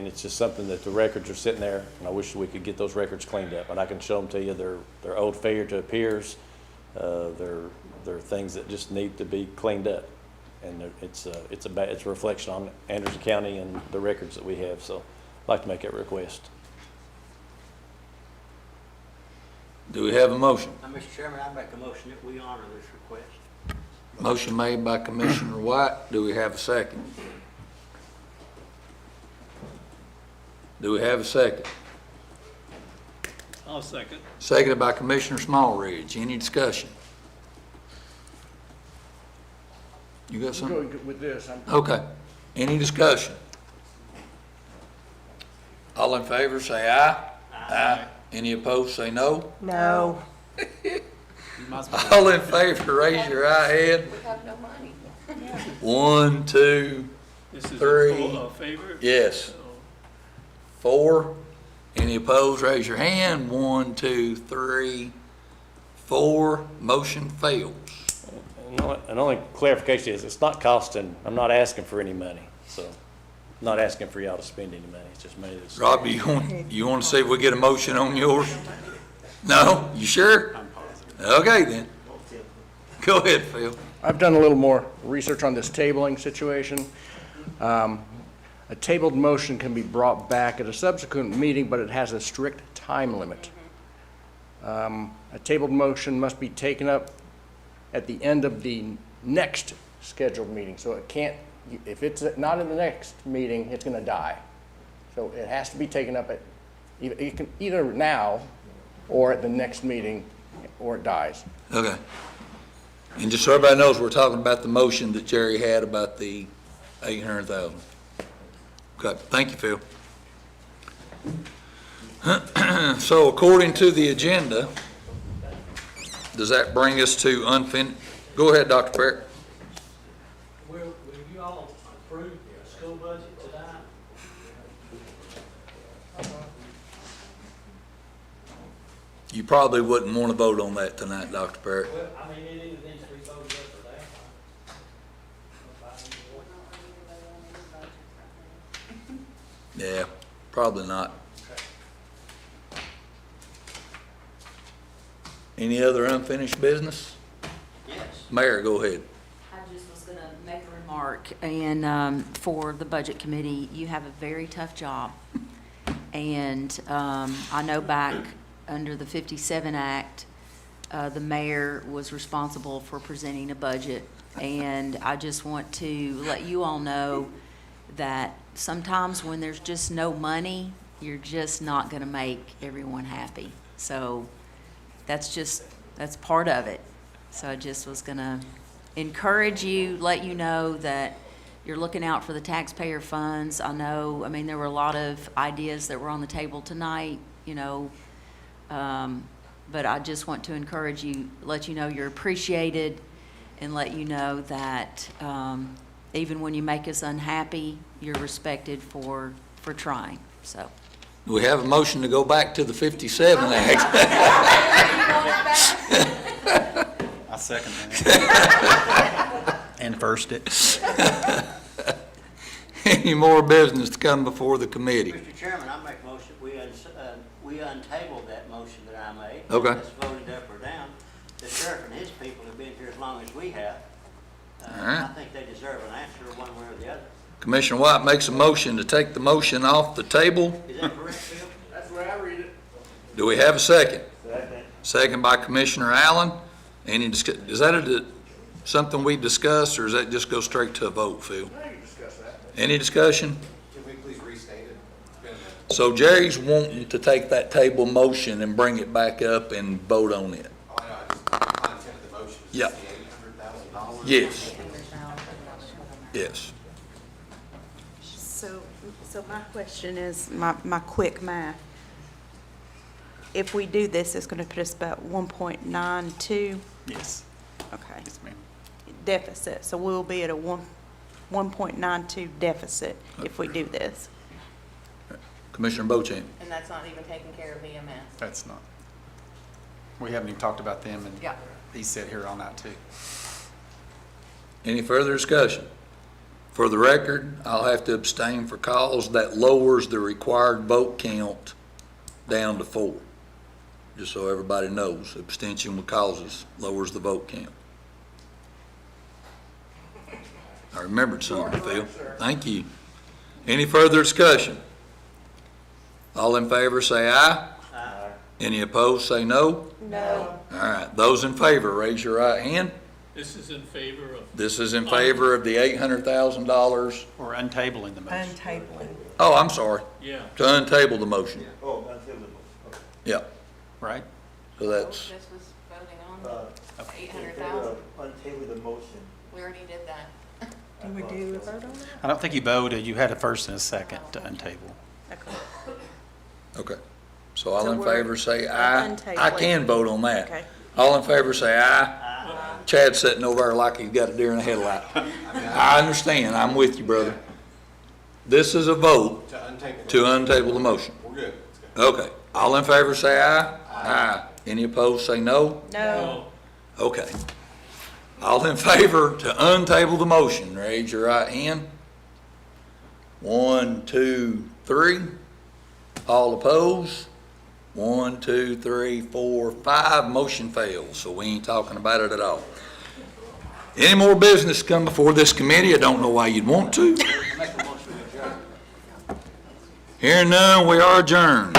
it's just something that the records are sitting there, and I wish we could get those records cleaned up. And I can show them to you. They're old failure to appears. They're things that just need to be cleaned up. And it's a reflection on Anderson County and the records that we have. So I'd like to make that request. Do we have a motion? Mr. Chairman, I make a motion that we honor this request. Motion made by Commissioner White. Do we have a second? Do we have a second? I'll second. Seconded by Commissioner Smallridge. Any discussion? You got something? Go with this. Okay. Any discussion? All in favor, say aye. Aye. Any opposed, say no. No. All in favor, raise your right hand. We have no money. 1, 2, This is 3. a favor? Yes. So, 4. Any opposed, raise your hand. 1, 2, 3, 4. Motion fails. And only clarification is, it's not costing, I'm not asking for any money, so, I'm not asking for y'all to spend any money, it's just money that's. Rob, you want to see if we get a motion on yours? No? You sure? Okay, then. Go ahead, Phil. I've done a little more research on this tabling situation. A tabled motion can be brought back at a subsequent meeting, but it has a strict time limit. A tabled motion must be taken up at the end of the next scheduled meeting. So it can't, if it's not in the next meeting, it's going to die. So it has to be taken up at, either now or at the next meeting, or it dies. Okay. And just so everybody knows, we're talking about the motion that Jerry had about the 800,000. Okay, thank you, Phil. So according to the agenda, does that bring us to unfinished? Go ahead, Dr. Parrott. Will you all approve the school budget tonight? You probably wouldn't want to vote on that tonight, Dr. Parrott. Well, I mean, it either needs to be voted up or down. Yeah, probably not. Any other unfinished business? Yes. Mayor, go ahead. I just was going to make a remark, and for the Budget Committee, you have a very tough job. And I know back under the 57 Act, the mayor was responsible for presenting a budget. And I just want to let you all know that sometimes when there's just no money, you're just not going to make everyone happy. So that's part of it. So I just was going to encourage you, let you know that you're looking out for the taxpayer funds. I know, I mean, there were a lot of ideas that were on the table tonight, you know, but I just want to encourage you, let you know you're appreciated, and let you know that even when you make us unhappy, you're respected for trying, so. Do we have a motion to go back to the 57 Act? I second that. And first it. Any more business to come before the committee? Mr. Chairman, I make a motion, we untable that motion that I made. Okay. Let's vote it up or down. The sheriff and his people have been here as long as we have. All right. I think they deserve an answer one way or the other. Commissioner White makes a motion to take the motion off the table. Is that correct, Phil? That's the way I read it. Do we have a second? Second. Second by Commissioner Allen. Is that something we discussed, or does that just go straight to a vote, Phil? Now you discuss that. Any discussion? Can we please restate it? It's been a minute. So Jerry's wanting to take that table motion and bring it back up and vote on it. Oh, I know, my intent of the motion is Yeah. the $800,000. Yes. Yes. So my question is, my quick math. If we do this, it's gonna put us about 1.92, Yes. okay, Yes, ma'am. deficit. So we'll be at a 1.92 deficit if we do this. Commissioner Bochamp. And that's not even taking care of EMS. That's not. We haven't even talked about them, and Yeah. he said here on that too. Any further discussion? For the record, I'll have to abstain for cause that lowers the required vote count down to 4. Just so everybody knows, abstention with causes lowers the vote count. I remembered something, Phil. Thank you. Any further discussion? All in favor say aye. Aye. Any opposed say no. No. All right, those in favor, raise your right hand. This is in favor of, This is in favor of the $800,000. Or untabling the motion. Untabling. Oh, I'm sorry, yeah. to untable the motion. Oh, until the, okay. Yeah, Right? so that's, This was voting Uh, on 800,000. Untable the motion. We already did that. Do we do a vote on that? I don't think you voted, you had a first and a second to untable. Okay. So all So in we're favor say aye. I untabling. can vote on that. Okay. All in favor say aye. Chad's sitting over there like he's got a deer in the headlight. I understand, I'm with you, brother. This is a vote to untable the motion. We're good. Okay. All in favor say aye. Aye. Any opposed say no? No. Okay. All in favor to untable the motion, raise your right hand. 1, 2, 3. All opposed? 1, 2, 3, 4, 5. Motion fails, so we ain't talking about it at all. Any more business come before this committee? I don't know why you'd want to. Hearing none, we are adjourned.